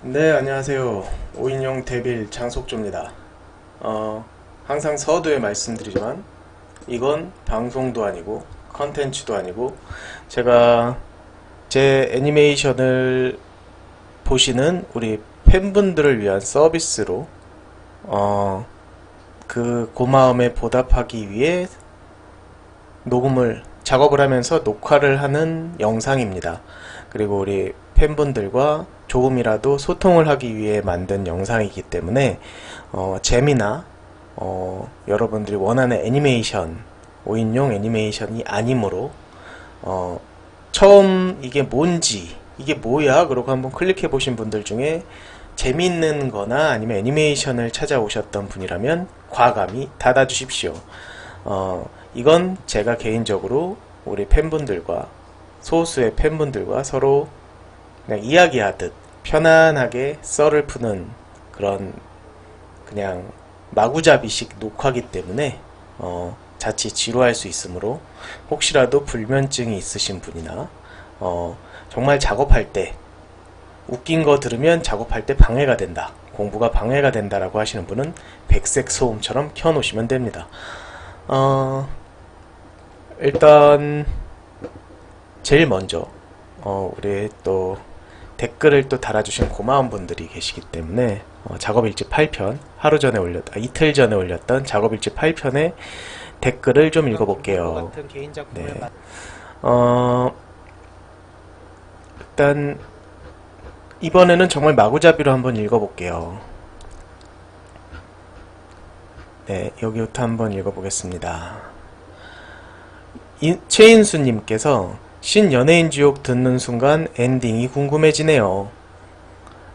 네, 안녕하세요. 5인용 데빌 장속조입니다. 항상 서두에 말씀드리지만 이건 방송도 아니고 컨텐츠도 아니고 제가 제 애니메이션을 보시는 우리 팬분들을 위한 서비스로 그 고마움에 보답하기 위해 작업을 하면서 녹화를 하는 영상입니다. 그리고 우리 팬분들과 조금이라도 소통을 하기 위해 만든 영상이기 때문에 재미나 여러분들이 원하는 애니메이션 5인용 애니메이션이 아니므로 처음 이게 뭔지 이게 뭐야 그러고 한번 클릭해 보신 분들 중에 재미있는 거나 아니면 애니메이션을 찾아오셨던 분이라면 과감히 닫아 주십시오. 이건 제가 개인적으로 우리 팬분들과 소수의 팬분들과 서로 그냥 이야기하듯 편안하게 썰을 푸는 그런 그냥 마구잡이식 녹화기 때문에 자칫 지루할 수 있으므로 혹시라도 불면증이 있으신 분이나 정말 작업할 때 웃긴 거 들으면 작업할 때 방해가 된다, 공부가 방해가 된다라고 하시는 분은 백색 소음처럼 켜놓으시면 됩니다. 일단 제일 먼저 우리 또 댓글을 또 달아주신 고마운 분들이 계시기 때문에 작업일지 8편 이틀 전에 올렸던 작업일지 8편의 댓글을 좀 읽어볼게요. 네. 일단 이번에는 정말 마구잡이로 한번 읽어볼게요. 네, 여기부터 한번 읽어보겠습니다. 최인수님께서 신연예인지옥 듣는 순간 엔딩이 궁금해지네요.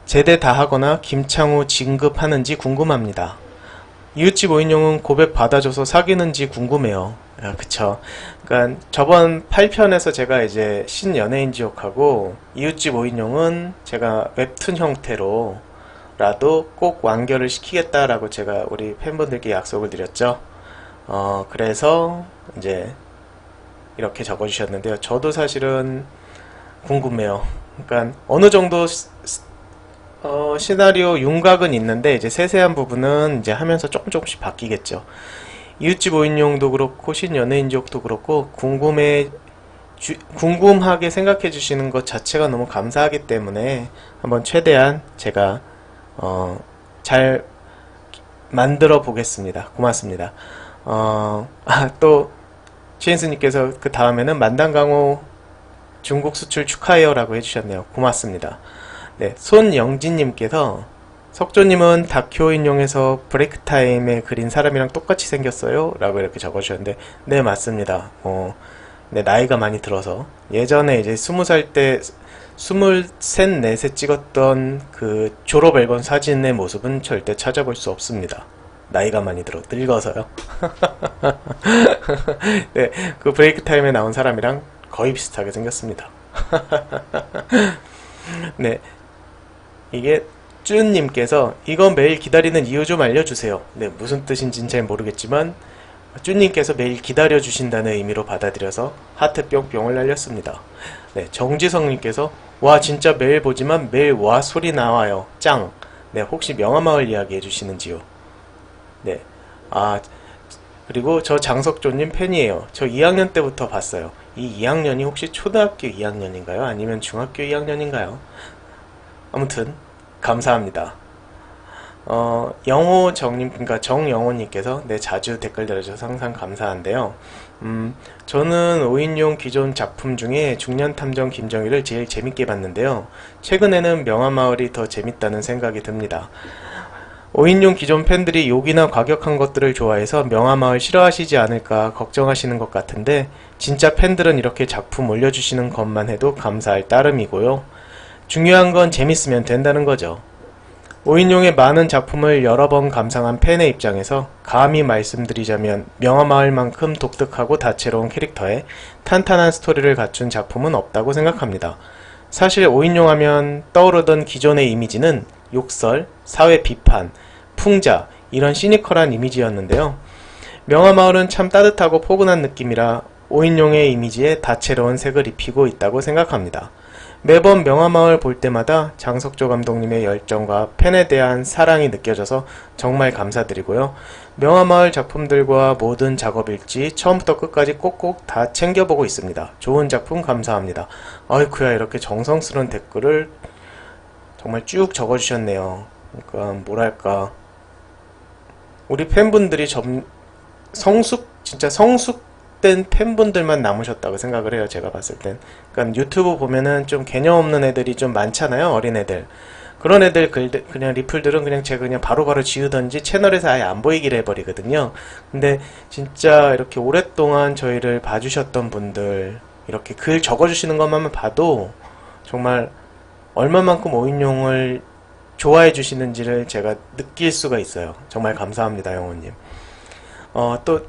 제대 다 하거나 김창우 진급하는지 궁금합니다. 이웃집 5인용은 고백 받아줘서 사귀는지 궁금해요. 그쵸. 그러니까 저번 8편에서 제가 이제 신연예인지옥하고 이웃집 5인용은 제가 웹툰 형태로 라도 꼭 완결을 시키겠다라고 제가 우리 팬분들께 약속을 드렸죠. 그래서 이제 이렇게 적어주셨는데요. 저도 사실은 궁금해요. 그러니까 어느 정도 시나리오 윤곽은 있는데 이제 세세한 부분은 이제 하면서 조금씩 바뀌겠죠. 이웃집 5인용도 그렇고 신연예인지옥도 그렇고 궁금하게 생각해 주시는 것 자체가 너무 감사하기 때문에 한번 최대한 제가 잘 만들어 보겠습니다. 고맙습니다. 또 최인수님께서 그 다음에는 만단강호 중국 수출 축하해요 라고 해주셨네요. 고맙습니다. 네, 손영진님께서 석조님은 다큐인용에서 브레이크타임에 그린 사람이랑 똑같이 생겼어요? 라고 이렇게 적어주셨는데 네, 맞습니다. 네, 나이가 많이 들어서 예전에 이제 20살 때 23, 4세 찍었던 그 졸업 앨범 사진의 모습은 절대 찾아볼 수 없습니다. 나이가 많이 들어 늙어서요. 네, 그 브레이크 타임에 나온 사람이랑 거의 비슷하게 생겼습니다. 네, 이게 쭈님께서 이거 매일 기다리는 이유 좀 알려주세요. 네, 무슨 뜻인지는 잘 모르겠지만 쭈님께서 매일 기다려주신다는 의미로 받아들여서 하트 뿅뿅을 날렸습니다. 네, 정지성님께서 와 진짜 매일 보지만 매일 와 소리 나와요. 짱. 네, 혹시 명화마을 이야기 해주시는지요? 네. 그리고 저 장석조님 팬이에요. 저 2학년 때부터 봤어요. 이 2학년이 혹시 초등학교 2학년인가요? 아니면 중학교 2학년인가요? 아무튼 감사합니다. 그러니까 정영호님께서 네, 자주 댓글 달아주셔서 항상 감사한데요. 저는 5인용 기존 작품 중에 중년탐정 김정희를 제일 재밌게 봤는데요. 최근에는 명화마을이 더 재밌다는 생각이 듭니다. 5인용 기존 팬들이 욕이나 과격한 것들을 좋아해서 명화마을 싫어하시지 않을까 걱정하시는 것 같은데 진짜 팬들은 이렇게 작품 올려주시는 것만 해도 감사할 따름이고요. 중요한 건 재밌으면 된다는 거죠. 5인용의 많은 작품을 여러 번 감상한 팬의 입장에서 감히 말씀드리자면 명화마을만큼 독특하고 다채로운 캐릭터에 탄탄한 스토리를 갖춘 작품은 없다고 생각합니다. 사실 5인용 하면 떠오르던 기존의 이미지는 욕설, 사회 비판, 풍자 이런 시니컬한 이미지였는데요. 명화마을은 참 따뜻하고 포근한 느낌이라 5인용의 이미지에 다채로운 색을 입히고 있다고 생각합니다. 매번 명화마을 볼 때마다 장석조 감독님의 열정과 팬에 대한 사랑이 느껴져서 정말 감사드리고요. 명화마을 작품들과 모든 작업일지 처음부터 끝까지 꼭꼭 다 챙겨보고 있습니다. 좋은 작품 감사합니다. 아이쿠야, 이렇게 정성스러운 댓글을 정말 쭉 적어주셨네요. 그러니까 뭐랄까, 우리 팬분들이 진짜 성숙된 팬분들만 남으셨다고 생각을 해요. 제가 봤을 땐. 그러니까 유튜브 보면은 좀 개념 없는 애들이 좀 많잖아요. 어린 애들. 그런 애들 그냥 리플들은 그냥 제가 그냥 바로바로 지우던지 채널에서 아예 안 보이기를 해버리거든요. 근데 진짜 이렇게 오랫동안 저희를 봐주셨던 분들, 이렇게 글 적어주시는 것만 봐도 정말 얼마만큼 오인용을 좋아해 주시는지를 제가 느낄 수가 있어요. 정말 감사합니다, 영호님. 또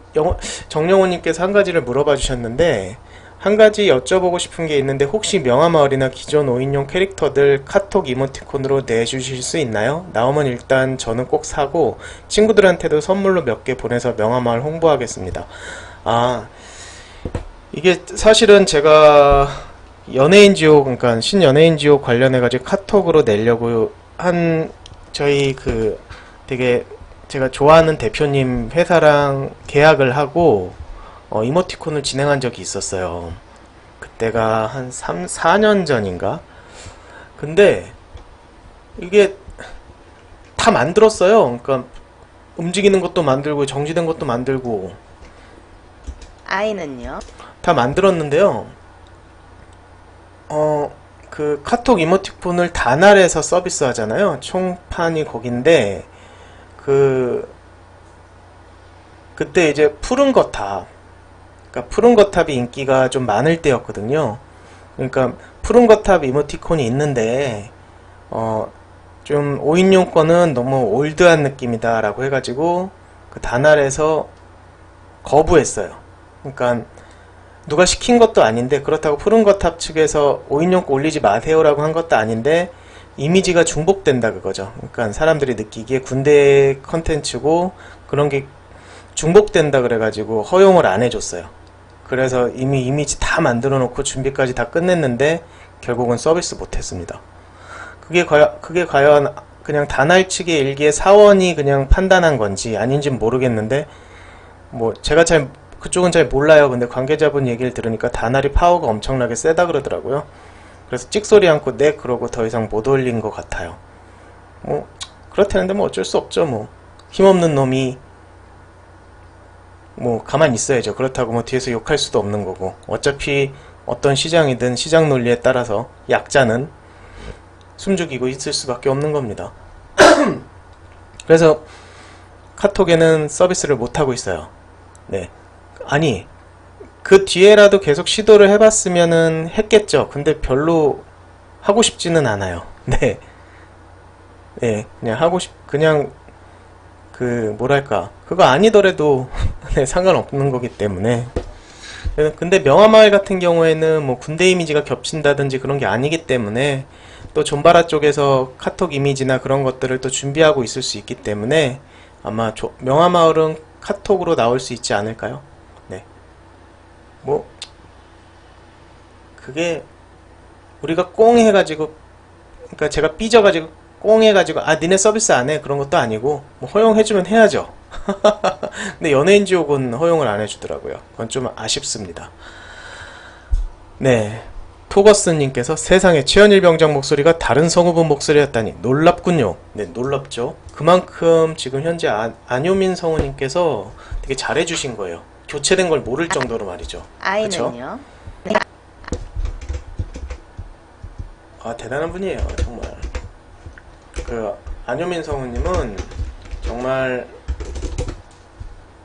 정영호님께서 한 가지를 물어봐 주셨는데, 한 가지 여쭤보고 싶은 게 있는데 혹시 명화마을이나 기존 오인용 캐릭터들 카톡 이모티콘으로 내주실 수 있나요? 나오면 일단 저는 꼭 사고 친구들한테도 선물로 몇 개 보내서 명화마을 홍보하겠습니다. 아, 이게 사실은 제가 연예인지옥, 그러니까 신연예인지옥 관련해가지고 카톡으로 내려고 한 저희 되게 제가 좋아하는 대표님 회사랑 계약을 하고 이모티콘을 진행한 적이 있었어요. 그때가 한 4년 전인가? 근데 이게 다 만들었어요. 그러니까 움직이는 것도 만들고 정지된 것도 만들고 아이는요? 다 만들었는데요. 그 카톡 이모티콘을 다날에서 서비스 하잖아요. 총판이 거긴데 그때 이제 푸른 거탑, 그러니까 푸른 거탑이 인기가 좀 많을 때였거든요. 그러니까 푸른 거탑 이모티콘이 있는데 좀 오인용 거는 너무 올드한 느낌이다 라고 해가지고 그 다날에서 거부했어요. 그러니까 누가 시킨 것도 아닌데, 그렇다고 푸른 거탑 측에서 오인용 거 올리지 마세요 라고 한 것도 아닌데 이미지가 중복된다 그거죠. 그러니까 사람들이 느끼기에 군대 컨텐츠고 그런 게 중복된다 그래가지고 허용을 안 해줬어요. 그래서 이미 이미지 다 만들어 놓고 준비까지 다 끝냈는데 결국은 서비스 못했습니다. 그게 과연 그냥 다날 측의 일기의 사원이 그냥 판단한 건지 아닌지는 모르겠는데, 뭐 제가 그쪽은 잘 몰라요. 근데 관계자분 얘기를 들으니까 다날이 파워가 엄청나게 세다 그러더라고요. 그래서 찍소리 않고 네 그러고 더 이상 못 올린 것 같아요. 뭐 그렇다는데 뭐 어쩔 수 없죠. 뭐 힘없는 놈이 뭐 가만히 있어야죠. 그렇다고 뭐 뒤에서 욕할 수도 없는 거고, 어차피 어떤 시장이든 시장 논리에 따라서 약자는 숨죽이고 있을 수밖에 없는 겁니다. 그래서 카톡에는 서비스를 못하고 있어요. 네. 아니, 그 뒤에라도 계속 시도를 해봤으면은 했겠죠. 근데 별로 하고 싶지는 않아요. 네. 네, 그냥 뭐랄까, 그거 아니더라도 네, 상관없는 거기 때문에. 근데 명화마을 같은 경우에는 뭐 군대 이미지가 겹친다든지 그런 게 아니기 때문에, 또 존바라 쪽에서 카톡 이미지나 그런 것들을 또 준비하고 있을 수 있기 때문에 아마 명화마을은 카톡으로 나올 수 있지 않을까요? 네. 뭐 그게 우리가 꽁 해가지고, 그러니까 제가 삐져가지고 꽁 해가지고 아 니네 서비스 안 해 그런 것도 아니고, 뭐 허용해주면 해야죠. 근데 연예인지옥은 허용을 안 해주더라고요. 그건 좀 아쉽습니다. 네. 토거스님께서 세상에 최현일 병장 목소리가 다른 성우분 목소리였다니 놀랍군요. 네, 놀랍죠. 그만큼 지금 현재 안효민 성우님께서 되게 잘해주신 거예요. 교체된 걸 모를 정도로 말이죠. 아이는요? 네. 아, 대단한 분이에요. 정말. 안효민 성우님은 정말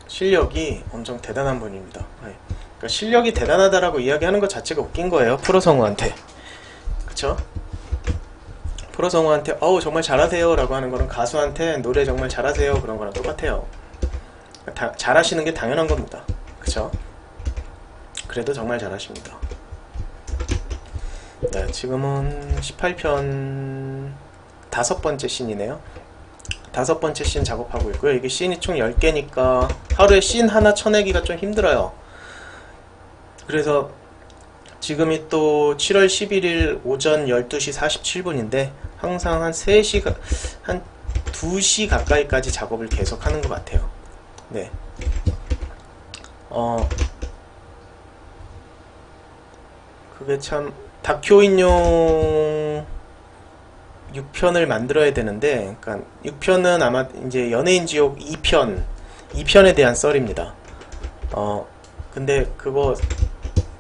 실력이 엄청 대단한 분입니다. 네. 그러니까 실력이 대단하다라고 이야기하는 것 자체가 웃긴 거예요. 프로 성우한테. 그쵸? 프로 성우한테 정말 잘하세요 라고 하는 거는 가수한테 노래 정말 잘하세요 그런 거랑 똑같아요. 잘하시는 게 당연한 겁니다. 그쵸? 그래도 정말 잘하십니다. 네, 지금은 18편 5번째 씬이네요. 5번째 씬 작업하고 있고요. 이게 씬이 총 10개니까 하루에 씬 하나 쳐내기가 좀 힘들어요. 그래서 지금이 또 7월 11일 오전 12시 47분인데 항상 한 3시간, 한 2시 가까이까지 작업을 계속 하는 것 같아요. 네. 그게 참, 다큐인용 6편을 만들어야 되는데, 그러니까 6편은 아마 이제 연예인 지옥 2편에 대한 썰입니다. 근데 그거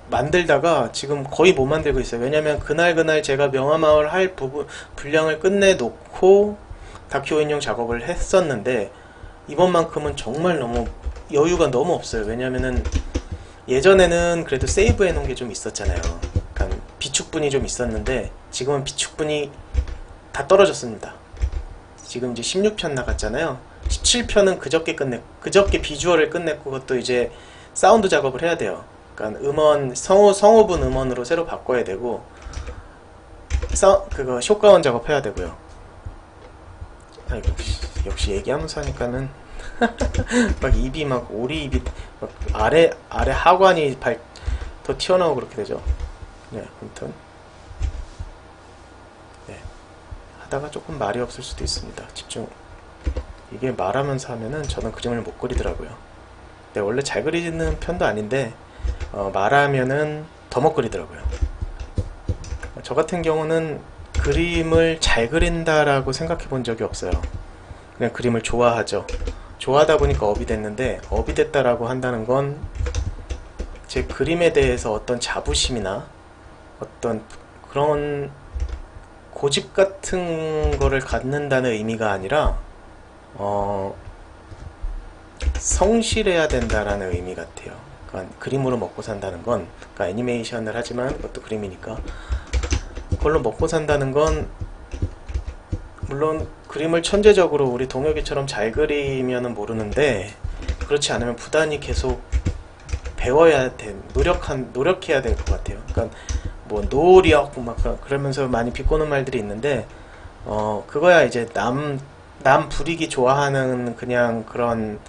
만들다가 지금 거의 못 만들고 있어요. 왜냐면 그날 제가 명화마을 할 부분 분량을 끝내놓고 다큐인용 작업을 했었는데 이번만큼은 정말 너무 여유가 너무 없어요. 왜냐면은 예전에는 그래도 세이브 해놓은 게 좀 있었잖아요. 그러니까 비축분이 좀 있었는데 지금은 비축분이 다 떨어졌습니다. 지금 이제 16편 나갔잖아요. 17편은 그저께 비주얼을 끝냈고 그것도 이제 사운드 작업을 해야 돼요. 그러니까 음원 성우분 음원으로 새로 바꿔야 되고 그거 효과원 작업해야 되고요. 아이고 역시 얘기하면서 하니까는 막 입이 막 오리 입이 막 아래 하관이 더 튀어나오고 그렇게 되죠. 네, 아무튼 네, 하다가 조금 말이 없을 수도 있습니다. 집중. 이게 말하면서 하면은 저는 그림을 못 그리더라고요. 네, 원래 잘 그리는 편도 아닌데 말하면은 더 못 그리더라고요. 저 같은 경우는 그림을 잘 그린다라고 생각해 본 적이 없어요. 그냥 그림을 좋아하죠. 좋아하다 보니까 업이 됐는데 업이 됐다라고 한다는 건 제 그림에 대해서 어떤 자부심이나 어떤 그런 고집 같은 거를 갖는다는 의미가 아니라 성실해야 된다라는 의미 같아요. 그러니까 그림으로 먹고 산다는 건, 그러니까 애니메이션을 하지만 그것도 그림이니까 그걸로 먹고 산다는 건 물론 그림을 천재적으로 우리 동혁이처럼 잘 그리면은 모르는데 그렇지 않으면 부단히 계속 배워야 돼, 노력해야 될 것 같아요. 그러니까 뭐 노력 막 그러면서 많이 비꼬는 말들이 있는데 그거야 이제 남 부리기 좋아하는 그냥 그런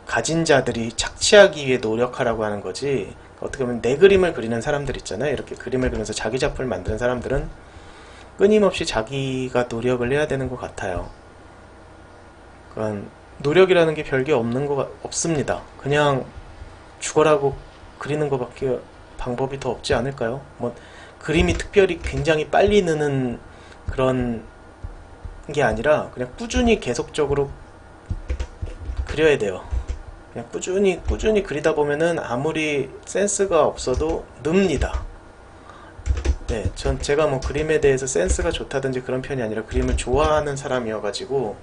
가진 자들이 착취하기 위해 노력하라고 하는 거지. 어떻게 보면 내 그림을 그리는 사람들 있잖아요. 이렇게 그림을 그리면서 자기 작품을 만드는 사람들은 끊임없이 자기가 노력을 해야 되는 것 같아요. 그러니까 노력이라는 게 별게 없습니다. 그냥 죽어라고 그리는 것밖에 방법이 더 없지 않을까요? 뭐 그림이 특별히 굉장히 빨리 느는 그런 게 아니라 그냥 꾸준히 계속적으로 그려야 돼요. 그냥 꾸준히 그리다 보면은 아무리 센스가 없어도 늡니다. 네, 제가 뭐 그림에 대해서 센스가 좋다든지 그런 편이 아니라 그림을 좋아하는 사람이어가지고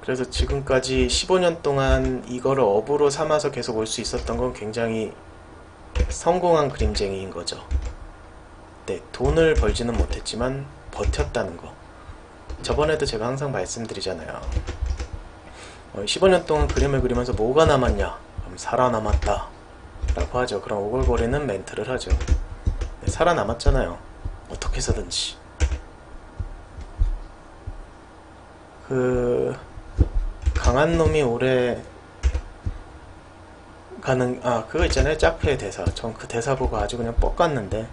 그래서 지금까지 15년 동안 이거를 업으로 삼아서 계속 올 수 있었던 건 굉장히 성공한 그림쟁이인 거죠. 네, 돈을 벌지는 못했지만 버텼다는 거. 저번에도 제가 항상 말씀드리잖아요. 15년 동안 그림을 그리면서 뭐가 남았냐? 그럼 살아남았다 라고 하죠. 그럼 오글거리는 멘트를 하죠. 네, 살아남았잖아요. 어떻게 해서든지. 강한 놈이 오래 가는, 그거 있잖아요. 짝패의 대사. 전 그 대사 보고 아주 그냥 뻑갔는데,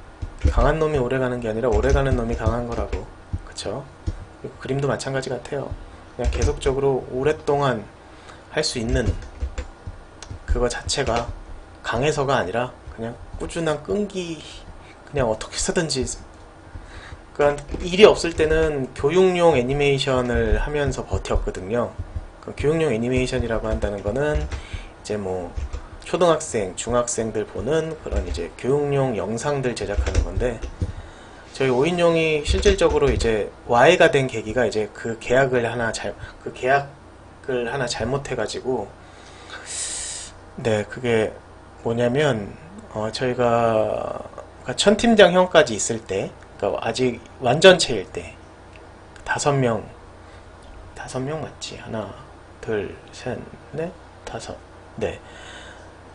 강한 놈이 오래 가는 게 아니라 오래 가는 놈이 강한 거라고. 그쵸? 그림도 마찬가지 같아요. 그냥 계속적으로 오랫동안 할 수 있는 그거 자체가 강해서가 아니라 그냥 꾸준한 끈기, 그냥 어떻게 해서든지. 그러니까 일이 없을 때는 교육용 애니메이션을 하면서 버텼거든요. 교육용 애니메이션이라고 한다는 거는 이제 뭐 초등학생, 중학생들 보는 그런 이제 교육용 영상들 제작하는 건데, 저희 5인용이 실질적으로 이제 와해가 된 계기가 이제 그 계약을 하나 잘못해가지고, 네, 그게 뭐냐면, 저희가 1000팀장 형까지 있을 때, 그러니까 아직 완전체일 때, 5명 맞지? 하나, 둘, 셋, 넷, 다섯. 네.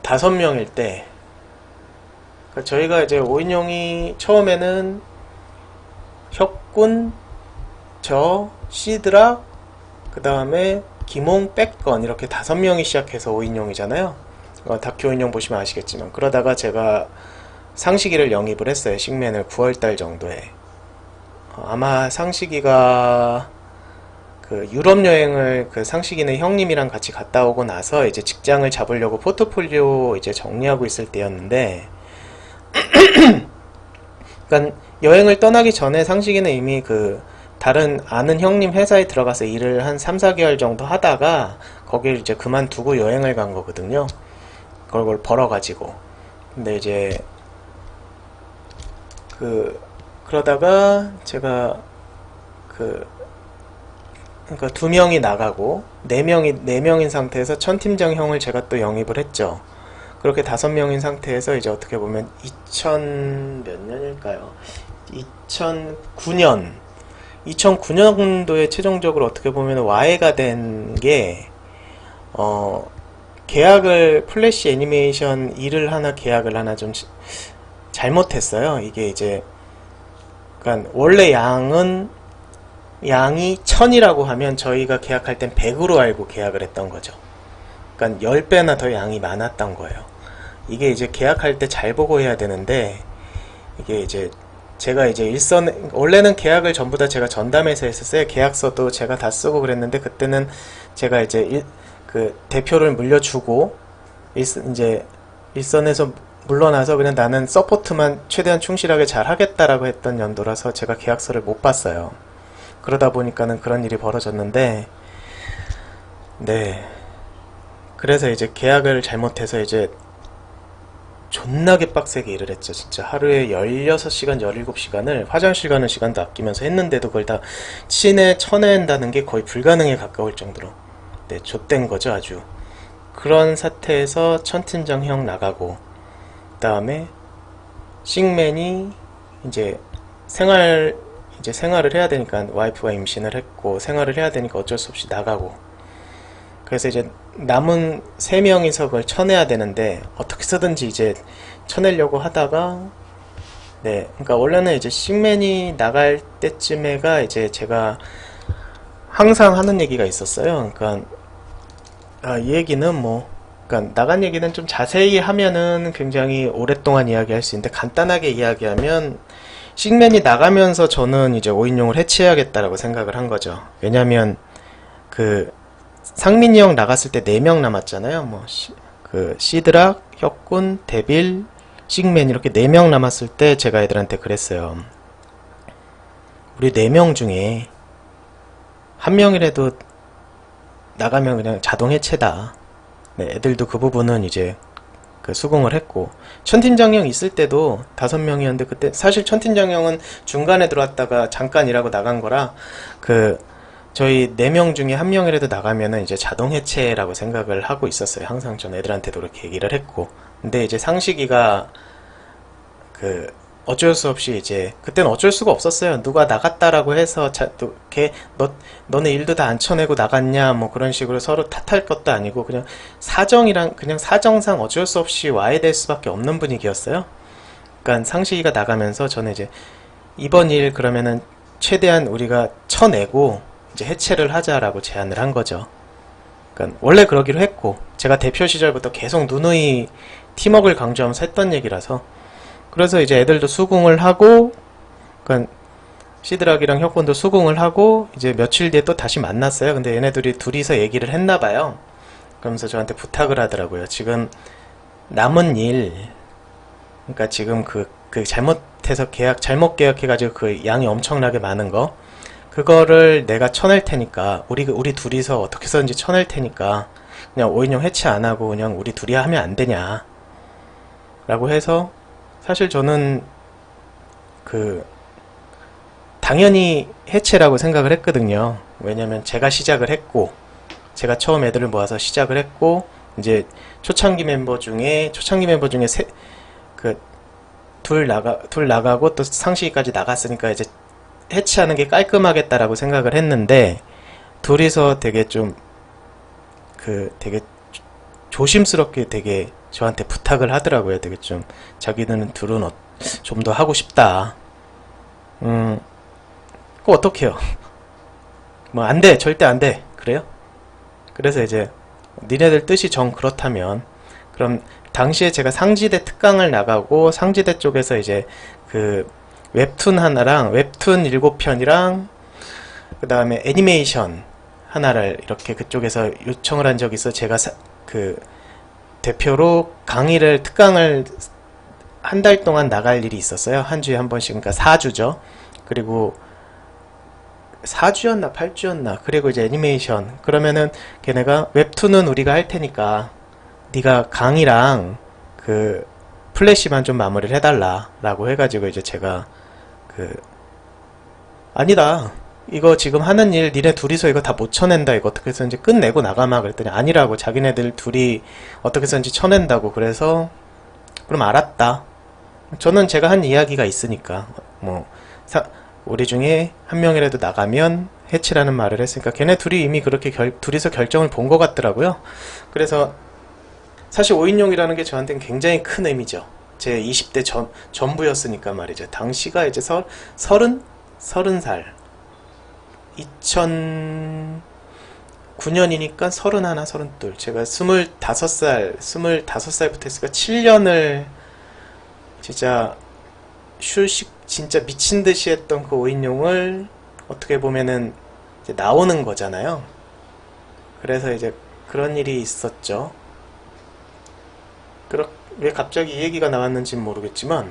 5명일 때, 그러니까 저희가 이제 5인용이 처음에는 혁군, 저, 시드라, 그 다음에 김홍, 백건 이렇게 5명이 시작해서 5인용이잖아요. 다큐 인용 보시면 아시겠지만, 그러다가 제가 상식이를 영입을 했어요. 식맨을 9월달 정도에. 아마 상식이가 그 유럽 여행을 그 상식이는 형님이랑 같이 갔다 오고 나서 이제 직장을 잡으려고 포트폴리오 이제 정리하고 있을 때였는데, 그러니까 여행을 떠나기 전에 상식이는 이미 그 다른 아는 형님 회사에 들어가서 일을 한 3, 4개월 정도 하다가 거기를 이제 그만두고 여행을 간 거거든요. 그걸 벌어가지고. 근데 이제 그러다가 제가 그러니까 2명이 나가고 4명인 상태에서 천 팀장 형을 제가 또 영입을 했죠. 그렇게 5명인 상태에서 이제 어떻게 보면 2000 몇 년일까요? 2009년도에 최종적으로 어떻게 보면 와해가 된 게, 계약을, 플래시 애니메이션 일을 하나 계약을 하나 좀 잘못했어요. 이게 이제, 그러니까 원래 양이 1000이라고 하면 저희가 계약할 땐 100으로 알고 계약을 했던 거죠. 그러니까 10배나 더 양이 많았던 거예요. 이게 이제 계약할 때 잘 보고 해야 되는데, 이게 이제 제가 이제 원래는 계약을 전부 다 제가 전담해서 했었어요. 계약서도 제가 다 쓰고 그랬는데, 그때는 제가 이제 그 대표를 물려주고, 이제 일선에서 물러나서 그냥 나는 서포트만 최대한 충실하게 잘 하겠다라고 했던 연도라서 제가 계약서를 못 봤어요. 그러다 보니까는 그런 일이 벌어졌는데, 네. 그래서 이제 계약을 잘못해서 이제 존나게 빡세게 일을 했죠. 진짜 하루에 16시간, 17시간을 화장실 가는 시간도 아끼면서 했는데도 그걸 다 쳐낸다는 게 거의 불가능에 가까울 정도로, 네, 좆된 거죠, 아주. 그런 사태에서 천팀장 형 나가고, 그 다음에 싱맨이 이제 생활을 해야 되니까, 와이프가 임신을 했고 생활을 해야 되니까 어쩔 수 없이 나가고, 그래서 이제 남은 3명이서 그걸 쳐내야 되는데 어떻게 쓰든지 이제 쳐내려고 하다가, 네, 그러니까 원래는 이제 싱맨이 나갈 때쯤에가 이제 제가 항상 하는 얘기가 있었어요. 그러니까 이 얘기는 뭐, 그러니까 나간 얘기는 좀 자세히 하면은 굉장히 오랫동안 이야기할 수 있는데, 간단하게 이야기하면 싱맨이 나가면서 저는 이제 5인용을 해체해야겠다라고 생각을 한 거죠. 왜냐면 상민이 형 나갔을 때 4명 남았잖아요. 뭐 시드락, 혁군, 데빌, 싱맨 이렇게 4명 남았을 때 제가 애들한테 그랬어요. 우리 4명 중에 한 명이라도 나가면 그냥 자동 해체다. 네, 애들도 그 부분은 이제 수긍을 했고, 천팀장형 있을 때도 5명이었는데 그때 사실 천팀장형은 중간에 들어왔다가 잠깐 일하고 나간 거라 저희 4명 중에 1명이라도 나가면은 이제 자동 해체라고 생각을 하고 있었어요. 항상 전 애들한테도 그렇게 얘기를 했고. 근데 이제 상식이가 어쩔 수 없이 이제 그때는 어쩔 수가 없었어요. 누가 나갔다라고 해서 너네 일도 다 안 쳐내고 나갔냐 뭐 그런 식으로 서로 탓할 것도 아니고, 그냥 사정상 어쩔 수 없이 와야 될 수밖에 없는 분위기였어요. 그러니까 상식이가 나가면서 저는 이제 이번 일 그러면은 최대한 우리가 쳐내고 이제 해체를 하자라고 제안을 한 거죠. 그러니까 원래 그러기로 했고, 제가 대표 시절부터 계속 누누이 팀워크를 강조하면서 했던 얘기라서, 그래서 이제 애들도 수긍을 하고, 그러니까 시드락이랑 혁군도 수긍을 하고, 이제 며칠 뒤에 또 다시 만났어요. 근데 얘네들이 둘이서 얘기를 했나봐요. 그러면서 저한테 부탁을 하더라고요. 지금 남은 일, 그러니까 지금 잘못해서 잘못 계약해가지고 그 양이 엄청나게 많은 거, 그거를 내가 쳐낼 테니까, 우리 둘이서 어떻게 해서든지 쳐낼 테니까, 그냥 5인용 해체 안 하고 그냥 우리 둘이 하면 안 되냐. 라고 해서, 사실 저는 당연히 해체라고 생각을 했거든요. 왜냐면 제가 시작을 했고, 제가 처음 애들을 모아서 시작을 했고, 이제 초창기 멤버 중에 둘 나가고 또 상식이까지 나갔으니까 이제 해체하는 게 깔끔하겠다라고 생각을 했는데, 둘이서 되게 되게 조심스럽게 되게 저한테 부탁을 하더라고요. 되게 자기들은 둘은 좀 더 하고 싶다. 그거 어떡해요? 뭐 안 돼, 절대 안 돼. 그래요? 그래서 이제 니네들 뜻이 정 그렇다면 그럼 당시에 제가 상지대 특강을 나가고 상지대 쪽에서 이제 그 웹툰 하나랑 웹툰 7편이랑 그 다음에 애니메이션 하나를 이렇게 그쪽에서 요청을 한 적이 있어. 제가 그 대표로 강의를 특강을 한 달 동안 나갈 일이 있었어요. 한 주에 한 번씩. 그러니까 4주죠. 그리고 4주였나 8주였나. 그리고 이제 애니메이션. 그러면은 걔네가 웹툰은 우리가 할 테니까 네가 강의랑 그 플래시만 좀 마무리를 해달라 라고 해가지고 이제 제가 그 아니다, 이거 지금 하는 일 니네 둘이서 이거 다 못 쳐낸다, 이거 어떻게 해서든지 끝내고 나가마 그랬더니 아니라고, 자기네들 둘이 어떻게 해서든지 쳐낸다고. 그래서 그럼 알았다. 저는 제가 한 이야기가 있으니까 뭐 우리 중에 한 명이라도 나가면 해치라는 말을 했으니까 걔네 둘이 이미 그렇게 둘이서 결정을 본 것 같더라고요. 그래서 사실 5인용이라는 게 저한테는 굉장히 큰 의미죠. 제 20대 전부였으니까 말이죠. 당시가 이제 30살. 2009년이니까 31, 32. 제가 25살부터 했으니까 7년을 진짜 진짜 미친 듯이 했던 그 5인용을 어떻게 보면은 이제 나오는 거잖아요. 그래서 이제 그런 일이 있었죠. 왜 갑자기 이 얘기가 나왔는지는 모르겠지만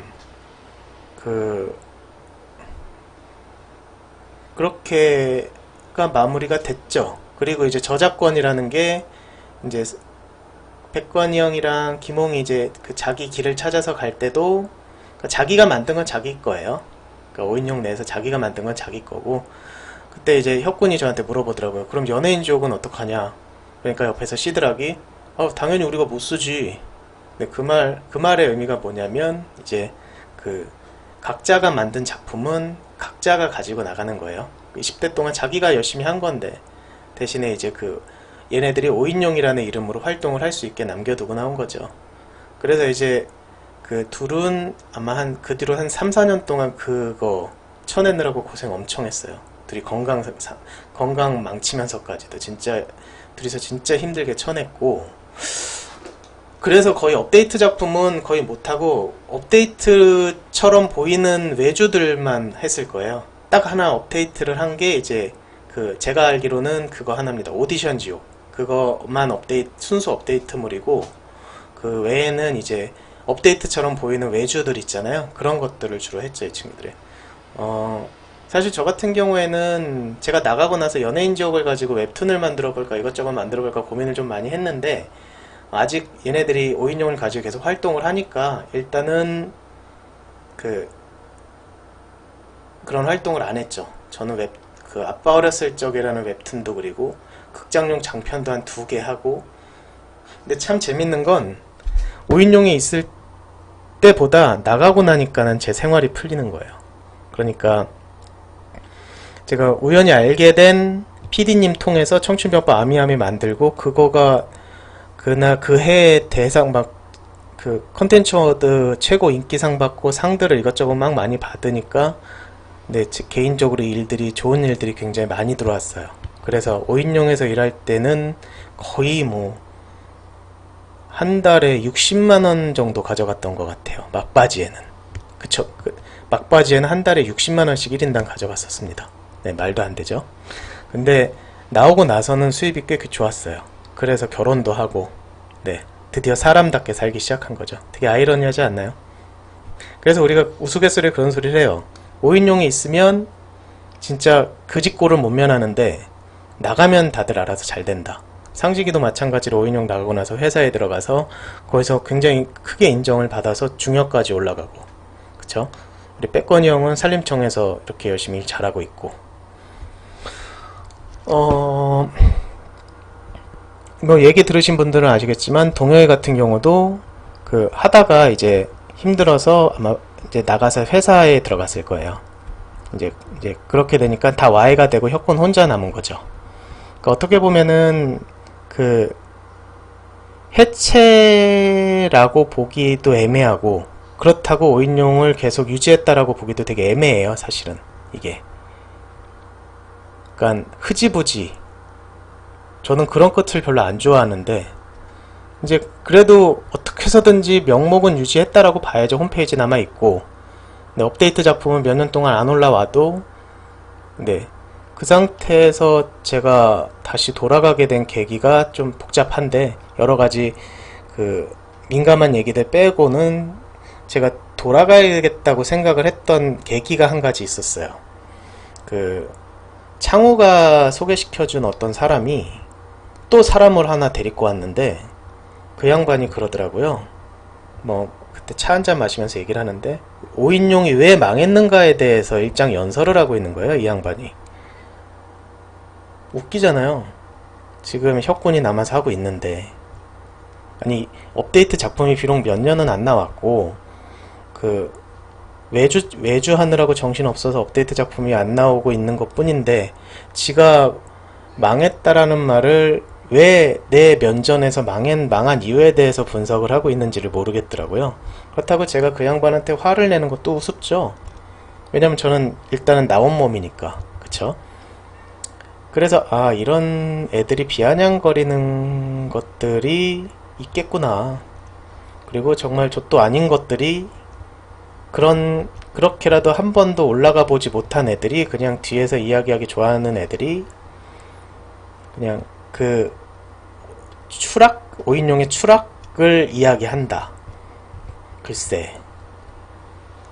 그렇게가 마무리가 됐죠. 그리고 이제 저작권이라는 게 이제 백건이 형이랑 김홍이 이제 그 자기 길을 찾아서 갈 때도 자기가 만든 건 자기 거예요. 그러니까 5인용 내에서 자기가 만든 건 자기 거고, 그때 이제 혁군이 저한테 물어보더라고요. 그럼 연예인 지옥은 어떡하냐? 그러니까 옆에서 시드락이 당연히 우리가 못 쓰지. 근데 그 말의 의미가 뭐냐면 이제 그 각자가 만든 작품은 각자가 가지고 나가는 거예요. 20대 동안 자기가 열심히 한 건데 대신에 이제 얘네들이 5인용이라는 이름으로 활동을 할 수 있게 남겨두고 나온 거죠. 그래서 이제 그 둘은 아마 그 뒤로 한 3, 4년 동안 그거 쳐내느라고 고생 엄청 했어요. 둘이 건강 망치면서까지도 진짜 둘이서 진짜 힘들게 쳐냈고, 그래서 거의 업데이트 작품은 거의 못하고 업데이트처럼 보이는 외주들만 했을 거예요. 딱 하나 업데이트를 한 게 이제 제가 알기로는 그거 하나입니다. 오디션 지옥. 그거만 순수 업데이트물이고, 그 외에는 이제 업데이트처럼 보이는 외주들 있잖아요. 그런 것들을 주로 했죠, 이 친구들이. 사실 저 같은 경우에는 제가 나가고 나서 연예인 지옥을 가지고 웹툰을 만들어 볼까 이것저것 만들어 볼까 고민을 좀 많이 했는데, 아직 얘네들이 5인용을 가지고 계속 활동을 하니까 일단은 그런 활동을 안 했죠. 저는 아빠 어렸을 적이라는 웹툰도 그리고 극장용 장편도 한 2개 하고. 근데 참 재밌는 건 5인용이 있을 때보다 나가고 나니까는 제 생활이 풀리는 거예요. 그러니까 제가 우연히 알게 된 PD님 통해서 청춘병법 아미아미 만들고, 그거가 그 해의 대상 컨텐츠 어워드 최고 인기상 받고 상들을 이것저것 막 많이 받으니까 개인적으로 좋은 일들이 굉장히 많이 들어왔어요. 그래서 5인용에서 일할 때는 거의 한 달에 60만원 정도 가져갔던 것 같아요. 막바지에는. 그쵸? 막바지에는 한 달에 60만원씩 1인당 가져갔었습니다. 네, 말도 안 되죠? 근데 나오고 나서는 수입이 꽤 좋았어요. 그래서 결혼도 하고, 드디어 사람답게 살기 시작한 거죠. 되게 아이러니하지 않나요? 그래서 우리가 우스갯소리에 그런 소리를 해요. 5인용이 있으면 진짜 그 짓골을 못 면하는데 나가면 다들 알아서 잘 된다. 상직이도 마찬가지로 5인용 나가고 나서 회사에 들어가서 거기서 굉장히 크게 인정을 받아서 중역까지 올라가고, 그쵸? 우리 빼꺼니 형은 산림청에서 이렇게 열심히 잘하고 있고, 얘기 들으신 분들은 아시겠지만 동혁이 같은 경우도 하다가 이제 힘들어서 아마 이제 나가서 회사에 들어갔을 거예요. 이제 그렇게 되니까 다 와해가 되고 혁군 혼자 남은 거죠. 그러니까 어떻게 보면은 해체라고 보기도 애매하고, 그렇다고 5인용을 계속 유지했다라고 보기도 되게 애매해요, 사실은 이게. 그러니까 흐지부지. 저는 그런 끝을 별로 안 좋아하는데 이제 그래도 어떻게 해서든지 명목은 유지했다라고 봐야죠. 홈페이지 남아있고. 네, 업데이트 작품은 몇 년 동안 안 올라와도, 네, 그 상태에서 제가 다시 돌아가게 된 계기가 좀 복잡한데, 여러 가지 민감한 얘기들 빼고는 제가 돌아가야겠다고 생각을 했던 계기가 한 가지 있었어요. 창호가 소개시켜준 어떤 사람이 또 사람을 하나 데리고 왔는데, 그 양반이 그러더라고요. 그때 차 한잔 마시면서 얘기를 하는데, 5인용이 왜 망했는가에 대해서 일장 연설을 하고 있는 거예요, 이 양반이. 웃기잖아요. 지금 혁군이 남아서 하고 있는데, 아니, 업데이트 작품이 비록 몇 년은 안 나왔고, 외주 하느라고 정신없어서 업데이트 작품이 안 나오고 있는 것 뿐인데, 지가 망했다라는 말을 왜 내 면전에서 망한 이유에 대해서 분석을 하고 있는지를 모르겠더라고요. 그렇다고 제가 그 양반한테 화를 내는 것도 우습죠. 왜냐면 저는 일단은 나온 몸이니까. 그쵸? 그래서 이런 애들이 비아냥거리는 것들이 있겠구나. 그리고 정말 좆도 아닌 것들이 그렇게라도 한 번도 올라가 보지 못한 애들이 그냥 뒤에서 이야기하기 좋아하는 애들이 그냥 오인용의 추락을 이야기한다. 글쎄,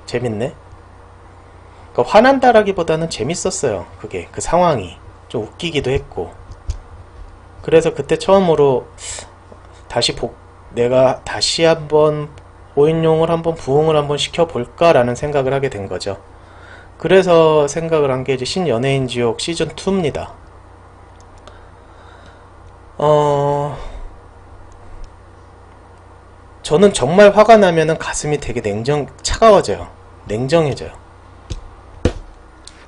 재밌네. 그러니까 화난다라기보다는 재밌었어요. 그 상황이 좀 웃기기도 했고. 그래서 그때 처음으로 내가 다시 한번 오인용을 한번 부흥을 한번 시켜볼까라는 생각을 하게 된 거죠. 그래서 생각을 한 게 이제 신연예인 지옥 시즌 2입니다. 저는 정말 화가 나면은 가슴이 되게 차가워져요. 냉정해져요.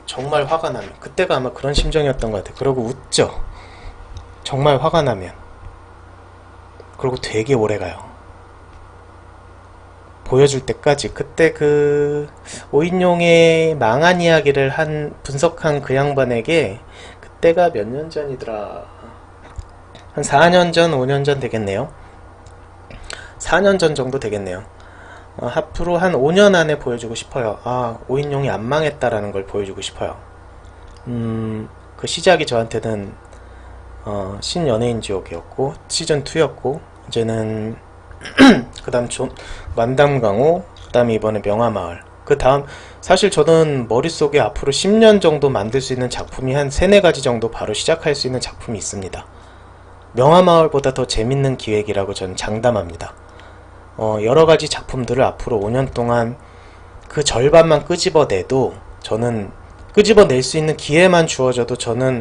정말 화가 나면. 그때가 아마 그런 심정이었던 것 같아요. 그러고 웃죠. 정말 화가 나면. 그리고 되게 오래가요. 보여줄 때까지. 그때 오인용의 망한 이야기를 분석한 그 양반에게, 그때가 몇 년 전이더라. 한 4년 전, 5년 전 되겠네요. 4년 전 정도 되겠네요. 앞으로 한 5년 안에 보여주고 싶어요. 오인용이 안 망했다라는 걸 보여주고 싶어요. 그 시작이 저한테는 신연예인 지옥이었고 시즌2였고, 이제는 그 다음 만담강호, 그 다음에 이번에 명화마을, 그 다음 사실 저는 머릿속에 앞으로 10년 정도 만들 수 있는 작품이 한 3, 4가지 정도 바로 시작할 수 있는 작품이 있습니다. 명화마을보다 더 재밌는 기획이라고 저는 장담합니다. 여러가지 작품들을 앞으로 5년 동안 그 절반만 끄집어내도, 저는 끄집어낼 수 있는 기회만 주어져도 저는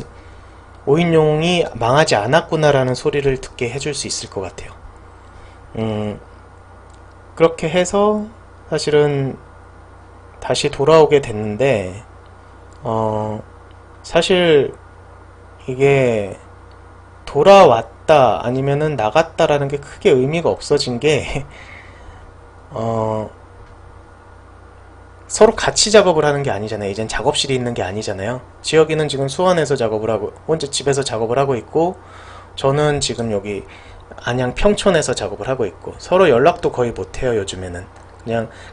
오인용이 망하지 않았구나라는 소리를 듣게 해줄 수 있을 것 같아요. 그렇게 해서 사실은 다시 돌아오게 됐는데, 사실 이게 돌아왔다 아니면은 나갔다라는 게 크게 의미가 없어진 게 서로 같이 작업을 하는 게 아니잖아요. 이젠 작업실이 있는 게 아니잖아요. 지혁이는 지금 수원에서 작업을 하고 혼자 집에서 작업을 하고 있고, 저는 지금 여기 안양 평촌에서 작업을 하고 있고, 서로 연락도 거의 못해요 요즘에는.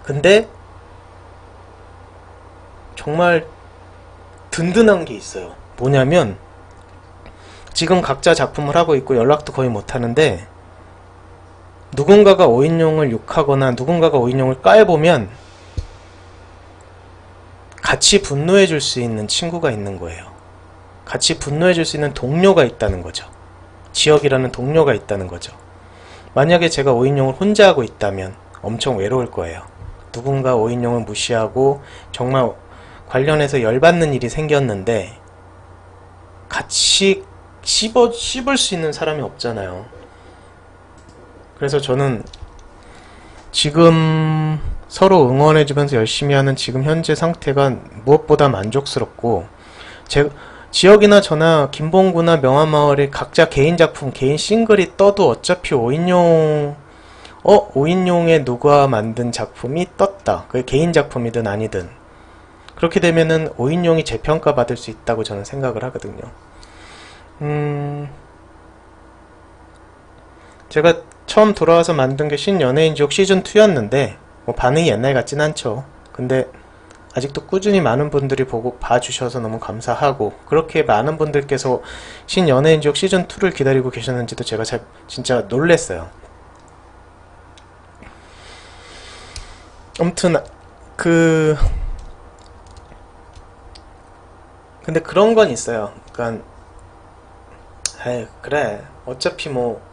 근데 정말 든든한 게 있어요. 뭐냐면 지금 각자 작품을 하고 있고 연락도 거의 못하는데, 누군가가 오인용을 욕하거나 누군가가 오인용을 깔보면 같이 분노해 줄 수 있는 친구가 있는 거예요. 같이 분노해 줄 수 있는 동료가 있다는 거죠. 지역이라는 동료가 있다는 거죠. 만약에 제가 오인용을 혼자 하고 있다면 엄청 외로울 거예요. 누군가 오인용을 무시하고 정말 관련해서 열받는 일이 생겼는데 같이 씹을 수 있는 사람이 없잖아요. 그래서 저는 지금 서로 응원해주면서 열심히 하는 지금 현재 상태가 무엇보다 만족스럽고, 지역이나 저나 김봉구나 명화마을의 각자 개인 작품, 개인 싱글이 떠도 어차피 오인용의 누가 만든 작품이 떴다. 그게 개인 작품이든 아니든. 그렇게 되면은 오인용이 재평가 받을 수 있다고 저는 생각을 하거든요. 제가 처음 돌아와서 만든 게 신연예인지옥 시즌2였는데 뭐 반응이 옛날 같진 않죠. 근데 아직도 꾸준히 많은 분들이 보고 봐주셔서 너무 감사하고, 그렇게 많은 분들께서 신연예인지옥 시즌2를 기다리고 계셨는지도 제가 진짜 놀랬어요. 아무튼 근데 그런 건 있어요. 그러니까 그래 어차피 뭐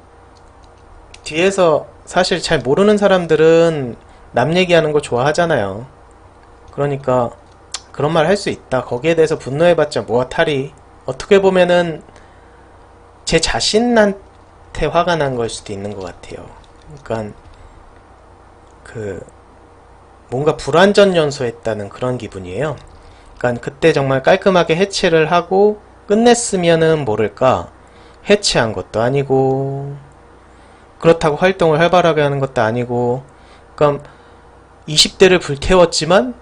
뒤에서 사실 잘 모르는 사람들은 남 얘기하는 거 좋아하잖아요. 그러니까 그런 말 할 수 있다. 거기에 대해서 분노해봤자 뭐가 탈이. 어떻게 보면은 제 자신한테 화가 난 걸 수도 있는 것 같아요. 그러니까 뭔가 불완전 연소했다는 그런 기분이에요. 그러니까 그때 정말 깔끔하게 해체를 하고 끝냈으면은 모를까, 해체한 것도 아니고 그렇다고 활동을 활발하게 하는 것도 아니고, 그러니까 20대를 불태웠지만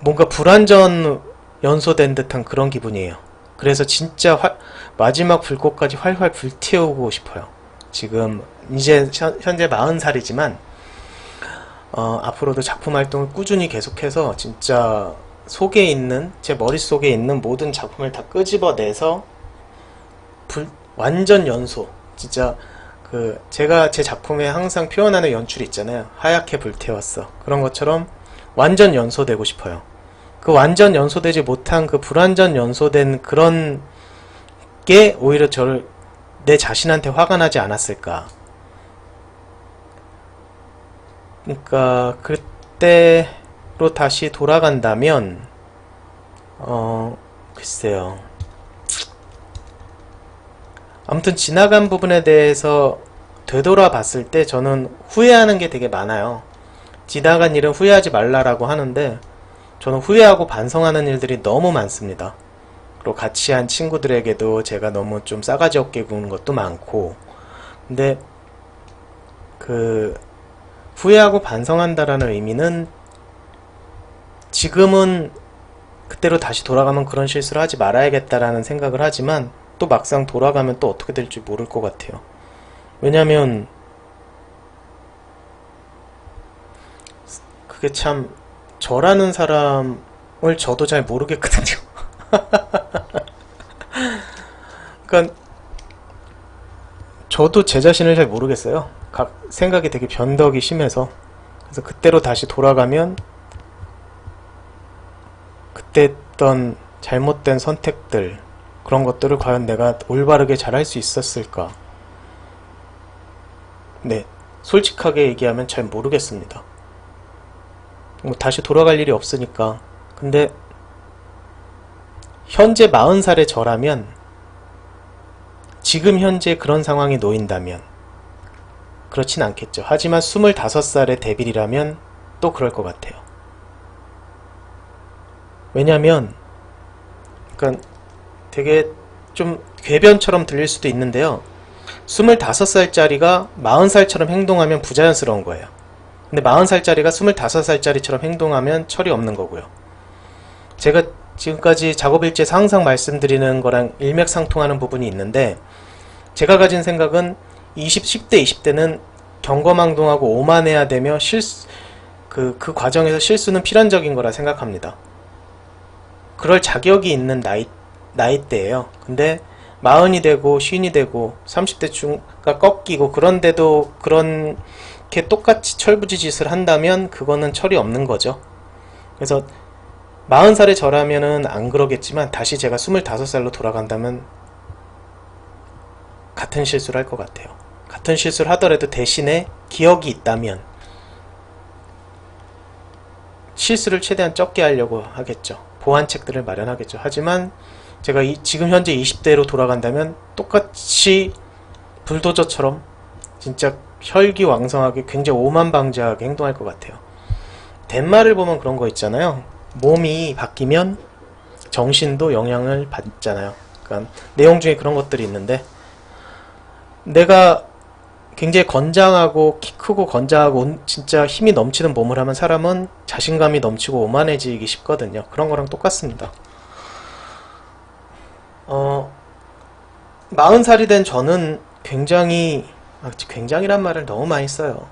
뭔가 불완전 연소된 듯한 그런 기분이에요. 그래서 진짜 마지막 불꽃까지 활활 불태우고 싶어요. 지금 이제 현재 40살이지만 앞으로도 작품 활동을 꾸준히 계속해서 진짜 속에 있는, 제 머릿속에 있는 모든 작품을 다 끄집어내서 완전 연소, 진짜 제가 제 작품에 항상 표현하는 연출이 있잖아요. 하얗게 불태웠어. 그런 것처럼 완전 연소되고 싶어요. 그 완전 연소되지 못한 그 불완전 연소된 그런 게 오히려 내 자신한테 화가 나지 않았을까. 그러니까 그때로 다시 돌아간다면 글쎄요. 아무튼 지나간 부분에 대해서 되돌아봤을 때 저는 후회하는 게 되게 많아요. 지나간 일은 후회하지 말라라고 하는데 저는 후회하고 반성하는 일들이 너무 많습니다. 그리고 같이 한 친구들에게도 제가 너무 좀 싸가지 없게 구는 것도 많고. 근데 후회하고 반성한다라는 의미는 지금은 그때로 다시 돌아가면 그런 실수를 하지 말아야겠다라는 생각을 하지만, 또 막상 돌아가면 또 어떻게 될지 모를 것 같아요. 왜냐면 그게 참, 저라는 사람을 저도 잘 모르겠거든요. 그러니까 저도 제 자신을 잘 모르겠어요. 생각이 되게 변덕이 심해서. 그래서 그때로 다시 돌아가면 그때 했던 잘못된 선택들, 그런 것들을 과연 내가 올바르게 잘할 수 있었을까? 네, 솔직하게 얘기하면 잘 모르겠습니다. 뭐 다시 돌아갈 일이 없으니까. 근데 현재 40살의 저라면, 지금 현재 그런 상황이 놓인다면 그렇진 않겠죠. 하지만 25살의 데빌이라면 또 그럴 것 같아요. 왜냐면 그러니까 되게 좀 궤변처럼 들릴 수도 있는데요. 25살짜리가 40살처럼 행동하면 부자연스러운 거예요. 근데 40살짜리가 25살짜리처럼 행동하면 철이 없는 거고요. 제가 지금까지 작업일지에서 항상 말씀드리는 거랑 일맥상통하는 부분이 있는데, 제가 가진 생각은 10대, 20대는 경거망동하고 오만해야 되며 그 과정에서 실수는 필연적인 거라 생각합니다. 그럴 자격이 있는 나이대예요. 근데 40이 되고 50이 되고 30대 중가 꺾이고, 그런데도 그렇게 똑같이 철부지 짓을 한다면 그거는 철이 없는 거죠. 그래서 40살의 저라면은 안 그러겠지만, 다시 제가 25살로 돌아간다면 같은 실수를 할 것 같아요. 같은 실수를 하더라도 대신에 기억이 있다면 실수를 최대한 적게 하려고 하겠죠. 보완책들을 마련하겠죠. 하지만 제가 지금 현재 20대로 돌아간다면 똑같이 불도저처럼 진짜 혈기왕성하게 굉장히 오만방자하게 행동할 것 같아요. 덴마를 보면 그런 거 있잖아요. 몸이 바뀌면 정신도 영향을 받잖아요. 그러니까 내용 중에 그런 것들이 있는데, 내가 굉장히 건장하고 키 크고 건장하고 진짜 힘이 넘치는 몸을 하면 사람은 자신감이 넘치고 오만해지기 쉽거든요. 그런 거랑 똑같습니다. 40살이 된 저는 굉장히 굉장히란 말을 너무 많이 써요.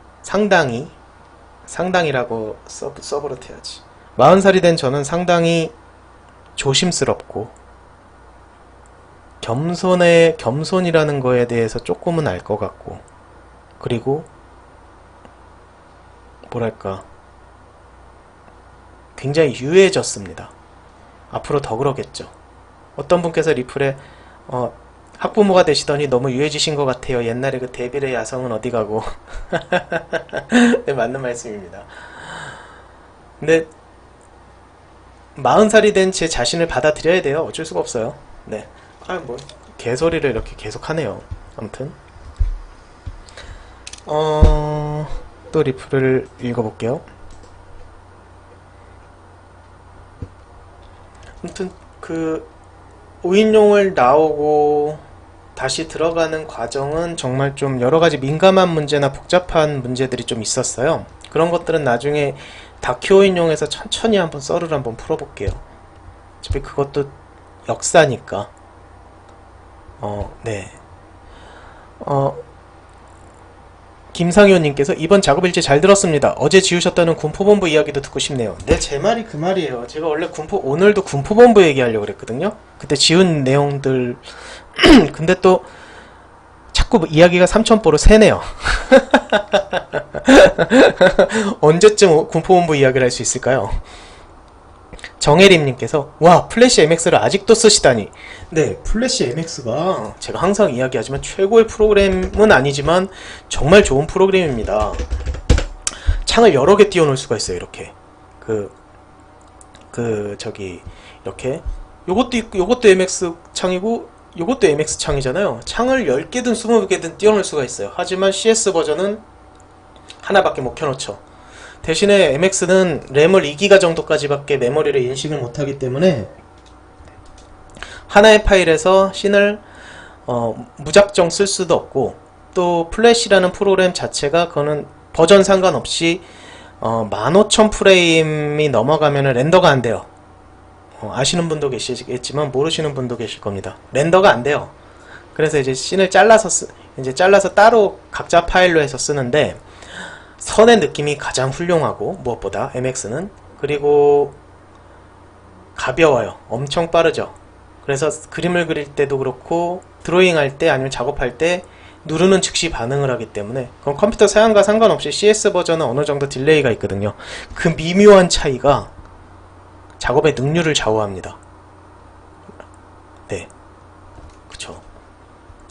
상당히라고 써버릇해야지. 40살이 된 저는 상당히 조심스럽고 겸손이라는 거에 대해서 조금은 알 것 같고, 그리고 뭐랄까 굉장히 유해졌습니다. 앞으로 더 그러겠죠. 어떤 분께서 리플에 학부모가 되시더니 너무 유해지신 것 같아요. 옛날에 그 데빌의 야성은 어디 가고. 네, 맞는 말씀입니다. 근데 40살이 된 제 자신을 받아들여야 돼요. 어쩔 수가 없어요. 네. 뭐 개소리를 이렇게 계속 하네요. 아무튼 또 리플을 읽어볼게요. 아무튼 그 5인용을 나오고 다시 들어가는 과정은 정말 좀 여러가지 민감한 문제나 복잡한 문제들이 좀 있었어요. 그런 것들은 나중에 다큐 5인용에서 천천히 한번 썰을 한번 풀어볼게요. 어차피 그것도 역사니까. 네. 김상효님께서 이번 작업일지 잘 들었습니다. 어제 지우셨다는 군포본부 이야기도 듣고 싶네요. 네, 제 말이 그 말이에요. 제가 원래 오늘도 군포본부 얘기하려고 그랬거든요. 그때 지운 내용들 근데 또 자꾸 이야기가 삼천포로 새네요. 언제쯤 군포본부 이야기를 할 수 있을까요? 정혜림님께서 와, 플래시 MX를 아직도 쓰시다니. 네, 플래시 MX가 제가 항상 이야기하지만 최고의 프로그램은 아니지만 정말 좋은 프로그램입니다. 창을 여러 개 띄워놓을 수가 있어요. 이렇게 이렇게 요것도 있고 요것도 MX 창이고 요것도 MX 창이잖아요. 창을 10개든 20개든 띄워놓을 수가 있어요. 하지만 CS 버전은 하나밖에 못 켜놓죠. 대신에 MX는 램을 2기가 정도까지밖에 메모리를 인식을 못하기 때문에 하나의 파일에서 씬을 무작정 쓸 수도 없고, 또 플래시라는 프로그램 자체가 그거는 버전 상관없이 15,000프레임이 넘어가면 렌더가 안 돼요. 아시는 분도 계시겠지만 모르시는 분도 계실 겁니다. 렌더가 안 돼요. 그래서 이제 씬을 잘라서 따로 각자 파일로 해서 쓰는데, 선의 느낌이 가장 훌륭하고 무엇보다 MX는, 그리고 가벼워요. 엄청 빠르죠. 그래서 그림을 그릴 때도 그렇고 드로잉 할 때 아니면 작업할 때 누르는 즉시 반응을 하기 때문에 그건 컴퓨터 사양과 상관없이 CS 버전은 어느 정도 딜레이가 있거든요. 그 미묘한 차이가 작업의 능률을 좌우합니다. 네, 그쵸.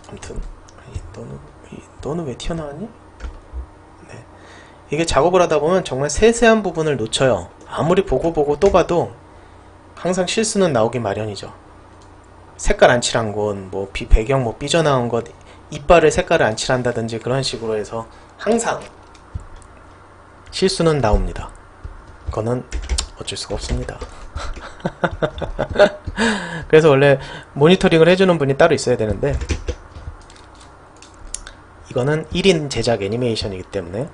아무튼 너는 왜 튀어나왔니? 이게 작업을 하다 보면 정말 세세한 부분을 놓쳐요. 아무리 보고 또 봐도 항상 실수는 나오기 마련이죠. 색깔 안 칠한 곳, 배경 삐져나온 것, 이빨을 색깔을 안 칠한다든지 그런 식으로 해서 항상 실수는 나옵니다. 그거는 어쩔 수가 없습니다. 그래서 원래 모니터링을 해주는 분이 따로 있어야 되는데, 이거는 1인 제작 애니메이션이기 때문에.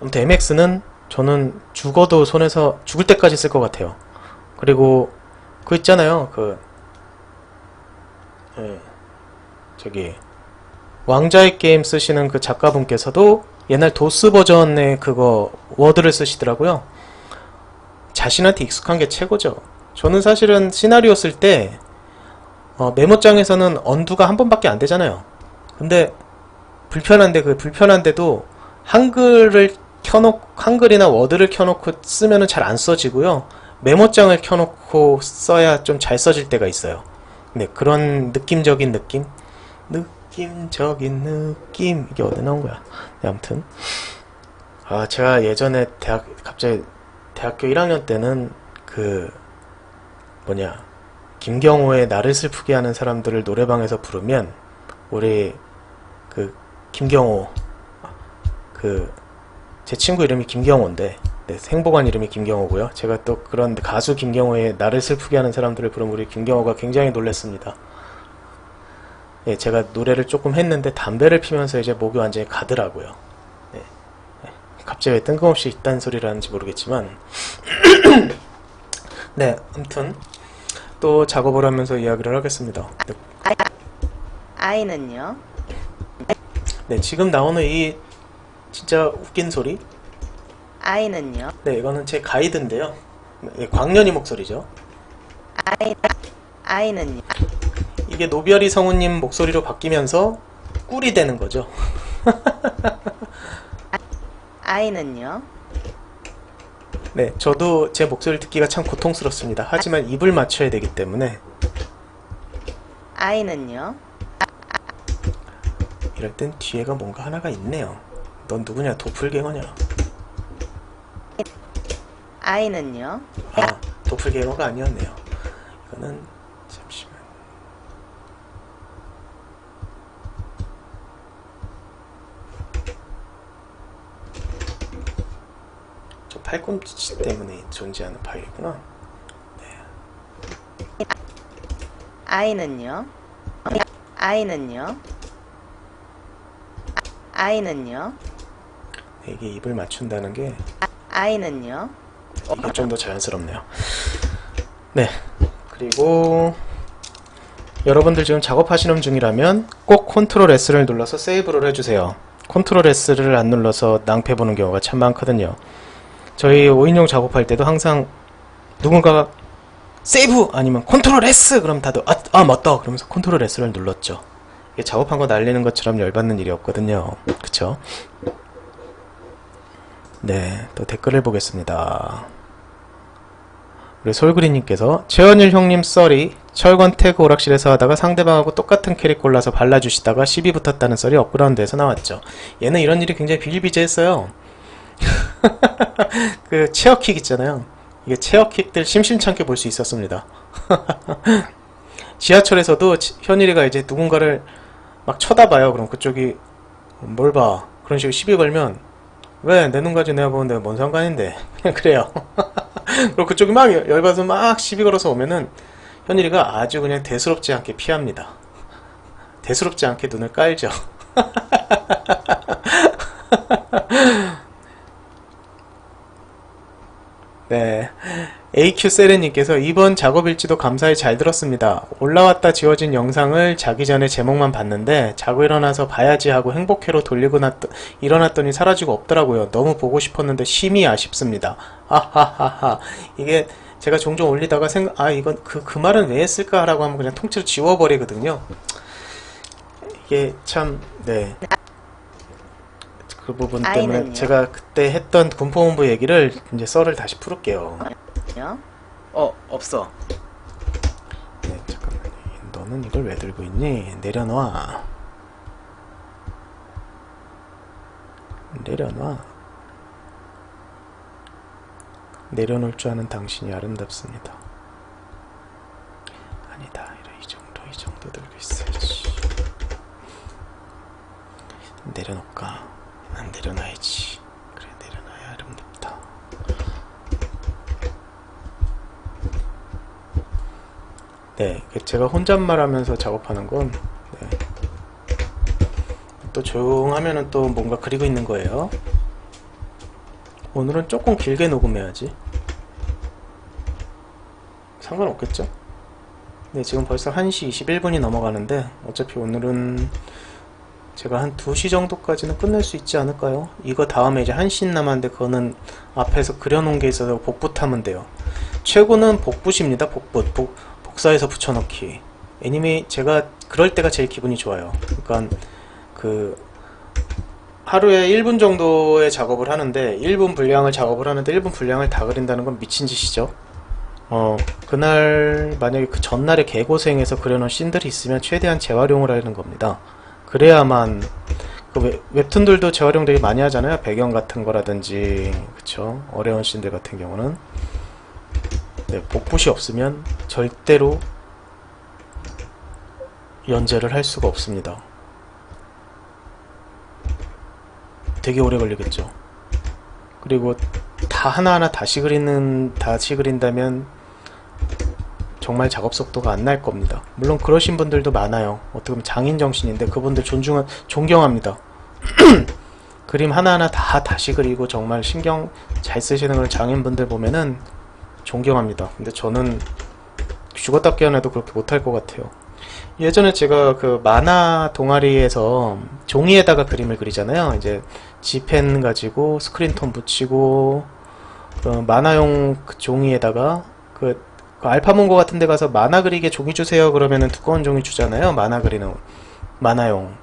아무튼 MX는 저는 죽어도 손에서 죽을 때까지 쓸 것 같아요. 그리고 그거 있잖아요. 왕자의 게임 쓰시는 그 작가분께서도 옛날 도스 버전의 그거 워드를 쓰시더라고요. 자신한테 익숙한 게 최고죠. 저는 사실은 시나리오 쓸 때 메모장에서는 언두가 한 번밖에 안 되잖아요. 근데 불편한데도 한글이나 워드를 켜놓고 쓰면은 잘 안 써지고요. 메모장을 켜놓고 써야 좀 잘 써질 때가 있어요. 네, 그런 느낌적인 느낌? 이게 어디 나온 거야? 네, 아무튼 제가 예전에 갑자기 대학교 1학년 때는 김경호의 나를 슬프게 하는 사람들을 노래방에서 부르면 우리 김경호 제 친구 이름이 김경호인데, 네, 행복한 이름이 김경호고요. 제가 또 그런 가수 김경호의 나를 슬프게 하는 사람들을 부르면 우리 김경호가 굉장히 놀랐습니다. 예, 제가 노래를 조금 했는데 담배를 피면서 이제 목이 완전히 가더라고요. 네. 갑자기 왜 뜬금없이 이딴 소리를 하는지 모르겠지만 네, 아무튼 또 작업을 하면서 이야기를 하겠습니다. 아이는요? 네, 지금 나오는 이 진짜 웃긴 소리. 아이는요? 네, 이거는 제 가이드인데요. 네, 광년이 목소리죠. 아이는요? 이게 노별이 성우님 목소리로 바뀌면서 꿀이 되는 거죠. 아이는요? 네, 저도 제 목소리를 듣기가 참 고통스럽습니다. 하지만 입을 맞춰야 되기 때문에 아이는요? 이럴 땐 뒤에가 뭔가 하나가 있네요. 넌 누구냐? 도플갱어냐? 아이는요? 아, 도플갱어가 아니었네요. 이거는 잠시만. 저 팔꿈치 때문에 존재하는 파일이구나. 아이는요? 아이는요? 아이는요? 네, 이게 입을 맞춘다는 게 아이는요? 이게 좀 더 자연스럽네요. 네, 그리고 여러분들 지금 작업하시는 중이라면 꼭 컨트롤 S를 눌러서 세이브를 해주세요. 컨트롤 S를 안 눌러서 낭패 보는 경우가 참 많거든요. 저희 5인용 작업할 때도 항상 누군가가 세이브 아니면 컨트롤 S 그럼 다들 맞다 그러면서 컨트롤 S를 눌렀죠. 이게 작업한 거 날리는 것처럼 열받는 일이었거든요. 그쵸? 네, 또 댓글을 보겠습니다. 우리 솔그리님께서 최원일 형님 썰이 철권 태그 오락실에서 하다가 상대방하고 똑같은 캐릭 골라서 발라주시다가 시비 붙었다는 썰이 업그라운드에서 나왔죠. 얘는 이런 일이 굉장히 비일비재했어요. 그 체어킥 있잖아요. 이게 체어킥들 심심찮게 볼 수 있었습니다. 지하철에서도 현일이가 이제 누군가를 막 쳐다봐요. 그럼 그쪽이 뭘 봐? 그런 식으로 시비 걸면 왜 내 눈까지 내가 보는데 뭔 상관인데 그냥 그래요. 그리고 그쪽이 막 열받아서 막 시비 걸어서 오면은 현일이가 아주 그냥 대수롭지 않게 피합니다. 대수롭지 않게 눈을 깔죠. 네, AQ세레님께서 이번 작업일지도 감사히 잘 들었습니다. 올라왔다 지워진 영상을 자기 전에 제목만 봤는데 자고 일어나서 봐야지 하고 행복회로 돌리고 일어났더니 사라지고 없더라고요. 너무 보고 싶었는데 심히 아쉽습니다. 하하하하. 이게 제가 종종 올리다가 이건 그 말은 왜 했을까 라고 하면 그냥 통째로 지워버리거든요. 이게 참, 네. 그 부분 때문에 아이는요? 제가 그때 했던 군포본부 얘기를 이제 썰을 다시 풀을게요. 없어. 네, 잠깐만. 너는 이걸 왜 들고 있니? 내려놔. 내려놔. 내려놓을 줄 아는 당신이 아름답습니다. 아니다. 이 정도 들고 있어야지. 내려놓을까? 난 내려놔야지. 그래, 내려놔야 아름답다. 네, 제가 혼잣말 하면서 작업하는 건, 네. 또 조용하면은 또 뭔가 그리고 있는 거예요. 오늘은 조금 길게 녹음해야지. 상관없겠죠? 네, 지금 벌써 1시 21분이 넘어가는데, 어차피 오늘은 제가 한 2시 정도까지는 끝낼 수 있지 않을까요? 이거 다음에 이제 1시 남았는데 그거는 앞에서 그려놓은 게 있어서 복붙하면 돼요. 최고는 복붙입니다. 복사해서 붙여넣기. 제가 그럴 때가 제일 기분이 좋아요. 그러니까 하루에 1분 정도의 작업을 하는데 1분 분량을 작업을 하는데 1분 분량을 다 그린다는 건 미친 짓이죠. 그날 만약에 그 전날에 개고생해서 그려놓은 씬들이 있으면 최대한 재활용을 하려는 겁니다. 그래야만 웹툰들도 재활용 되게 많이 하잖아요. 배경 같은 거라든지 그쵸? 어려운 씬들 같은 경우는 네, 복붙이 없으면 절대로 연재를 할 수가 없습니다. 되게 오래 걸리겠죠. 그리고 다 하나하나 다시 그린다면 정말 작업 속도가 안 날 겁니다. 물론 그러신 분들도 많아요. 어떻게 보면 장인 정신인데 그분들 존경합니다. 그림 하나하나 다 다시 그리고 정말 신경 잘 쓰시는 그런 장인분들 보면은 존경합니다. 근데 저는 죽었다 깨어나도 그렇게 못할 것 같아요. 예전에 제가 그 만화 동아리에서 종이에다가 그림을 그리잖아요. 이제 G펜 가지고 스크린톤 붙이고 그 만화용 그 종이에다가 그 알파몬고 같은 데 가서 만화 그리게 종이 주세요 그러면은 두꺼운 종이 주잖아요. 만화 그리는 만화용.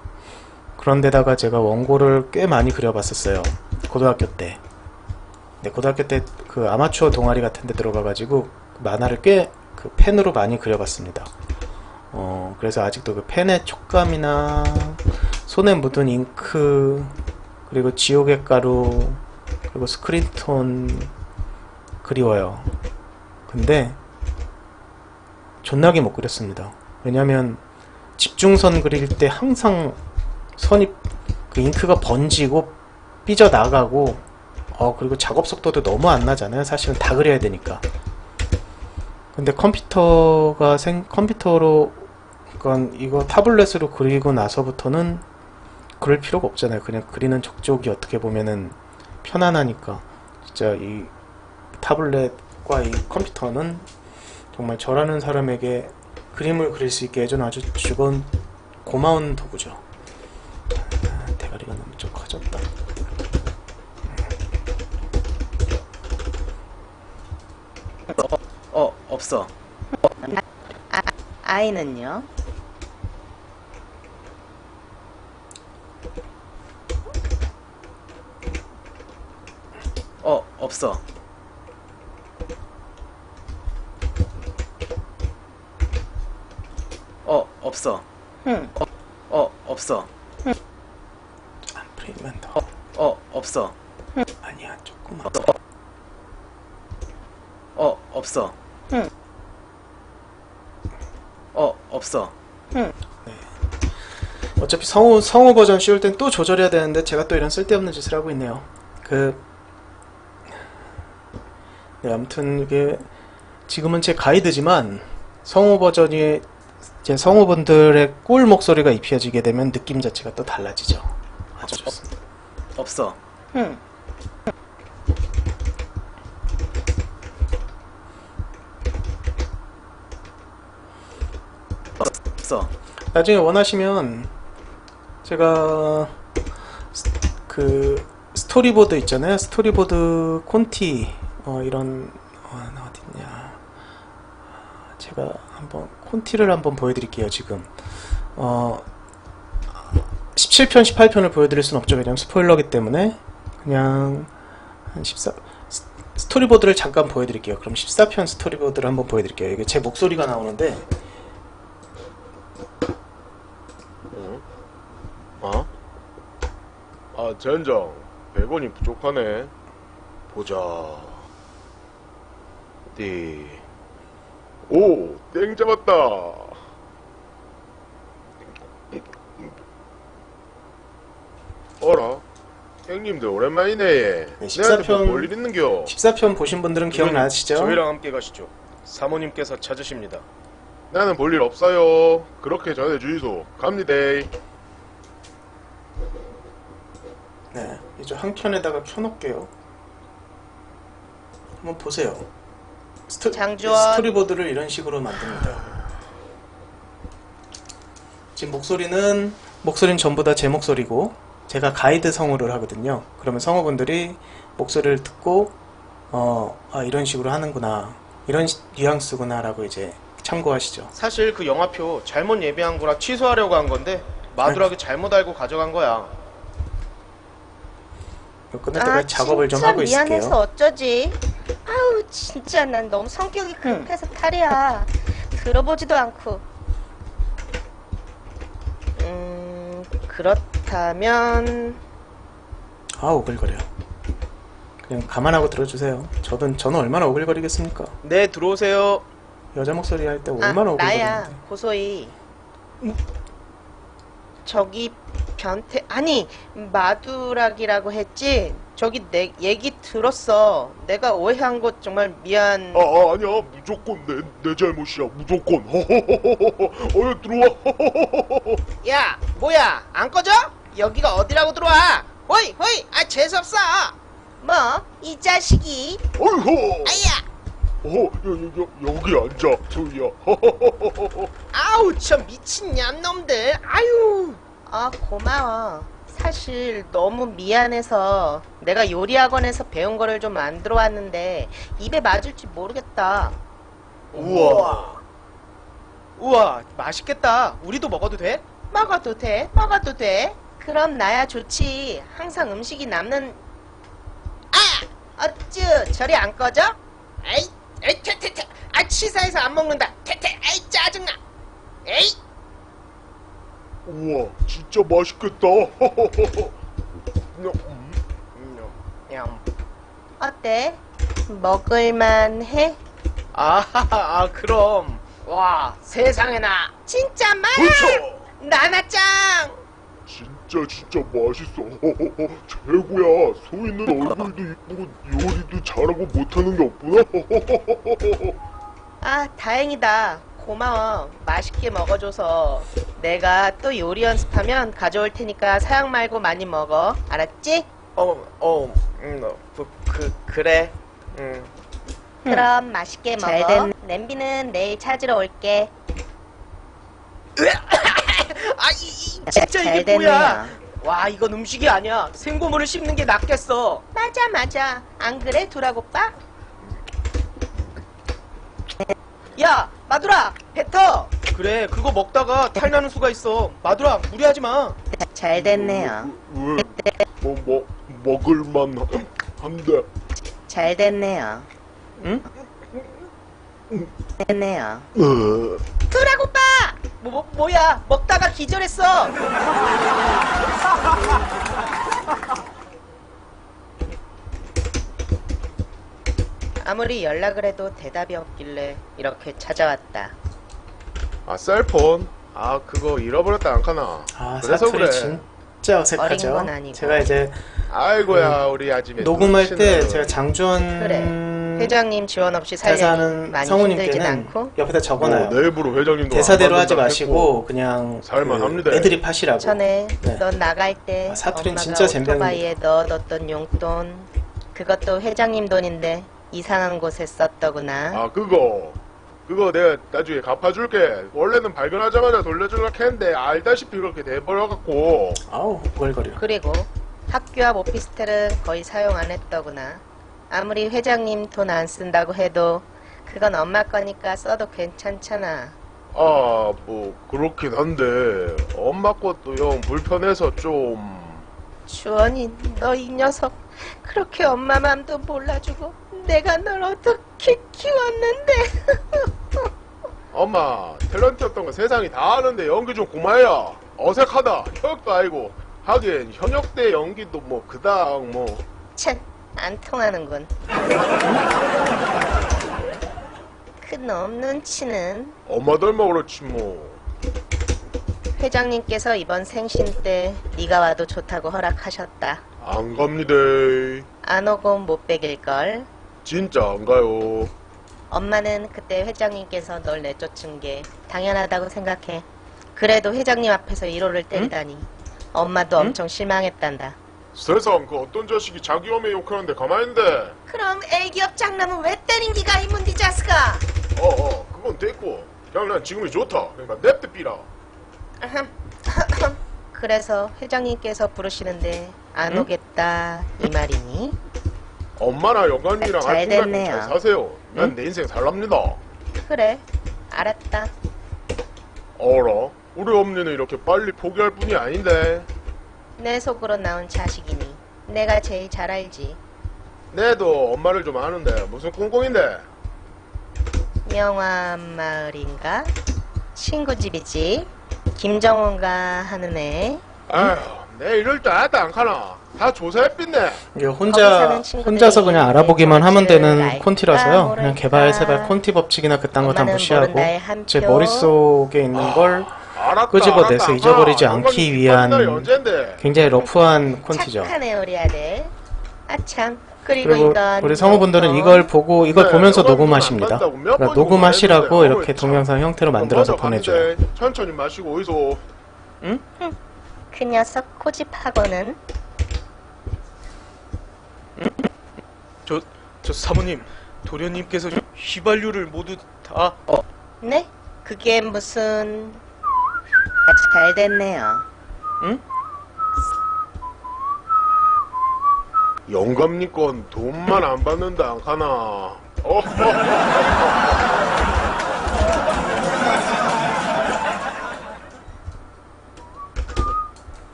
그런 데다가 제가 원고를 꽤 많이 그려봤었어요. 고등학교 때. 네, 고등학교 때 그 아마추어 동아리 같은 데 들어가가지고 만화를 꽤 그 펜으로 많이 그려봤습니다. 그래서 아직도 그 펜의 촉감이나 손에 묻은 잉크 그리고 지우개 가루 그리고 스크린톤 그리워요. 근데 존나게 못 그렸습니다. 왜냐면 집중선 그릴 때 항상 선이 그 잉크가 번지고 삐져나가고 그리고 작업 속도도 너무 안 나잖아요. 사실은 다 그려야 되니까. 근데 컴퓨터로 그러니까 이거 타블렛으로 그리고 나서부터는 그럴 필요가 없잖아요. 그냥 그리는 족족이 어떻게 보면은 편안하니까. 진짜 이 타블렛과 이 컴퓨터는 정말 저라는 사람에게 그림을 그릴 수 있게 해준 아주 즐거운 고마운 도구죠. 대가리가 너무 좀 커졌다. 없어. 아이는요? 없어. 없어. 응. 없어. 안 프레임만 더. 없어. 아니야, 조금만 더. 없어. 응. 없어. 응. 네. 어차피 성우 버전 씌울 땐 또 조절해야 되는데 제가 또 이런 쓸데없는 짓을 하고 있네요. 네, 아무튼 이게 지금은 제 가이드지만 성우 버전이 이제 성우분들의 꿀 목소리가 입혀지게 되면 느낌 자체가 또 달라지죠. 아주 좋습니다. 없어. 응. 없어. 나중에 원하시면 제가 그 스토리보드 있잖아요. 스토리보드 콘티 이런 나 어딨냐. 제가 한번 콘티를 한번 보여드릴게요. 지금 17편, 18편을 보여드릴 순 없죠. 왜냐면 스포일러기 때문에 그냥 한 14 스토리보드를 잠깐 보여드릴게요. 그럼 14편 스토리보드를 한번 보여드릴게요. 이게 제 목소리가 나오는데 젠장 100원이 부족하네. 보자. 오, 땡 잡았다. 어라? 형님들 오랜만이네. 네, 내한테 뭐 볼일 있는겨? 14편 보신 분들은 기억나시죠? 저희랑 함께 가시죠. 사모님께서 찾으십니다. 나는 볼일 없어요. 그렇게 전해주이소. 갑니다. 네, 이제 한 켠에다가 켜놓을게요. 한번 보세요. 장주원. 스토리보드를 이런 식으로 만듭니다. 지금 목소리는 전부 다 제 목소리고 제가 가이드 성우를 하거든요. 그러면 성우분들이 목소리를 듣고 이런 식으로 하는구나, 이런 뉘앙스구나 라고 이제 참고하시죠. 사실 그 영화표 잘못 예매한 거라 취소하려고 한 건데 마두락이 잘못 알고 가져간 거야. 끝날 때까지 작업을 좀 하고 있을게요. 미안해서 어쩌지? 아우 진짜 난 너무 성격이 급해서 탈이야. 들어보지도 않고. 그렇다면 오글거려. 그냥 감안하고 들어주세요. 저는 얼마나 오글거리겠습니까? 네, 들어오세요. 여자 목소리 할 때 얼마나 나야 오글거리는데. 고소희. 저기 변태 아니 마두락이라고 했지? 저기 내 얘기 들었어. 내가 오해한 거 정말 미안. 아니야. 무조건 내 잘못이야. 무조건. 들어와. 야 뭐야 안 꺼져? 여기가 어디라고 들어와? 호이 호이 재수없어. 뭐 이 자식이 어이구. 아야 여기 앉아, 조이야. 아우, 저 미친 냠놈들. 아유. 아, 고마워. 사실 너무 미안해서 내가 요리학원에서 배운 거를 좀 만들어 왔는데 입에 맞을지 모르겠다. 우와. 우와, 맛있겠다. 우리도 먹어도 돼? 먹어도 돼? 먹어도 돼? 그럼 나야 좋지. 항상 음식이 남는. 아! 어쭈, 저리 안 꺼져? 에이, 에이, 퇴퇴퇴. 아, 치사해서 안 먹는다. 퇴퇴, 에이, 짜증나. 에이! 우와, 진짜 맛있겠다. 어때? 먹을만해? 그럼. 와, 세상에나. 진짜 맛! 그렇죠. 나나짱! 진짜 맛있어. 최고야. 소 있는 얼굴도 이쁘고 요리도 잘하고 못하는 게 없구나. 아, 다행이다. 고마워. 맛있게 먹어줘서. 내가 또 요리 연습하면 가져올 테니까 사양 말고 많이 먹어. 알았지? 그래. 그럼 맛있게 잘 먹어. 됐네. 냄비는 내일 찾으러 올게. 아, 진짜 잘 이게 뭐야? 됐네요. 와, 이건 음식이 아니야. 생고물을 씹는 게 낫겠어. 맞아. 안 그래, 두라고빠? 야, 마두라, 뱉어. 그래, 그거 먹다가 탈나는 수가 있어. 마두라, 무리하지 마. 잘 됐네요. 왜? 먹을만 한데. 잘 됐네요. 응? 됐네요. 두라고빠! 뭐야? 먹다가 기절했어. 아무리 연락을 해도 대답이 없길래 이렇게 찾아왔다. 아, 셀폰. 아, 그거 잃어버렸다 않카나. 아, 그래서 사투리 그래. 진짜 어색하죠. 어린 건 아니고. 제가 이제 아이고야, 우리 아줌마. 녹음할 때 제가 장주원 회장님 지원 없이 살려니 대사는 많이 힘들진 성우님께는 않고. 옆에다 적어놔요. 내부로 회장님도 대사대로 안 하지 받는다 마시고 그냥 살만합니다. 애드립 하시라고. 전에 네. 넌 나갈 때 아, 사투리는 엄마가 진짜 잼병입니다. 오토바이에 넣어뒀던 용돈, 그것도 회장님 돈인데 이상한 곳에 썼더구나. 아, 그거 내가 나중에 갚아줄게. 원래는 발견하자마자 돌려주려고 했는데 알다시피 그렇게 돼버려갖고. 아우 오글거려. 그리고 학교 앞 오피스텔은 거의 사용 안 했더구나. 아무리 회장님 돈 안 쓴다고 해도 그건 엄마 거니까 써도 괜찮잖아. 아, 뭐 그렇긴 한데 엄마 것도 영 불편해서 좀. 주원이, 너 이 녀석 그렇게 엄마 맘도 몰라주고 내가 널 어떻게 키웠는데. 엄마 탤런트였던 거 세상이 다 아는데 연기 좀 그만해야. 어색하다. 현역도 아니고. 하긴 현역 때 연기도 뭐 그닥 뭐. 참, 안 통하는군. 그놈 눈치는. 엄마 닮아 그렇지 뭐. 회장님께서 이번 생신 때 네가 와도 좋다고 허락하셨다. 안 갑니다. 안 오고 못 베길걸. 진짜 안 가요. 엄마는 그때 회장님께서 널 내쫓은 게 당연하다고 생각해. 그래도 회장님 앞에서 1호를 때리다니. 엄마도 엄청 실망했단다. 세상 그 어떤 자식이 자기 어메 욕하는데 가만히 있는데. 그럼 애기업 장남은 왜 때린 기가 이 문디 자스가? 그건 됐고. 그냥 난 지금이 좋다. 그러니까 냅대 삐라. 그래서 회장님께서 부르시는데 안 오겠다 이 말이니? 엄마나 영감이랑 잘 알콩달콩 됐네요. 잘 사세요. 난 내 인생 살랍니다. 그래, 알았다. 어라? 우리 엄니는 이렇게 빨리 포기할 뿐이 아닌데. 내 속으로 나온 자식이니 내가 제일 잘 알지. 내도 엄마를 좀 아는데 무슨 꿍꿍인데. 명화마을인가? 친구 집이지. 김정훈가 하는 애. 아휴, 내 이럴 줄 알았다 안 카나. 다 조사했겠네. 이게 거기 사는 친구들이 혼자서 그냥 알아보기만 하면 되는 알까 콘티라서요. 모를까. 그냥 개발세발 콘티 법칙이나 그딴 거 다 엄마는 무시하고 모른다의 한 제 표. 머릿속에 있는 걸 알았다. 끄집어내서 알았다. 잊어버리지 아, 않기 영감이 위한 날이 언젠데. 굉장히 러프한 콘티죠. 착하네 우리 아들. 아참. 그리고 그리고 이건 우리 성우분들은 용돈. 이걸 보고 이걸 네, 보면서 영감도 녹음하십니다. 안 맞다고 몇 그러니까 번 녹음하시라고 녹음했는데, 이렇게 참. 동영상 형태로 만들어서 먼저 보내줘요. 갔는데 천천히 마시고 어디서. 그 녀석 고집하고는 저 사모님, 도련님께서 휘발유를 모두 다 네? 그게 무슨... 잘 됐네요. 응? 영감님 건 돈만 안 받는데 안 가나.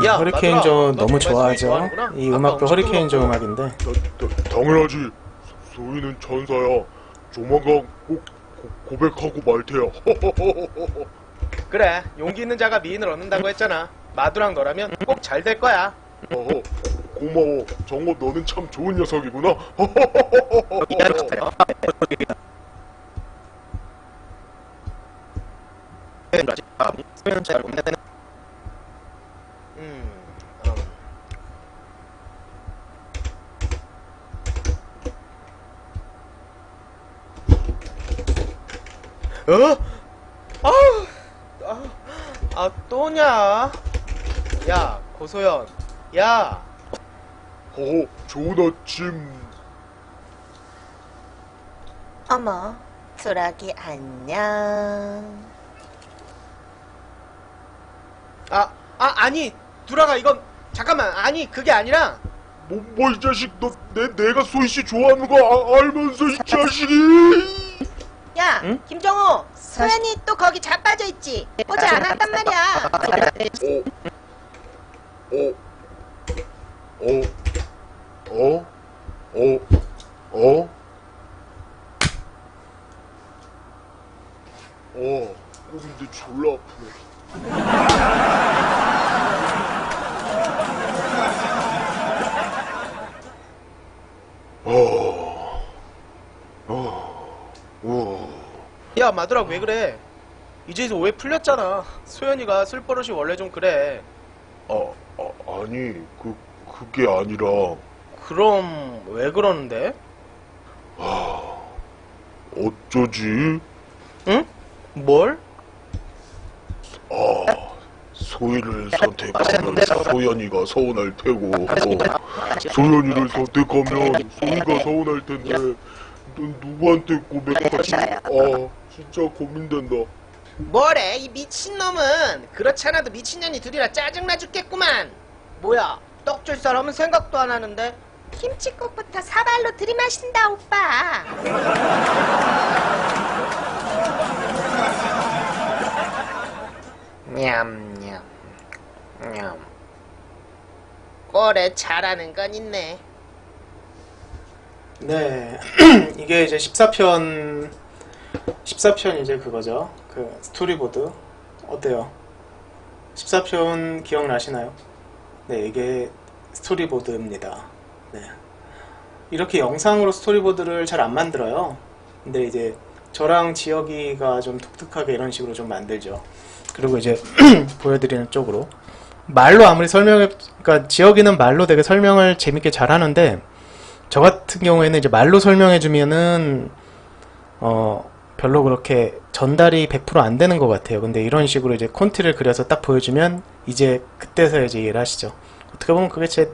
야, 허리케인조 마누라, 너 너무 정말 소희 좋아하죠. 좋아하는구나? 이 아까 음악도 엄청 허리케인조 들었고. 음악인데 당연하지. 소희는 천사야. 조만간 꼭 고백하고 말 테야. 그래, 용기 있는 자가 미인을 얻는다고 했잖아. 마두랑 너라면 꼭 잘 될 거야. 고마워. 정호 너는 참 좋은 녀석이구나. 음, 또냐? 야, 고소연. 야, 좋은 아침. 어머, 소라기 안녕. 아니, 두라가 이건, 잠깐만, 아니, 그게 아니라, 뭐 이 자식 내가 소희 씨 좋아하는 거 알면서 이 자식이. 야, 응? 김정호, 소연이 또 거기 자빠져 있지. 보지 않았단 말이야. 근데 졸라 아프네. 야, 마두라 왜 그래? 이제서 오해 풀렸잖아. 소연이가 쓸 버릇이 원래 좀 그래. 아니, 그게 아니라, 그럼, 왜 그러는데? 어쩌지? 응? 뭘? 소희를 선택하면 소연이가 서운할 테고, 소연이를 선택하면 소희가 서운할 텐데, 넌 누구한테 고백하지? 진짜 고민된다. 뭐래 이 미친놈은. 그렇지 않아도 미친년이 둘이라 짜증나 죽겠구만. 뭐야, 떡 줄 사람은 생각도 안 하는데. 김치국부터 사발로 들이마신다, 오빠. 냠냠 냠. 꼬래 잘하는 건 있네. 네 이게 이제 14편 이제 그거죠. 그 스토리보드 어때요? 14편 기억나시나요? 네, 이게 스토리보드입니다. 네. 이렇게 영상으로 스토리보드를 잘 안 만들어요. 근데 이제 저랑 지혁이가 좀 독특하게 이런 식으로 좀 만들죠. 그리고 이제 보여드리는 쪽으로 말로 아무리 그러니까 지혁이는 말로 되게 설명을 재밌게 잘 하는데 저 같은 경우에는 이제 말로 설명해주면은 별로 그렇게 전달이 100% 안 되는 것 같아요. 근데 이런 식으로 이제 콘티를 그려서 딱 보여주면 이제 그때서야 이제 이해를 하시죠. 어떻게 보면 그게 제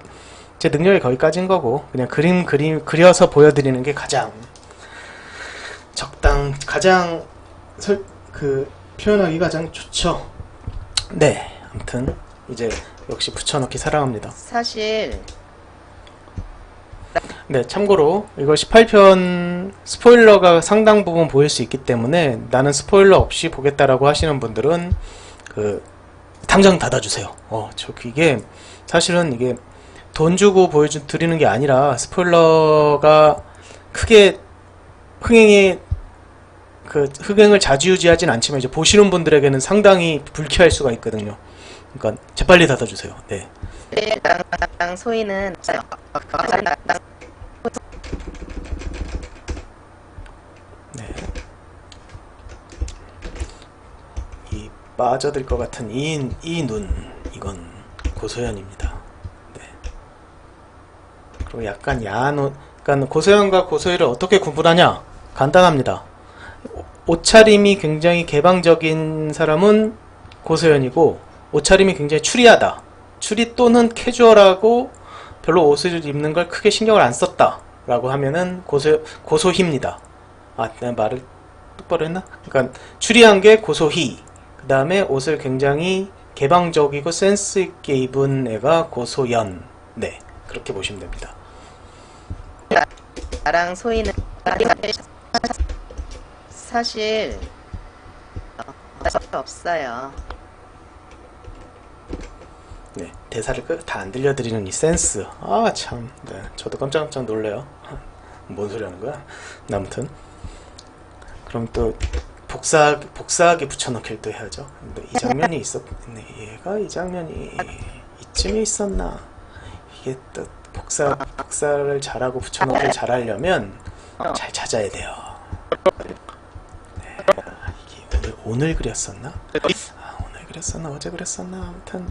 능력이 거기까지인 거고 그냥 그려서 보여드리는 게 가장 가장 표현하기 가장 좋죠. 네, 아무튼 이제 역시 붙여넣기 사랑합니다. 사실 네, 참고로 이거 18편 스포일러가 상당 부분 보일 수 있기 때문에 나는 스포일러 없이 보겠다라고 하시는 분들은 당장 닫아주세요. 이게 사실은 이게 돈 주고 드리는 게 아니라 스포일러가 크게 흥행을 좌지우지하진 않지만 이제 보시는 분들에게는 상당히 불쾌할 수가 있거든요. 그러니까 재빨리 닫아주세요. 네. 소희는 없어요. 네. 이 빠져들 것 같은 이 눈, 이건 고소연입니다. 네. 그리고 약간 야한 옷, 그러니까 고소연과 고소희를 어떻게 구분하냐? 간단합니다. 옷차림이 굉장히 개방적인 사람은 고소연이고 옷차림이 굉장히 추리하다. 추리 또는 캐주얼하고 별로 옷을 입는 걸 크게 신경을 안 썼다 라고 하면은 고소희입니다. 아, 내가 말을 똑바로 했나? 그러니까 추리한 게 고소희, 그 다음에 옷을 굉장히 개방적이고 센스 있게 입은 애가 고소연. 네, 그렇게 보시면 됩니다. 나랑 소희는 사실 없어요. 네, 대사를 다 안 들려드리는 이 센스. 아, 참. 네, 저도 깜짝깜짝 놀래요. 뭔 소리 하는 거야? 아무튼. 그럼 또 복사하게 붙여넣기를 또 해야죠. 근데 이 장면이 있었네. 얘가 이 장면이 이쯤에 있었나? 이게 또 복사를 잘하고 붙여넣기를 잘하려면 잘 찾아야 돼요. 네, 이게 오늘 그렸었나? 아, 오늘 그렸었나? 어제 그렸었나? 아무튼.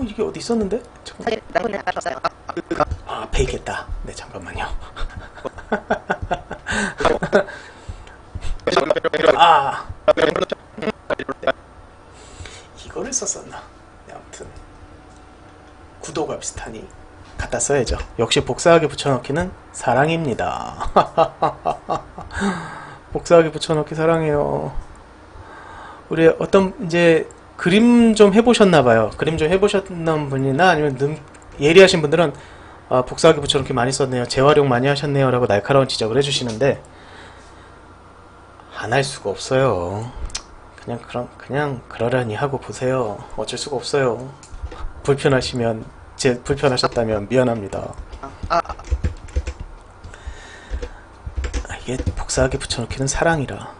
이게 어디 있었는데? 잠깐만. 아, 앞에 있겠다. 네, 잠깐만요. 아, 이거를 썼었나? 네, 아무튼 구도가 비슷하니 갖다 써야죠. 역시 복사하게 붙여넣기는 사랑입니다. 복사하게 붙여넣기 사랑해요. 우리 어떤 이제 그림 좀 해보셨나봐요. 그림 좀 해보셨는 분이나 아니면 예리하신 분들은 아, 복사하게 붙여넣기 많이 썼네요. 재활용 많이 하셨네요. 라고 날카로운 지적을 해주시는데 안 할 수가 없어요. 그냥 그러려니 하고 보세요. 어쩔 수가 없어요. 불편하셨다면 미안합니다. 이게 복사하게 붙여넣기는 사랑이라.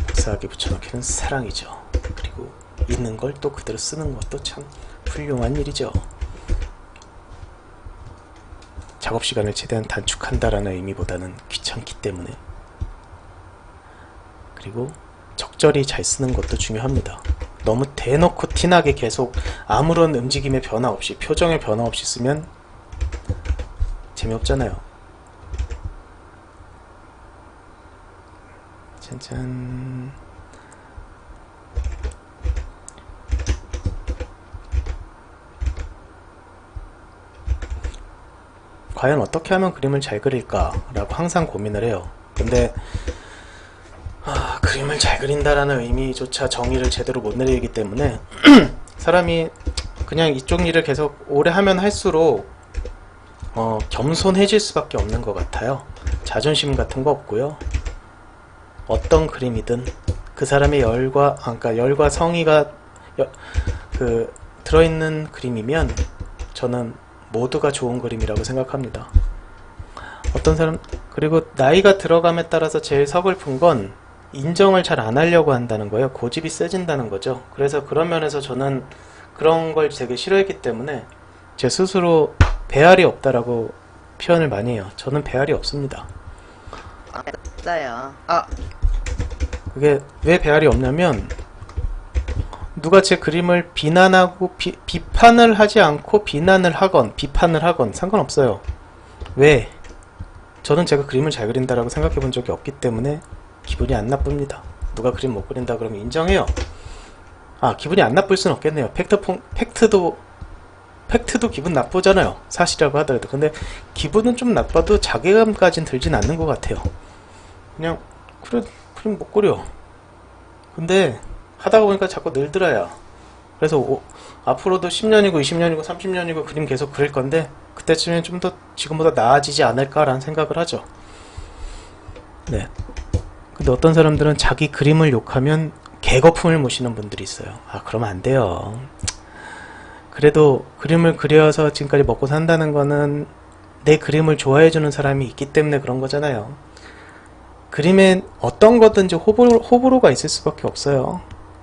복사하게 붙여넣기는 사랑이죠. 그리고 있는 걸 또 그대로 쓰는 것도 참 훌륭한 일이죠. 작업 시간을 최대한 단축한다라는 의미보다는 귀찮기 때문에. 그리고 적절히 잘 쓰는 것도 중요합니다. 너무 대놓고 티나게 계속 아무런 움직임의 변화 없이, 표정의 변화 없이 쓰면 재미없잖아요. 짠짠. 과연 어떻게 하면 그림을 잘 그릴까? 라고 항상 고민을 해요. 근데 그림을 잘 그린다라는 의미조차 정의를 제대로 못 내리기 때문에 사람이 그냥 이쪽 일을 계속 오래 하면 할수록 겸손해질 수밖에 없는 것 같아요. 자존심 같은 거 없고요. 어떤 그림이든 그 사람의 열과 성의가 들어있는 그림이면 저는 모두가 좋은 그림이라고 생각합니다. 그리고 나이가 들어감에 따라서 제일 서글픈 건 인정을 잘 안 하려고 한다는 거예요. 고집이 세진다는 거죠. 그래서 그런 면에서 저는 그런 걸 되게 싫어했기 때문에 제 스스로 배알이 없다라고 표현을 많이 해요. 저는 배알이 없습니다. 없어요. 그게 왜 배알이 없냐면 누가 제 그림을 비난하고 비판을 하지 않고 비난을 하건 비판을 하건 상관없어요. 왜? 저는 제가 그림을 잘 그린다라고 생각해 본 적이 없기 때문에 기분이 안 나쁩니다. 누가 그림 못 그린다 그러면 인정해요. 기분이 안 나쁠 순 없겠네요. 팩트도 기분 나쁘잖아요. 사실이라고 하더라도. 근데 기분은 좀 나빠도 자괴감까진 들진 않는 것 같아요. 그냥 그래 그림 못 그려. 근데 하다가 보니까 자꾸 늘더라야. 그래서 앞으로도 10년이고 20년이고 30년이고 그림 계속 그릴 건데 그때쯤엔 좀 더 지금보다 나아지지 않을까라는 생각을 하죠. 네. 근데 어떤 사람들은 자기 그림을 욕하면 개거품을 모시는 분들이 있어요. 그러면 안 돼요. 그래도 그림을 그려서 지금까지 먹고 산다는 거는 내 그림을 좋아해주는 사람이 있기 때문에 그런 거잖아요. 그림엔 어떤 거든지 호불호가 있을 수밖에 없어요.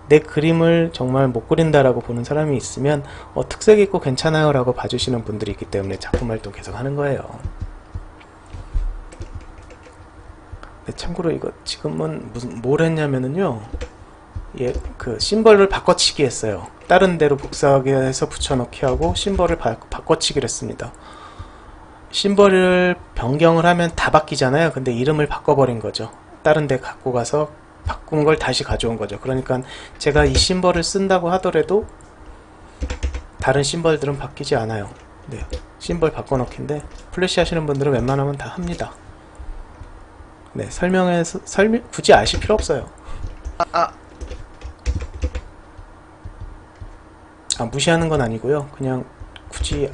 내 그림을 정말 못 그린다라고 보는 사람이 있으면 특색 있고 괜찮아요 라고 봐주시는 분들이 있기 때문에 작품 활동 계속 하는 거예요. 참고로 이거 지금은 뭘 했냐면은요, 그 심벌을 바꿔치기 했어요. 다른 데로 복사하게 해서 붙여넣기 하고 심벌을 바꿔치기를 했습니다. 심벌을 변경을 하면 다 바뀌잖아요. 근데 이름을 바꿔버린 거죠. 다른 데 갖고 가서 바꾼 걸 다시 가져온 거죠. 그러니까 제가 이 심벌을 쓴다고 하더라도 다른 심벌들은 바뀌지 않아요. 네, 심벌 바꿔놓기인데 플래시 하시는 분들은 웬만하면 다 합니다. 네, 굳이 아실 필요 없어요. 무시하는 건 아니고요. 그냥 굳이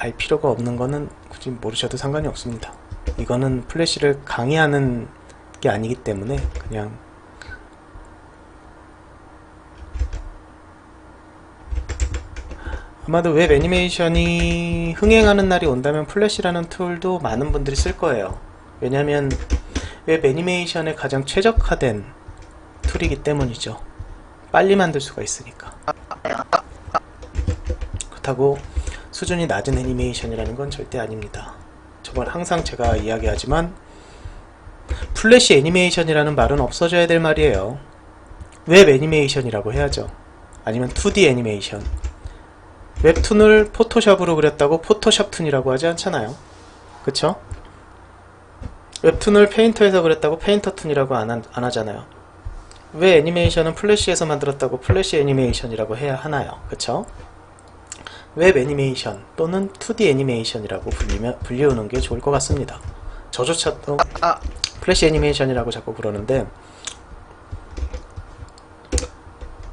알 필요가 없는 거는 굳이 모르셔도 상관이 없습니다. 이거는 플래시를 강의하는 게 아니기 때문에 그냥 아마도 웹 애니메이션이 흥행하는 날이 온다면 플래시라는 툴도 많은 분들이 쓸 거예요. 왜냐면 웹 애니메이션에 가장 최적화된 툴이기 때문이죠. 빨리 만들 수가 있으니까. 그렇다고 수준이 낮은 애니메이션이라는 건 절대 아닙니다. 저번 항상 제가 이야기하지만 플래시 애니메이션이라는 말은 없어져야 될 말이에요. 웹 애니메이션이라고 해야죠. 아니면 2D 애니메이션. 웹툰을 포토샵으로 그렸다고 포토샵툰이라고 하지 않잖아요. 그쵸? 웹툰을 페인터에서 그렸다고 페인터툰이라고 안 하잖아요. 왜 애니메이션은 플래시에서 만들었다고 플래시 애니메이션이라고 해야 하나요? 그쵸? 웹 애니메이션 또는 2D 애니메이션이라고 불리우는 게 좋을 것 같습니다. 저조차도 플래시 애니메이션이라고 자꾸 그러는데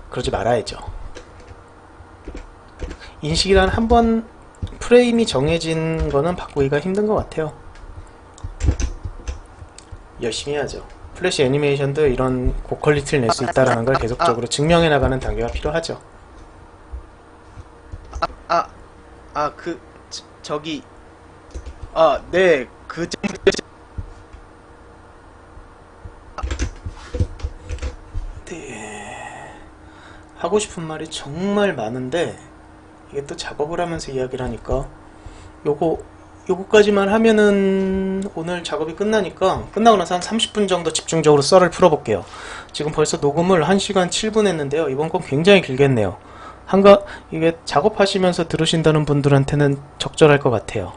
그러지 말아야죠. 인식이란 한번 프레임이 정해진 거는 바꾸기가 힘든 것 같아요. 열심히 해야죠. 플래시 애니메이션도 이런 고퀄리티를 낼 수 있다는 걸 계속적으로 증명해 나가는 단계가 필요하죠. 네, 네. 하고 싶은 말이 정말 많은데 이게 또 작업을 하면서 이야기를 하니까 요거까지만 하면은 오늘 작업이 끝나니까 끝나고 나서 한 30분 정도 집중적으로 썰을 풀어볼게요. 지금 벌써 녹음을 1시간 7분 했는데요. 이번 건 굉장히 길겠네요. 이게 작업하시면서 들으신다는 분들한테는 적절할 것 같아요.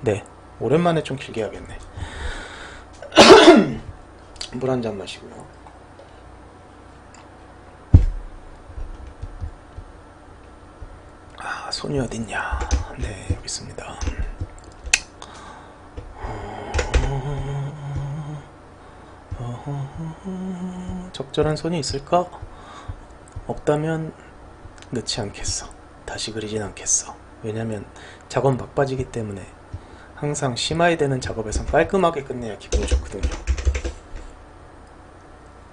네, 오랜만에 좀 길게 하겠네. 물 한 잔 마시고요. 손이 어딨냐. 네, 여기 있습니다. 적절한 손이 있을까? 없다면 넣지 않겠어. 다시 그리진 않겠어. 왜냐면 작업 막바지기 때문에 항상 심화이 되는 작업에선 깔끔하게 끝내야 기분이 좋거든요.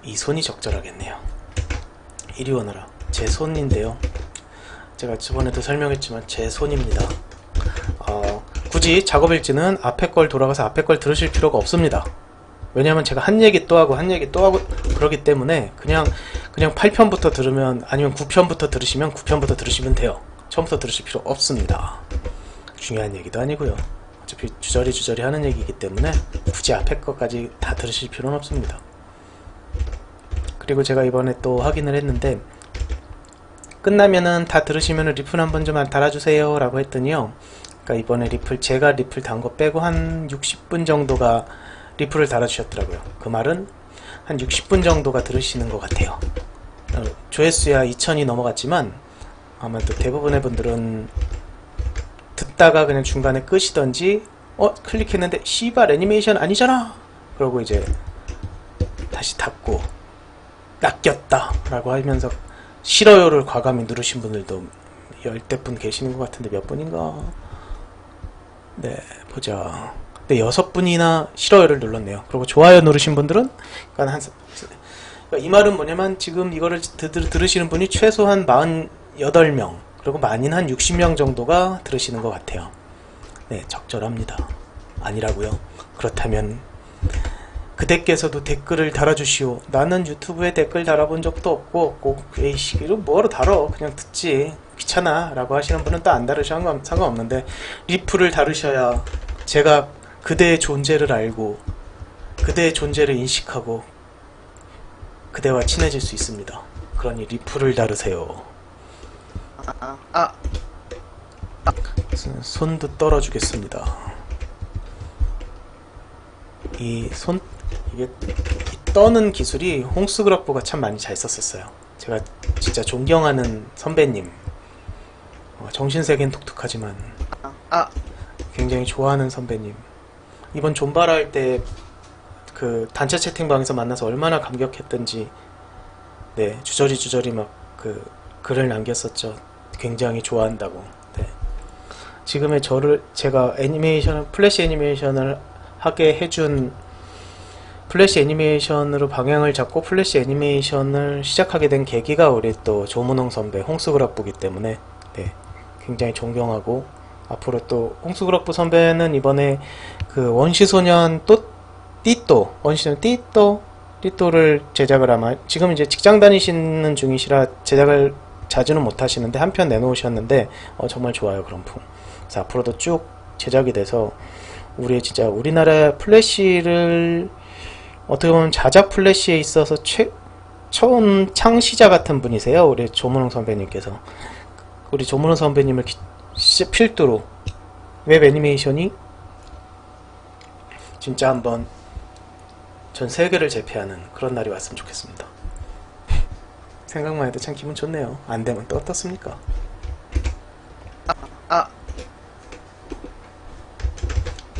이 손이 적절하겠네요. 이리 오너라. 제 손인데요. 제가 저번에도 설명했지만 제 손입니다. 굳이 작업 일지는 앞에 걸 돌아가서 앞에 걸 들으실 필요가 없습니다. 왜냐면 제가 한 얘기 또 하고 그러기 때문에 그냥 8편부터 들으면 아니면 9편부터 들으시면 9편부터 들으시면 돼요. 처음부터 들으실 필요 없습니다. 중요한 얘기도 아니고요. 어차피 주저리 하는 얘기이기 때문에 굳이 앞에 것까지 다 들으실 필요는 없습니다. 그리고 제가 이번에 또 확인을 했는데 끝나면은 다 들으시면은 리플 한번 좀 달아주세요 라고 했더니요. 그러니까 이번에 제가 리플 단 거 빼고 한 60분 정도가 리플을 달아주셨더라고요. 그 말은 한 60분 정도가 들으시는 것 같아요. 조회수야 2000이 넘어갔지만 아마도 대부분의 분들은 듣다가 그냥 중간에 끄시던지 클릭했는데 씨발 애니메이션 아니잖아 그러고 이제 다시 닫고 낚였다 라고 하면서 싫어요를 과감히 누르신 분들도 10대분 계시는 것 같은데 몇 분인가? 네, 보자. 네, 6분이나 싫어요를 눌렀네요. 그리고 좋아요 누르신 분들은 그러니까 이 말은 뭐냐면 지금 이거를 들으시는 분이 최소한 48명 그리고 많이는 한 60명 정도가 들으시는 것 같아요. 네, 적절합니다. 아니라고요? 그렇다면 그대께서도 댓글을 달아주시오. 나는 유튜브에 댓글 달아본 적도 없고 꼭 에이씨 이거 뭐하러 달어 그냥 듣지 귀찮아 라고 하시는 분은 또 안 다루셔도 상관없는데 리플을 다루셔야 제가 그대의 존재를 알고 그대의 존재를 인식하고 그대와 친해질 수 있습니다. 그러니 리플을 다루세요. 손도 떨어주겠습니다. 이게 이 떠는 기술이 홍수그락부가 참 많이 잘 썼었어요. 제가 진짜 존경하는 선배님. 정신세계는 독특하지만 굉장히 좋아하는 선배님. 이번 존바라 할 때 그 단체 채팅방에서 만나서 얼마나 감격했던지, 네, 주저리 막 그 글을 남겼었죠. 굉장히 좋아한다고. 네. 지금의 저를 제가 플래시 애니메이션을 하게 해준, 플래시 애니메이션으로 방향을 잡고 플래시 애니메이션을 시작하게 된 계기가 우리 또 조문홍 선배 홍수그락부기 때문에, 네, 굉장히 존경하고, 앞으로 또 홍수그락부 선배는 이번에 그 원시소년 원시소년 띠또를 제작을 아마, 지금 이제 직장 다니시는 중이시라 제작을 자주는 못 하시는데 한 편 내놓으셨는데 정말 좋아요, 그런 품. 그래서 앞으로도 쭉 제작이 돼서 진짜 우리나라 플래시를 어떻게 보면 자작 플래시에 있어서 처음 창시자 같은 분이세요, 우리 조문홍 선배님께서. 우리 조문홍 선배님을 필두로 웹 애니메이션이 진짜 한번 전 세계를 제패하는 그런 날이 왔으면 좋겠습니다. 생각만 해도 참 기분 좋네요. 안 되면 또 어떻습니까?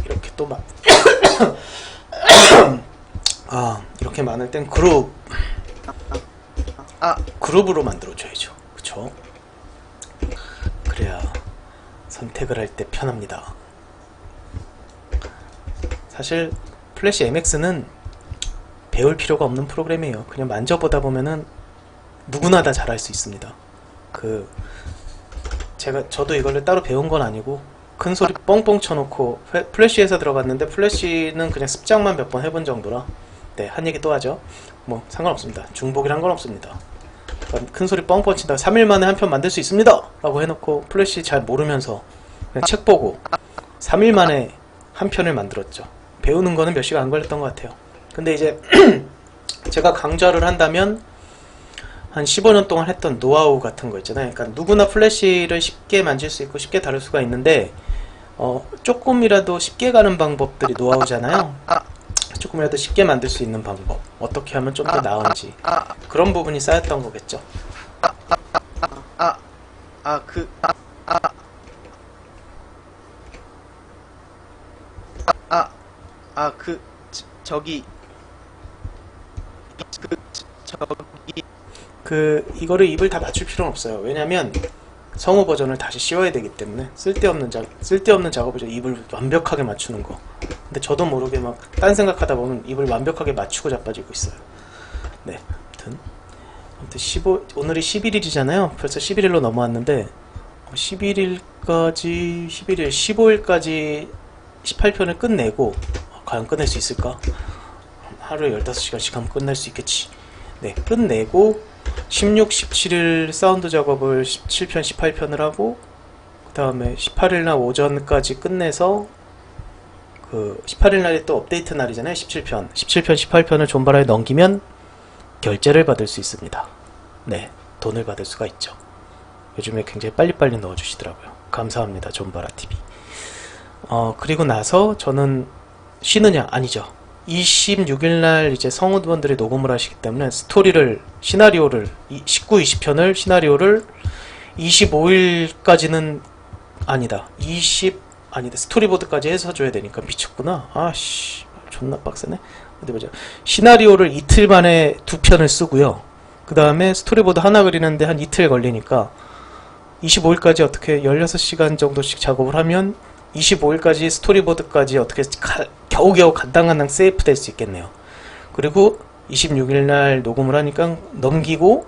이렇게 또 이렇게 많을 땐 그룹으로 만들어줘야죠. 그쵸? 그래야 선택을 할 때 편합니다. 사실 플래시 MX는 배울 필요가 없는 프로그램이에요. 그냥 만져보다 보면은 누구나 다 잘할 수 있습니다. 저도 이걸 따로 배운 건 아니고 큰 소리 뻥뻥 쳐놓고 플래시에서 들어갔는데, 플래시는 그냥 습작만 몇 번 해본 정도라, 네, 한 얘기 또 하죠. 뭐 상관없습니다. 중복이란 건 없습니다. 큰 소리 뻥뻥 치다가 3일 만에 한 편 만들 수 있습니다 라고 해놓고 플래시 잘 모르면서 그냥 책 보고 3일 만에 한 편을 만들었죠. 배우는 거는 몇 시간 안 걸렸던 것 같아요. 근데 이제 제가 강좌를 한다면 한 15년 동안 했던 노하우 같은 거 있잖아요. 그러니까 누구나 플래시를 쉽게 만질 수 있고 쉽게 다룰 수가 있는데, 조금이라도 쉽게 가는 방법들이 노하우잖아요. 조금이라도 쉽게 만들 수 있는 방법, 어떻게 하면 좀 더 나은지, 그런 부분이 쌓였던 거겠죠. 이거를 입을 다 맞출 필요는 없어요. 왜냐면 성우 버전을 다시 씌워야 되기 때문에 쓸데없는 작업이죠. 입을 완벽하게 맞추는 거. 근데 저도 모르게 막 딴 생각하다 보면 입을 완벽하게 맞추고 자빠지고 있어요. 네, 아무튼 오늘이 11일이잖아요. 벌써 11일로 넘어왔는데 15일까지 18편을 끝내고, 과연 끝낼 수 있을까? 하루에 15시간씩 하면 끝낼 수 있겠지. 네, 끝내고 16, 17일 사운드 작업을 17편, 18편을 하고, 그 다음에 18일날 오전까지 끝내서 18일날이 또 업데이트 날이잖아요. 17편, 18편을 존바라에 넘기면 결제를 받을 수 있습니다. 네, 돈을 받을 수가 있죠. 요즘에 굉장히 빨리빨리 넣어주시더라고요. 감사합니다, 존바라TV. 그리고 나서 저는 쉬느냐? 아니죠. 26일날 이제 성우분들이 녹음을 하시기 때문에 시나리오를 19, 20편을 시나리오를 25일까지는 아니다. 스토리보드까지 해서 줘야 되니까 미쳤구나. 아씨, 존나 빡세네. 어디 보자. 시나리오를 이틀 만에 2편을 쓰고요. 그 다음에 스토리보드 하나 그리는데 한 이틀 걸리니까 25일까지 어떻게 16시간 정도씩 작업을 하면 25일까지 스토리보드까지 어떻게 겨우겨우 간당간당 세이프 될 수 있겠네요. 그리고 26일날 녹음을 하니까 넘기고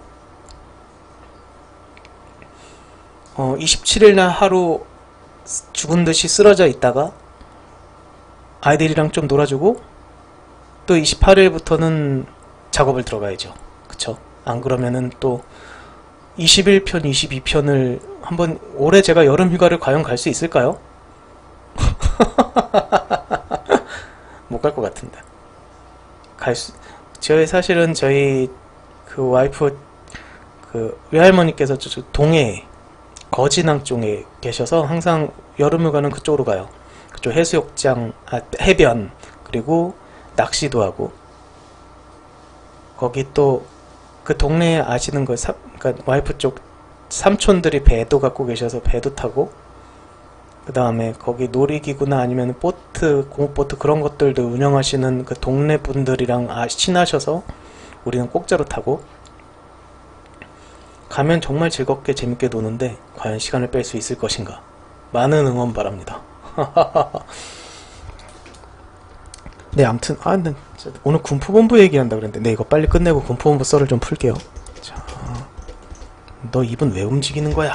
27일날 하루 죽은듯이 쓰러져 있다가 아이들이랑 좀 놀아주고, 또 28일부터는 작업을 들어가야죠. 그쵸? 안 그러면은 또 21편, 22편을 한번, 올해 제가 여름휴가를 과연 갈 수 있을까요? 못 갈 것 같은데. 사실은 저희 그 와이프 외할머니께서 동해 거진항 쪽에 계셔서 항상 여름휴가는 그쪽으로 가요. 그쪽 해수욕장, 해변, 그리고 낚시도 하고, 거기 또 그 동네에 아시는 거, 그러니까 와이프 쪽 삼촌들이 배도 갖고 계셔서 배도 타고, 그 다음에 거기 놀이기구나 아니면 보트, 고무보트 그런 것들도 운영하시는 그 동네 분들이랑 친하셔서 우리는 공짜로 타고, 가면 정말 즐겁게 재밌게 노는데 과연 시간을 뺄 수 있을 것인가? 많은 응원 바랍니다. 네, 아무튼 네, 오늘 군포본부 얘기한다 그랬는데 네, 이거 빨리 끝내고 군포본부 썰을 좀 풀게요. 자, 너 입은 왜 움직이는 거야?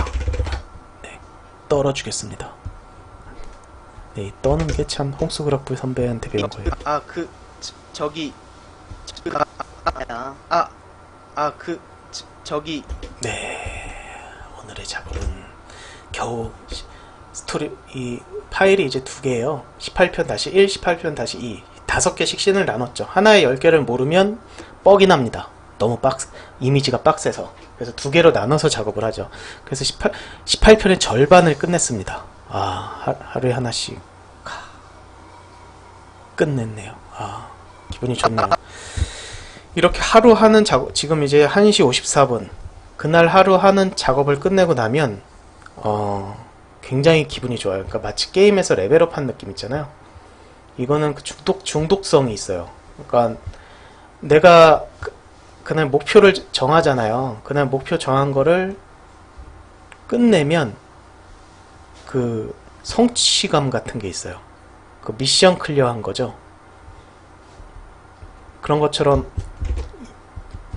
네, 떨어주겠습니다. 네, 이 떠는 게 참 홍수그락불 선배한테 배운 거예요. 저기 네, 오늘의 작업은 겨우 스토리 이 파일이 이제 2개예요. 18편-1, 18편-2 5개씩 씬을 나눴죠. 하나에 10개를 모르면 뻑이 납니다. 너무 이미지가 빡세서. 그래서 2개로 나눠서 작업을 하죠. 그래서 18편의 절반을 끝냈습니다. 하루에 하나씩 끝냈네요. 기분이 좋네요. 이렇게 하루 하는 작업, 지금 이제 1시 54분. 그날 하루 하는 작업을 끝내고 나면 굉장히 기분이 좋아요. 그러니까 마치 게임에서 레벨업한 느낌 있잖아요. 이거는 그 중독성이 있어요. 그러니까 내가 그날 목표를 정하잖아요. 그날 목표 정한 거를 끝내면 그 성취감 같은 게 있어요. 그 미션 클리어한 거죠. 그런 것처럼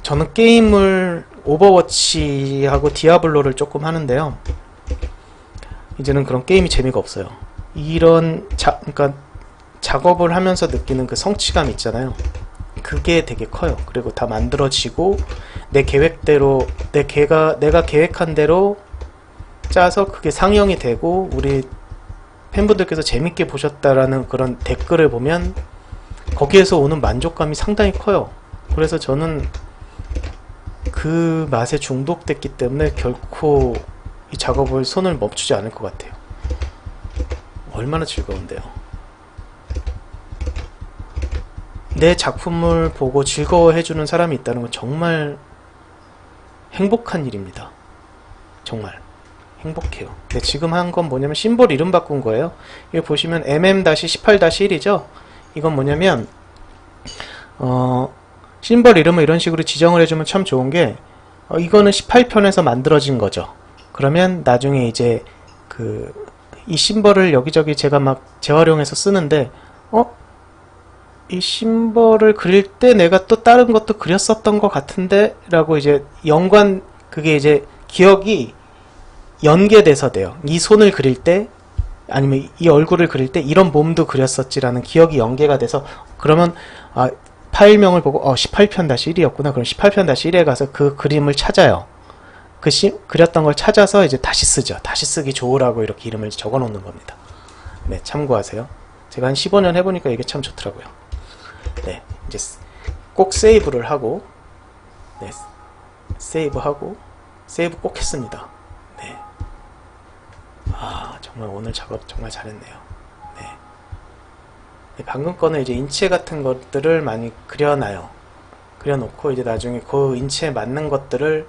저는 게임을 오버워치하고 디아블로를 조금 하는데요. 이제는 그런 게임이 재미가 없어요. 그러니까 작업을 하면서 느끼는 그 성취감 있잖아요. 그게 되게 커요. 그리고 다 만들어지고 내 계획대로 내가 계획한 대로 짜서 그게 상영이 되고 우리 팬분들께서 재밌게 보셨다라는 그런 댓글을 보면 거기에서 오는 만족감이 상당히 커요. 그래서 저는 그 맛에 중독됐기 때문에 결코 이 작업을 손을 멈추지 않을 것 같아요. 얼마나 즐거운데요. 내 작품을 보고 즐거워해주는 사람이 있다는 건 정말 행복한 일입니다. 정말 행복해요. 근데 지금 한 건 뭐냐면 심볼 이름 바꾼 거예요. 여기 보시면 mm-18-1이죠. 이건 뭐냐면 심볼 이름을 이런 식으로 지정을 해주면 참 좋은 게 이거는 18편에서 만들어진 거죠. 그러면 나중에 이제 이 심벌을 여기저기 제가 막 재활용해서 쓰는데 이 심벌을 그릴 때 내가 또 다른 것도 그렸었던 것 같은데 라고 이제 그게 이제 기억이 연계돼서 돼요. 이 손을 그릴 때 아니면 이 얼굴을 그릴 때 이런 몸도 그렸었지라는 기억이 연계가 돼서 그러면 파일명을 보고 18편-1이었구나. 그럼 18편-1에 가서 그 그림을 찾아요. 그렸던 걸 찾아서 이제 다시 쓰죠. 다시 쓰기 좋으라고 이렇게 이름을 적어 놓는 겁니다. 네, 참고하세요. 제가 한 15년 해보니까 이게 참 좋더라고요. 네, 이제 꼭 세이브를 하고, 네, 세이브하고, 세이브 꼭 했습니다. 네. 정말 오늘 작업 정말 잘했네요. 네. 네, 방금 거는 이제 인체 같은 것들을 많이 그려놓고, 이제 나중에 그 인체에 맞는 것들을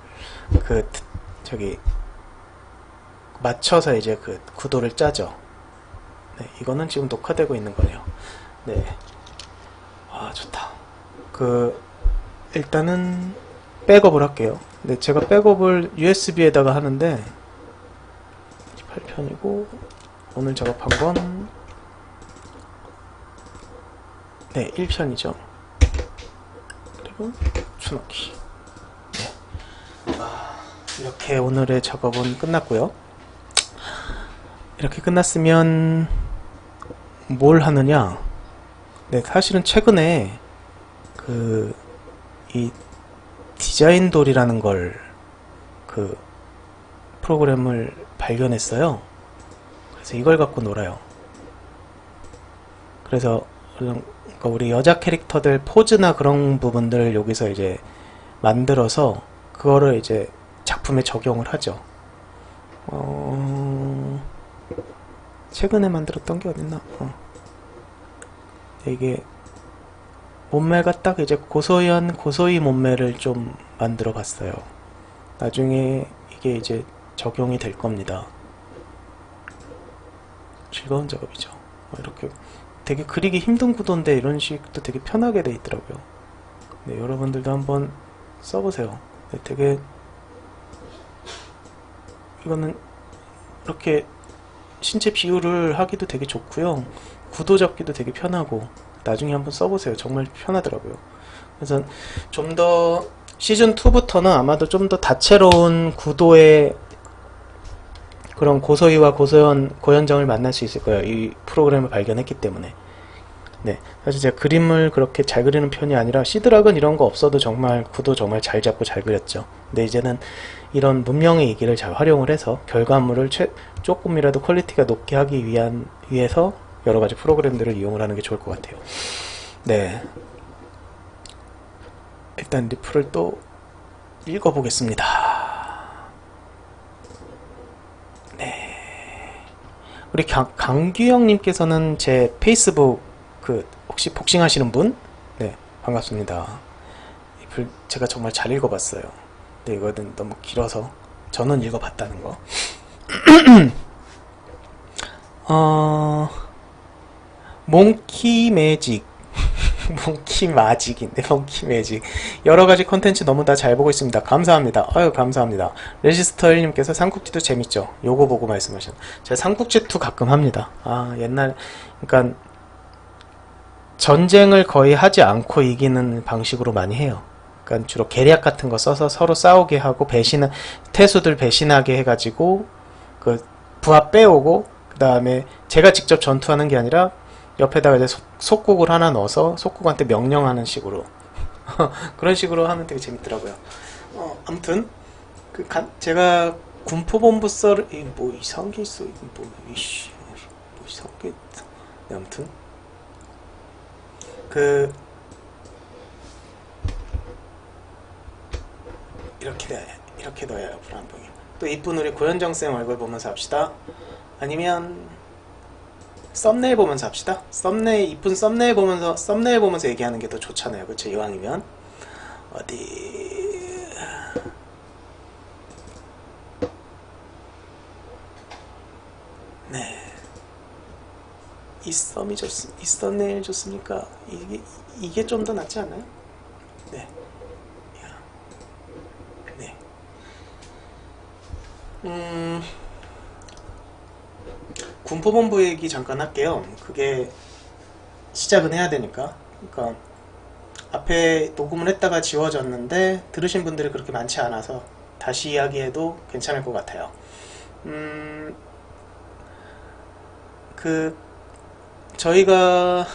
맞춰서 이제 그 구도를 짜죠. 네, 이거는 지금 녹화되고 있는 거네요. 네. 좋다. 일단은 백업을 할게요. 네, 제가 백업을 USB에다가 하는데 18편이고 오늘 작업한 건 네, 1편이죠. 그리고 추넣기. 네. 이렇게 오늘의 작업은 끝났고요. 이렇게 끝났으면 뭘 하느냐? 네, 사실은 최근에 이 디자인돌이라는 걸 프로그램을 발견했어요. 그래서 이걸 갖고 놀아요. 그래서 우리 여자 캐릭터들 포즈나 그런 부분들을 여기서 이제 만들어서 그거를 이제 작품에 적용을 하죠. 최근에 만들었던 게 어딨나? 이게 몸매가 딱 이제 고소희 몸매를 좀 만들어 봤어요. 나중에 이게 이제 적용이 될 겁니다. 즐거운 작업이죠. 이렇게 되게 그리기 힘든 구도인데 이런 식도 되게 편하게 돼 있더라고요. 네, 여러분들도 한번 써보세요. 네, 되게 이거는 이렇게 신체 비율을 하기도 되게 좋고요. 구도 잡기도 되게 편하고 나중에 한번 써보세요. 정말 편하더라고요. 그래서 좀 더 시즌2부터는 아마도 좀 더 다채로운 구도의 그런 고소희와 고현정을 만날 수 있을 거예요. 이 프로그램을 발견했기 때문에. 네, 사실 제가 그림을 그렇게 잘 그리는 편이 아니라 시드락은 이런 거 없어도 정말 구도 정말 잘 잡고 잘 그렸죠. 근데 이제는 이런 문명의 이기를 잘 활용을 해서 결과물을 조금이라도 퀄리티가 높게 하기 위해서 여러 가지 프로그램들을 이용을 하는 게 좋을 것 같아요. 네, 일단 리플을 또 읽어보겠습니다. 네, 우리 강규영님께서는 제 페이스북 혹시 복싱하시는 분? 네, 반갑습니다. 리플 제가 정말 잘 읽어봤어요. 근데 이거는 너무 길어서 저는 읽어봤다는 거. 몽키 매직 몽키 마직인데 몽키 매직 여러가지 컨텐츠 너무 다 잘 보고 있습니다. 감사합니다. 아유 감사합니다. 레지스터1님께서 삼국지도 재밌죠? 요거 보고 말씀하셨. 제가 삼국지2 가끔 합니다. 옛날 그러니까 전쟁을 거의 하지 않고 이기는 방식으로 많이 해요. 그러니까 주로 계략 같은 거 써서 서로 싸우게 하고 태수들 배신하게 해가지고 그 부하 빼오고 그 다음에 제가 직접 전투하는 게 아니라 옆에다가 이제 속국을 하나 넣어서 속국한테 명령하는 식으로 그런 식으로 하면 되게 재밌더라고요. 아무튼 제가 군포본부 뭐 이상한 게 있어. 뭐 이상한 게 있어. 네, 아무튼 이렇게 넣어야 불안보여. 또 이쁜 우리 고현정쌤 얼굴 보면서 합시다. 아니면 썸네일 보면서 합시다. 이쁜 썸네일 보면서 얘기하는 게 더 좋잖아요. 그쵸? 이왕이면 어디 네, 이 썸네일 좋습니까? 이게 좀 더 낫지 않나요? 네. 네. 군포본부 얘기 잠깐 할게요. 그게 시작은 해야 되니까. 그러니까 앞에 녹음을 했다가 지워졌는데 들으신 분들이 그렇게 많지 않아서 다시 이야기해도 괜찮을 것 같아요. 저희가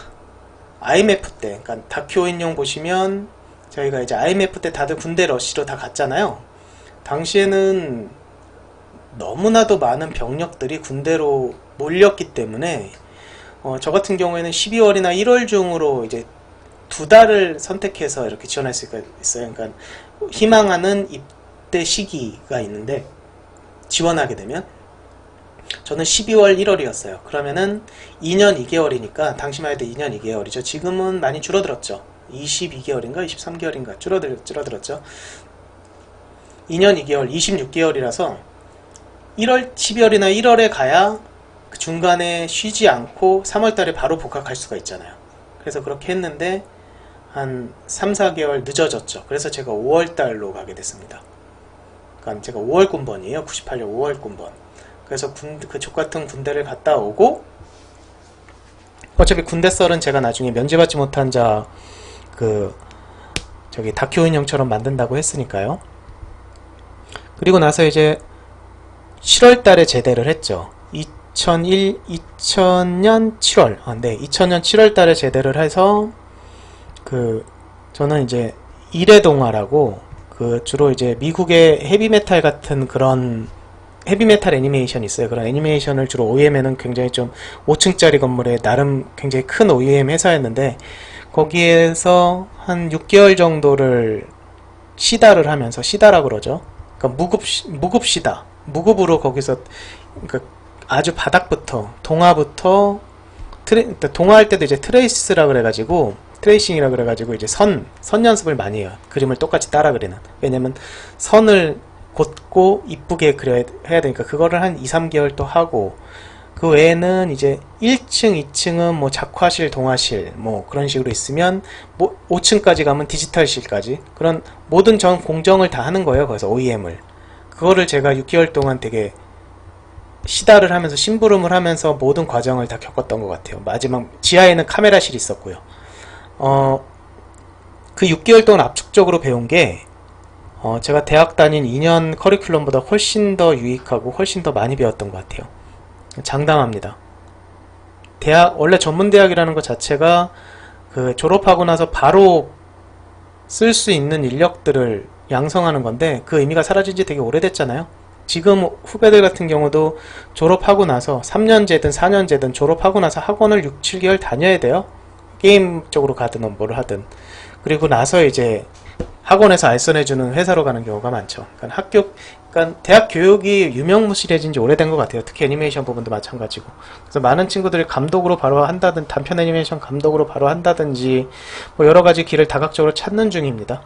IMF 때, 그러니까 다큐 인용 보시면 저희가 이제 IMF 때 다들 군대 러시로 다 갔잖아요. 당시에는 너무나도 많은 병력들이 군대로 몰렸기 때문에 저 같은 경우에는 12월이나 1월 중으로 이제 2달을 선택해서 이렇게 지원할 수가 있어요. 그러니까 희망하는 입대 시기가 있는데 지원하게 되면 저는 12월 1월이었어요. 그러면은 2년 2개월이니까 당시만 해도 2년 2개월이죠. 지금은 많이 줄어들었죠. 22개월인가 23개월인가 줄어들었죠. 2년 2개월 26개월이라서 12월이나 1월에 가야 그 중간에 쉬지 않고 3월달에 바로 복학할 수가 있잖아요. 그래서 그렇게 했는데 한 3, 4개월 늦어졌죠. 그래서 제가 5월달로 가게 됐습니다. 그러니까 제가 5월 군번이에요. 98년 5월 군번. 그래서 그 족같은 군대를 갔다 오고 어차피 군대 썰은 제가 나중에 면제받지 못한 자 저기 다큐 인형처럼 만든다고 했으니까요. 그리고 나서 이제 7월달에 제대를 했죠. 2000년 7월. 네, 2000년 7월달에 제대를 해서 저는 이제 일회동화라고 주로 이제 미국의 헤비메탈 같은 그런 헤비메탈 애니메이션이 있어요. 그런 애니메이션을 주로 OEM에는 굉장히 좀 5층짜리 건물에 나름 굉장히 큰 OEM 회사였는데 거기에서 한 6개월 정도를 시다를 하면서 시다라고 그러죠. 그러니까 무급시다. 무급으로 거기서 그러니까 아주 바닥부터 동화부터 동화할 때도 이제 트레이스라 그래가지고 트레이싱이라 그래가지고 이제 선 연습을 많이 해요. 그림을 똑같이 따라 그리는. 왜냐면 선을 곧고 이쁘게 해야 되니까 그거를 한 2, 3개월 또 하고, 그 외에는 이제 1층, 2층은 뭐 작화실, 동화실 뭐 그런 식으로 있으면 뭐 5층까지 가면 디지털실까지 그런 모든 전 공정을 다 하는 거예요. 거기서 OEM을. 그거를 제가 6개월 동안 되게 시달을 하면서 심부름을 하면서 모든 과정을 다 겪었던 것 같아요. 마지막 지하에는 카메라실이 있었고요. 그 6개월 동안 압축적으로 배운 게 제가 대학 다닌 2년 커리큘럼보다 훨씬 더 유익하고 훨씬 더 많이 배웠던 것 같아요. 장담합니다. 원래 전문대학이라는 것 자체가 그 졸업하고 나서 바로 쓸 수 있는 인력들을 양성하는 건데 그 의미가 사라진 지 되게 오래됐잖아요. 지금 후배들 같은 경우도 졸업하고 나서 3년제든 4년제든 졸업하고 나서 학원을 6, 7개월 다녀야 돼요. 게임 쪽으로 가든 뭐를 하든. 그리고 나서 이제 학원에서 알선해주는 회사로 가는 경우가 많죠. 그러니까 대학 교육이 유명무실해진 지 오래된 것 같아요. 특히 애니메이션 부분도 마찬가지고. 그래서 많은 친구들이 감독으로 바로 한다든 단편 애니메이션 감독으로 바로 한다든지 뭐 여러 가지 길을 다각적으로 찾는 중입니다.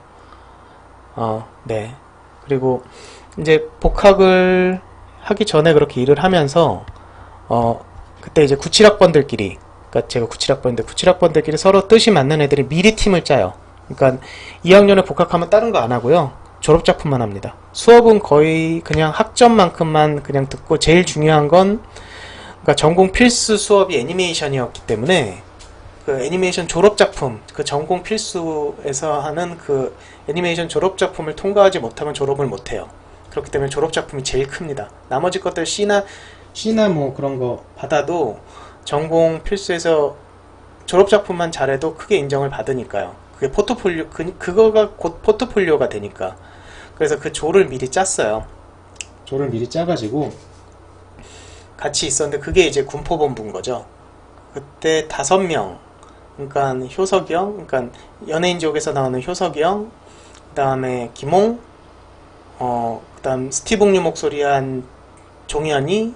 네. 그리고 이제 복학을 하기 전에 그렇게 일을 하면서 그때 이제 97학번들끼리, 그러니까 제가 97학번인데 97학번들끼리 서로 뜻이 맞는 애들이 미리 팀을 짜요. 그러니까 2학년에 복학하면 다른 거 안 하고요. 졸업작품만 합니다. 수업은 거의 그냥 학점만큼만 그냥 듣고 제일 중요한 건 그러니까 전공 필수 수업이 애니메이션이었기 때문에 그 애니메이션 졸업작품, 그 전공 필수에서 하는 그 애니메이션 졸업작품을 통과하지 못하면 졸업을 못해요. 그렇기 때문에 졸업작품이 제일 큽니다. 나머지 것들 C나 뭐 그런 거 받아도 전공 필수에서 졸업작품만 잘해도 크게 인정을 받으니까요. 그게 포트폴리오, 그거가 곧 포트폴리오가 되니까. 그래서 그 조를 미리 짰어요. 조를 미리 짜가지고 같이 있었는데 그게 이제 군포본부인 거죠. 그때 5명, 그러니까 효석이 형, 그러니까 연예인지옥에서 나오는 효석이 형, 그 다음에 김홍, 그 다음 스티븐류 목소리 한 종현이,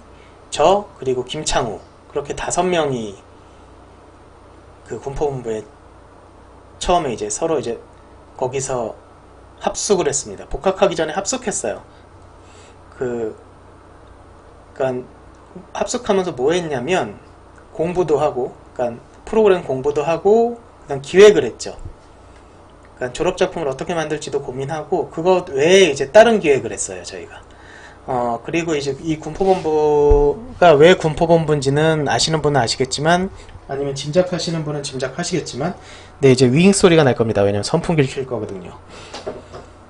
저, 그리고 김창우. 그렇게 5명이 그 군포본부에 처음에 이제 서로 이제 거기서 합숙을 했습니다. 복학하기 전에 합숙했어요. 그러니까 합숙하면서 뭐 했냐면 공부도 하고, 그러니까 프로그램 공부도 하고, 그다음 기획을 했죠. 그러니까 졸업작품을 어떻게 만들지도 고민하고, 그거 외에 이제 다른 기획을 했어요, 저희가. 그리고 이제 이 군포본부가 왜 군포본부인지는 아시는 분은 아시겠지만, 아니면 짐작하시는 분은 짐작하시겠지만, 네, 이제 윙 소리가 날 겁니다. 왜냐면 선풍기를 킬 거거든요.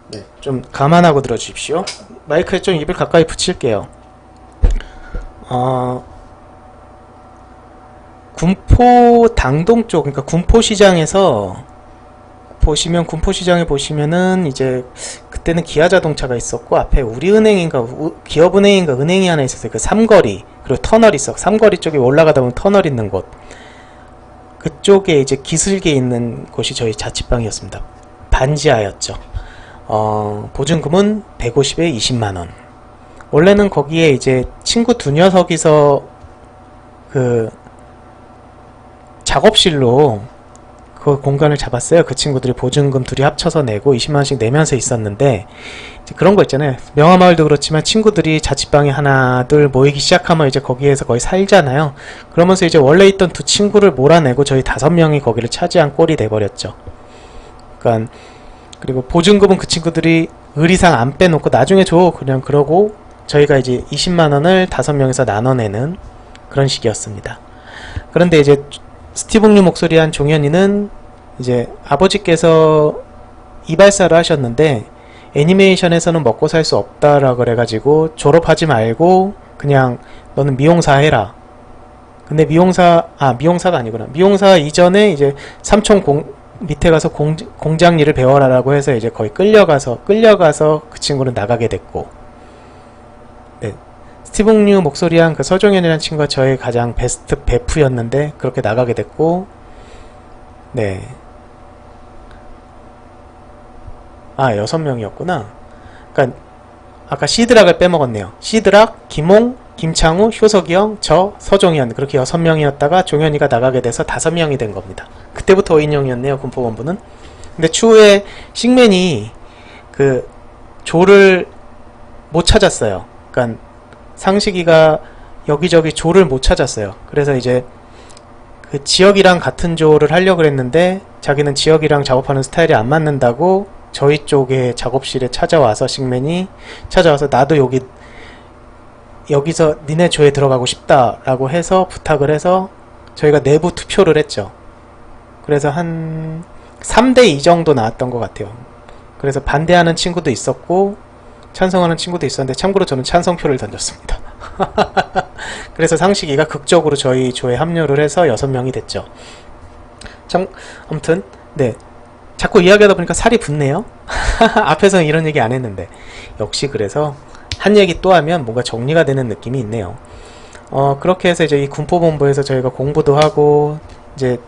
네, 좀 감안하고 들어주십시오. 마이크에 좀 입을 가까이 붙일게요. 군포 당동 쪽, 그러니까 군포시장에서 보시면, 군포시장에 보시면은 이제 그때는 기아자동차가 있었고 앞에 우리은행인가 기업은행인가 은행이 하나 있었어요. 그 삼거리, 그리고 터널 있어. 삼거리 쪽에 올라가다 보면 터널 있는 곳. 그쪽에 이제 기슭에 있는 곳이 저희 자취방이었습니다. 반지하였죠. 보증금은 150에 20만원. 원래는 거기에 이제 친구 2녀석이서 그 작업실로 그 공간을 잡았어요. 그 친구들이 보증금 둘이 합쳐서 내고 20만원씩 내면서 있었는데, 이제 그런 거 있잖아요. 명화마을도 그렇지만 친구들이 자취방에 하나 둘 모이기 시작하면 이제 거기에서 거의 살잖아요. 그러면서 이제 원래 있던 2 친구를 몰아내고 저희 5명이 거기를 차지한 꼴이 돼버렸죠. 그러니까 그리고 보증금은 그 친구들이 의리상 안 빼놓고 나중에 줘 그냥 그러고 저희가 이제 20만원을 5명에서 나눠내는 그런 식이었습니다. 그런데 이제 스티븐류 목소리 한 종현이는 이제 아버지께서 이발사를 하셨는데 애니메이션에서는 먹고 살 수 없다라고 그래가지고 졸업하지 말고 그냥 너는 미용사 해라. 근데 미용사가 아니구나. 미용사 이전에 이제 삼촌 밑에 가서 공장 일을 배워라라고 해서 이제 거의 끌려가서 그 친구는 나가게 됐고, 네. 스티븐류 목소리 한 그 서종현이라는 친구가 저의 가장 베스트 베프였는데 그렇게 나가게 됐고, 네. 6명이었구나. 그러니까 아까 시드락을 빼먹었네요. 시드락, 김홍, 김창우, 효석이 형, 저, 서종현 그렇게 6명이었다가 종현이가 나가게 돼서 5명이 된 겁니다. 그때부터 5인용이었네요, 군포본부는. 근데 추후에 싱맨이 그 조를 못 찾았어요. 그러니까 상식이가 여기저기 조를 못 찾았어요. 그래서 이제 그 지역이랑 같은 조를 하려고 했는데 자기는 지역이랑 작업하는 스타일이 안 맞는다고 저희 쪽에 작업실에 찾아와서 싱맨이 찾아와서 나도 여기서 니네 조에 들어가고 싶다라고 해서 부탁을 해서 저희가 내부 투표를 했죠. 그래서 한 3대2 정도 나왔던 것 같아요. 그래서 반대하는 친구도 있었고 찬성하는 친구도 있었는데 참고로 저는 찬성표를 던졌습니다. 그래서 상식이가 극적으로 저희 조에 합류를 해서 6명이 됐죠. 참 아무튼 네, 자꾸 이야기하다 보니까 살이 붙네요. 앞에서는 이런 얘기 안 했는데 역시 그래서 한 얘기 또 하면 뭔가 정리가 되는 느낌이 있네요. 그렇게 해서 이제 이 군포본부에서 저희가 공부도 하고 이제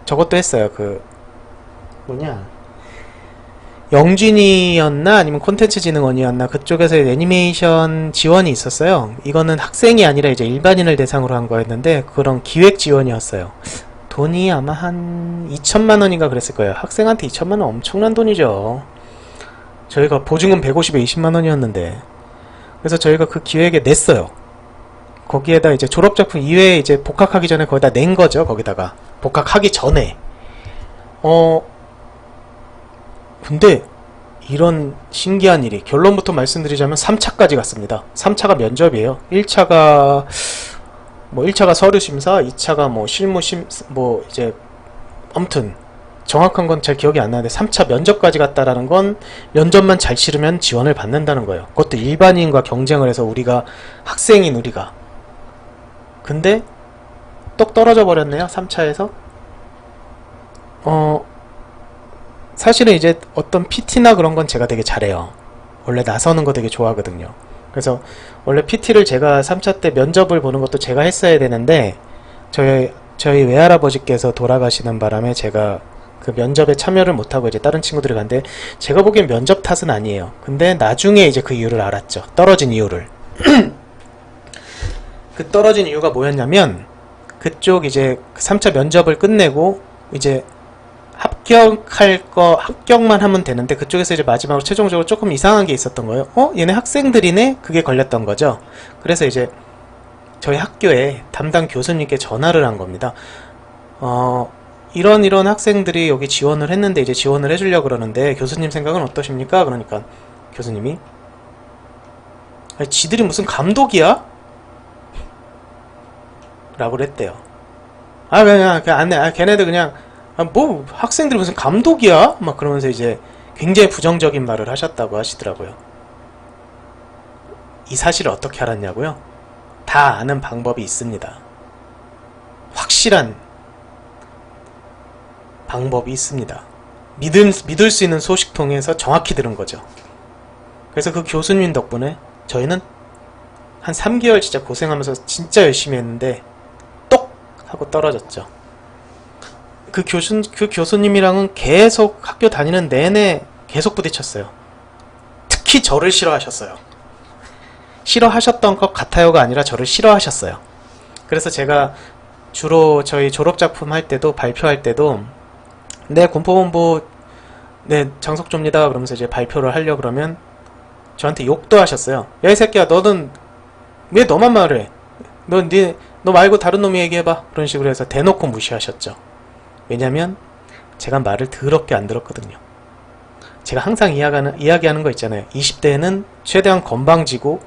저것도 했어요. 영진이었나 아니면 콘텐츠진흥원이었나 그쪽에서 애니메이션 지원이 있었어요. 이거는 학생이 아니라 이제 일반인을 대상으로 한 거였는데 그런 기획 지원이었어요. 돈이 아마 한 2천만 원인가 그랬을 거예요. 학생한테 2천만 원 엄청난 돈이죠. 저희가 보증금 150에 20만 원이었는데 그래서 저희가 그 기획에 냈어요. 거기에다 이제 졸업작품 이외에 이제 복학하기 전에 거기다 낸 거죠. 거기다가 복학하기 전에 근데 이런 신기한 일이 결론부터 말씀드리자면 3차까지 갔습니다. 3차가 면접이에요. 1차가 서류 심사, 2차가 실무 이제 아무튼 정확한 건 잘 기억이 안 나는데 3차 면접까지 갔다라는 건 면접만 잘 치르면 지원을 받는다는 거예요. 그것도 일반인과 경쟁을 해서 학생인 우리가. 근데 똑 떨어져 버렸네요. 3차에서. 사실은 이제 어떤 PT나 그런 건 제가 되게 잘해요. 원래 나서는 거 되게 좋아하거든요. 그래서 원래 PT를 제가 3차 때 면접을 보는 것도 제가 했어야 되는데 저희 외할아버지께서 돌아가시는 바람에 제가 그 면접에 참여를 못하고 이제 다른 친구들이 갔는데 제가 보기엔 면접 탓은 아니에요. 근데 나중에 이제 그 이유를 알았죠. 떨어진 이유를. 그 떨어진 이유가 뭐였냐면 그쪽 이제 3차 면접을 끝내고 이제 합격만 하면 되는데 그쪽에서 이제 마지막으로 최종적으로 조금 이상한 게 있었던 거예요. 얘네 학생들이네? 그게 걸렸던 거죠. 그래서 이제 저희 학교에 담당 교수님께 전화를 한 겁니다. 이런 학생들이 여기 지원을 했는데 이제 지원을 해주려고 그러는데 교수님 생각은 어떠십니까? 그러니까 교수님이 지들이 무슨 감독이야? 라고 그랬대요. 그냥 안 돼. 걔네들 그냥 학생들이 무슨 감독이야? 막 그러면서 이제 굉장히 부정적인 말을 하셨다고 하시더라고요. 이 사실을 어떻게 알았냐고요? 다 아는 방법이 있습니다. 확실한 방법이 있습니다. 믿을 수 있는 소식통에서 정확히 들은 거죠. 그래서 그 교수님 덕분에 저희는 한 3개월 진짜 고생하면서 진짜 열심히 했는데 똑! 하고 떨어졌죠. 그 교수님이랑은 계속 학교 다니는 내내 계속 부딪혔어요. 특히 저를 싫어하셨어요. 싫어하셨던 것 같아요가 아니라 저를 싫어하셨어요. 그래서 제가 주로 저희 졸업작품 할 때도 발표할 때도 군포본부 장석조입니다 그러면서 이제 발표를 하려고 그러면 저한테 욕도 하셨어요. 야 이 새끼야 너는 왜 너만 말해? 너 말고 다른 놈이 얘기해봐. 그런 식으로 해서 대놓고 무시하셨죠. 왜냐면 제가 말을 더럽게 안 들었거든요. 제가 항상 이야기하는 거 있잖아요. 20대에는 최대한 건방지고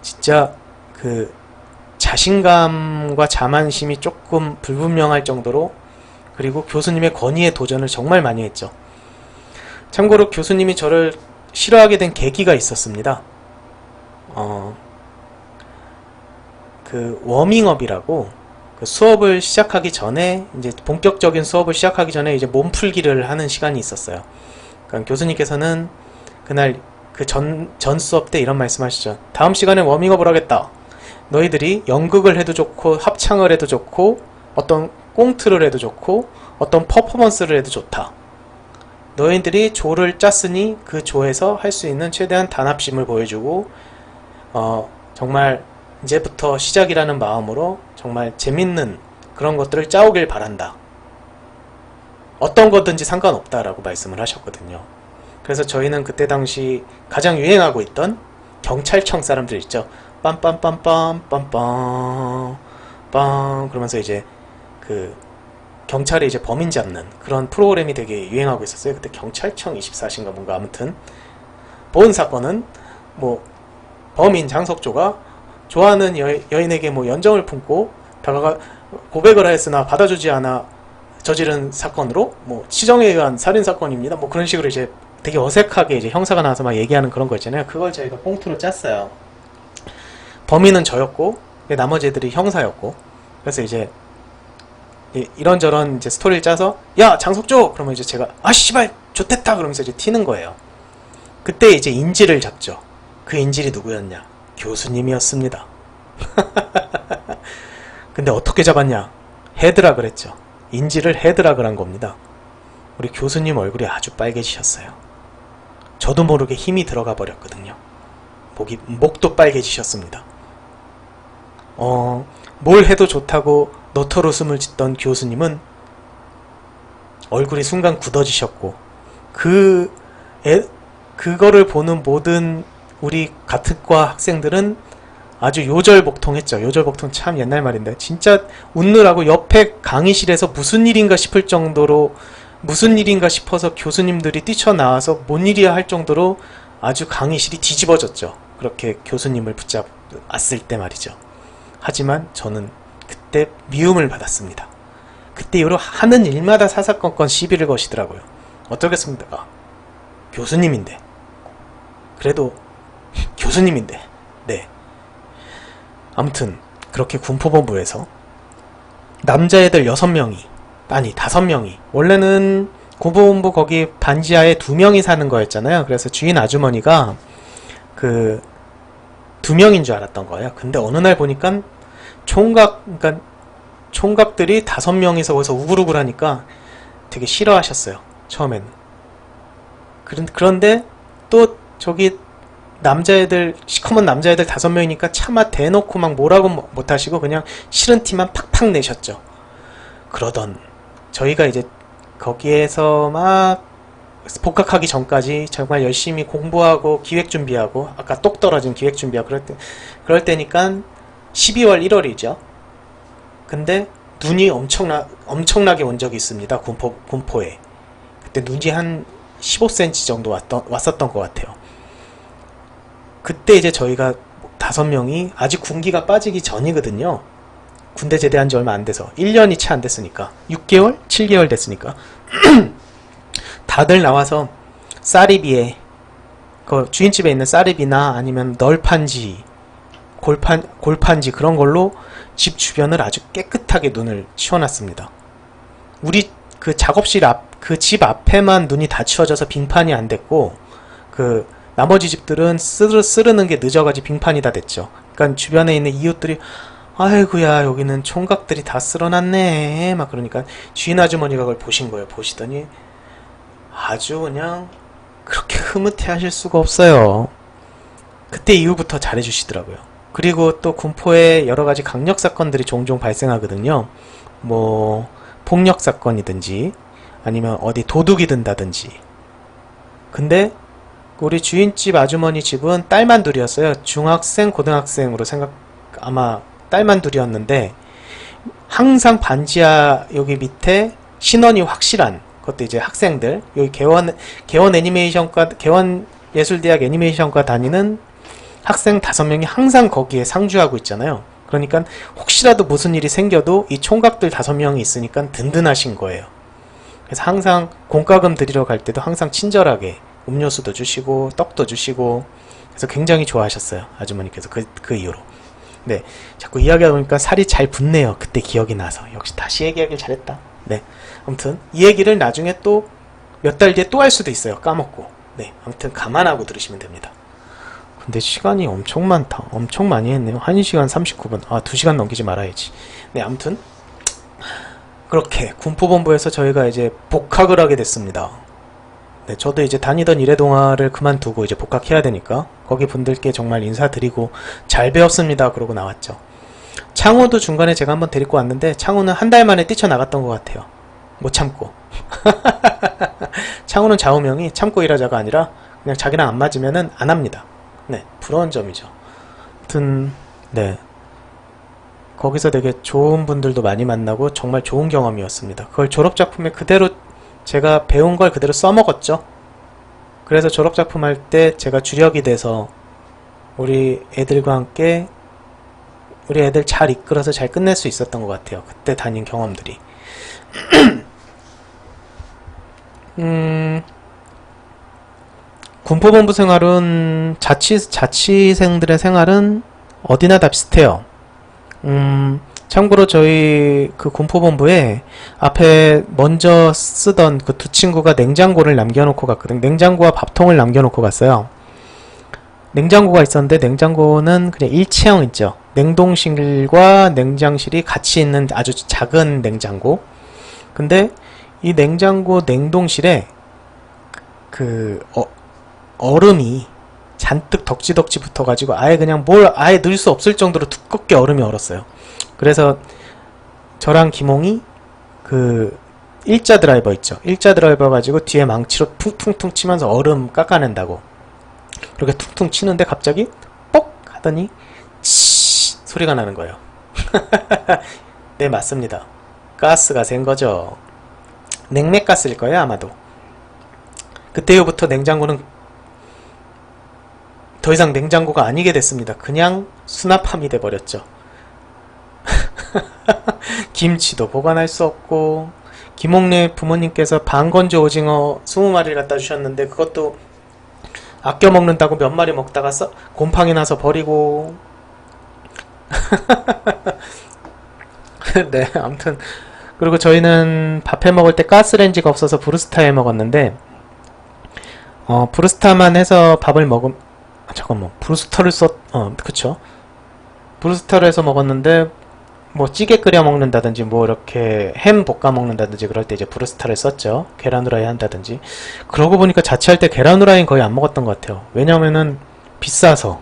진짜 그 자신감과 자만심이 조금 불분명할 정도로 그리고 교수님의 권위에 도전을 정말 많이 했죠. 참고로 교수님이 저를 싫어하게 된 계기가 있었습니다. 그 워밍업이라고 그 수업을 시작하기 전에 이제 본격적인 수업을 시작하기 전에 이제 몸풀기를 하는 시간이 있었어요. 그러니까 교수님께서는 그날 그 전 수업 때 이런 말씀하시죠. 다음 시간에 워밍업을 하겠다. 너희들이 연극을 해도 좋고 합창을 해도 좋고 어떤 꽁트를 해도 좋고 어떤 퍼포먼스를 해도 좋다. 너희들이 조를 짰으니 그 조에서 할 수 있는 최대한 단합심을 보여주고 정말 이제부터 시작이라는 마음으로 정말 재밌는 그런 것들을 짜오길 바란다. 어떤 거든지 상관없다라고 말씀을 하셨거든요. 그래서 저희는 그때 당시 가장 유행하고 있던 경찰청 사람들 있죠. 빰빰빰빰 빰빰 빰 그러면서 이제 그 경찰이 이제 범인 잡는 그런 프로그램이 되게 유행하고 있었어요. 그때 경찰청 24시인가 뭔가 아무튼 본 사건은 뭐 범인 장석조가 좋아하는 여인에게 뭐 연정을 품고 다가가 고백을 하였으나 받아주지 않아 저지른 사건으로 뭐 치정에 의한 살인 사건입니다. 뭐 그런 식으로 이제 되게 어색하게 이제 형사가 나와서 막 얘기하는 그런 거 있잖아요. 그걸 저희가 꽁트로 짰어요. 범인은 저였고 나머지 애들이 형사였고 그래서 이제 이런저런 이제 스토리를 짜서 야 장석조 그러면 이제 제가 아 씨발 좋댔다 그러면서 이제 튀는 거예요. 그때 이제 인질을 잡죠. 그 인질이 누구였냐? 교수님이었습니다. 근데 어떻게 잡았냐? 헤드락을 했죠. 인질을 헤드락을 한 겁니다. 우리 교수님 얼굴이 아주 빨개지셨어요. 저도 모르게 힘이 들어가 버렸거든요. 목도 빨개지셨습니다. 뭘 해도 좋다고 너털 웃음을 짓던 교수님은 얼굴이 순간 굳어지셨고 그거를 보는 모든 우리 같은 과 학생들은 아주 요절복통했죠. 요절복통 참 옛날 말인데 진짜 웃느라고 옆에 강의실에서 무슨 일인가 싶을 정도로 무슨 일인가 싶어서 교수님들이 뛰쳐나와서 뭔 일이야 할 정도로 아주 강의실이 뒤집어졌죠. 그렇게 교수님을 붙잡았을 때 말이죠. 하지만 저는 그때 미움을 받았습니다. 그때 이후로 하는 일마다 사사건건 시비를 거시더라고요. 어쩌겠습니까? 교수님인데. 그래도 교수님인데. 네. 아무튼 그렇게 군포본부에서 남자애들 6명이 아니 5명이 원래는 군포본부 거기 반지하에 2명이 사는 거였잖아요. 그래서 주인 아주머니가 그 2명인 줄 알았던 거예요. 근데 어느 날 보니까 그러니까 총각들이 5명이서 거기서 우글우글 하니까 되게 싫어하셨어요. 처음에는. 그런데 또 저기 남자애들 시커먼 남자애들 5명이니까 차마 대놓고 막 뭐라고 못하시고 그냥 싫은 티만 팍팍 내셨죠. 그러던 저희가 이제 거기에서 막 복학하기 전까지 정말 열심히 공부하고 기획 준비하고 아까 똑 떨어진 기획 준비하고 그럴 때니까 12월 1월이죠. 근데 눈이 엄청나게 온 적이 있습니다. 군포에. 그때 눈이 한 15cm 정도 왔었던 것 같아요. 그때 이제 저희가 5명이 아직 군기가 빠지기 전이거든요. 군대 제대한 지 얼마 안 돼서 1년이 채 안 됐으니까 6개월? 7개월 됐으니까 다들 나와서 쌀이비에 그 주인집에 있는 쌀이비나 아니면 널판지 골판지 그런 걸로 집 주변을 아주 깨끗하게 눈을 치워놨습니다. 우리 그 작업실 그 집 앞에만 눈이 다 치워져서 빙판이 안 됐고 그 나머지 집들은 쓰르는 게 늦어가지고 빙판이 다 됐죠. 그러니까 주변에 있는 이웃들이 아이고야 여기는 총각들이 다 쓸어놨네 막 그러니까 주인 아주머니가 그걸 보신 거예요. 보시더니 아주 그냥 그렇게 흐뭇해 하실 수가 없어요. 그때 이후부터 잘해주시더라고요. 그리고 또 군포에 여러가지 강력 사건들이 종종 발생하거든요. 뭐 폭력 사건이든지 아니면 어디 도둑이 든다든지. 근데 우리 주인집 아주머니 집은 딸만 둘이었어요. 중학생, 고등학생으로 아마 딸만 둘이었는데 항상 반지하 여기 밑에 신원이 확실한 그것도 이제 학생들 여기 개원 예술대학 애니메이션과 다니는 학생 5명이 항상 거기에 상주하고 있잖아요. 그러니까 혹시라도 무슨 일이 생겨도 이 총각들 5명이 있으니까 든든하신 거예요. 그래서 항상 공과금 드리러 갈 때도 항상 친절하게 음료수도 주시고 떡도 주시고 그래서 굉장히 좋아하셨어요. 아주머니께서 그 이후로. 네, 자꾸 이야기하다 보니까 살이 잘 붙네요. 그때 기억이 나서. 역시 다시 얘기하길 잘했다. 네, 아무튼 이 얘기를 나중에 또 몇 달 뒤에 또 할 수도 있어요. 까먹고. 네, 아무튼 감안하고 들으시면 됩니다. 근데 시간이 엄청 많다. 엄청 많이 했네요. 1시간 39분. 2시간 넘기지 말아야지. 네, 아무튼 그렇게 군포본부에서 저희가 이제 복학을 하게 됐습니다. 네, 저도 이제 다니던 일회동아를 그만두고 이제 복학해야 되니까 거기 분들께 정말 인사드리고 잘 배웠습니다 그러고 나왔죠. 창호도 중간에 제가 한번 데리고 왔는데 창호는 한 달 만에 뛰쳐나갔던 것 같아요. 못 참고. 창호는 좌우명이 참고 일하자가 아니라 그냥 자기랑 안 맞으면은 안 합니다. 네, 부러운 점이죠. 아무튼 네, 거기서 되게 좋은 분들도 많이 만나고 정말 좋은 경험이었습니다. 그걸 졸업작품에 그대로 제가 배운 걸 그대로 써먹었죠. 그래서 졸업작품 할 때 제가 주력이 돼서 우리 애들과 함께 우리 애들 잘 이끌어서 잘 끝낼 수 있었던 것 같아요. 그때 다닌 경험들이. 군포본부 생활은 자치생들의 생활은 어디나 다 비슷해요. 참고로 저희 그 군포본부에 앞에 먼저 쓰던 그 두 친구가 냉장고를 남겨놓고 갔거든. 냉장고와 밥통을 남겨놓고 갔어요. 냉장고가 있었는데 냉장고는 그냥 일체형 있죠. 냉동실과 냉장실이 같이 있는 아주 작은 냉장고. 근데 이 냉장고 냉동실에 얼음이 잔뜩 덕지덕지 붙어가지고 아예 그냥 뭘 아예 넣을 수 없을 정도로 두껍게 얼음이 얼었어요. 그래서 저랑 김홍이 그 일자 드라이버 있죠. 일자 드라이버 가지고 뒤에 망치로 퉁퉁퉁 치면서 얼음 깎아낸다고. 그렇게 퉁퉁 치는데 갑자기 뽁 하더니 치 소리가 나는 거예요. 네, 맞습니다. 가스가 센 거죠. 냉매가스일 거예요, 아마도. 그때 후부터 냉장고는 더 이상 냉장고가 아니게 됐습니다. 그냥 수납함이 돼버렸죠. 김치도 보관할 수 없고, 김옥래 부모님께서 반건조 오징어 20마리를 갖다 주셨는데 그것도 아껴 먹는다고 몇 마리 먹다가 곰팡이 나서 버리고. 네, 아무튼 그리고 저희는 밥해 먹을 때 가스레인지가 없어서 브루스타에 먹었는데 브루스타만 해서 밥을 잠깐만, 브루스타를 그쵸, 브루스타를 해서 먹었는데 뭐 찌개 끓여 먹는다든지 뭐 이렇게 햄 볶아 먹는다든지 그럴 때 이제 브루스타를 썼죠. 계란 후라이 한다든지. 그러고 보니까 자취할 때 계란 후라이는 거의 안 먹었던 것 같아요. 왜냐면은 비싸서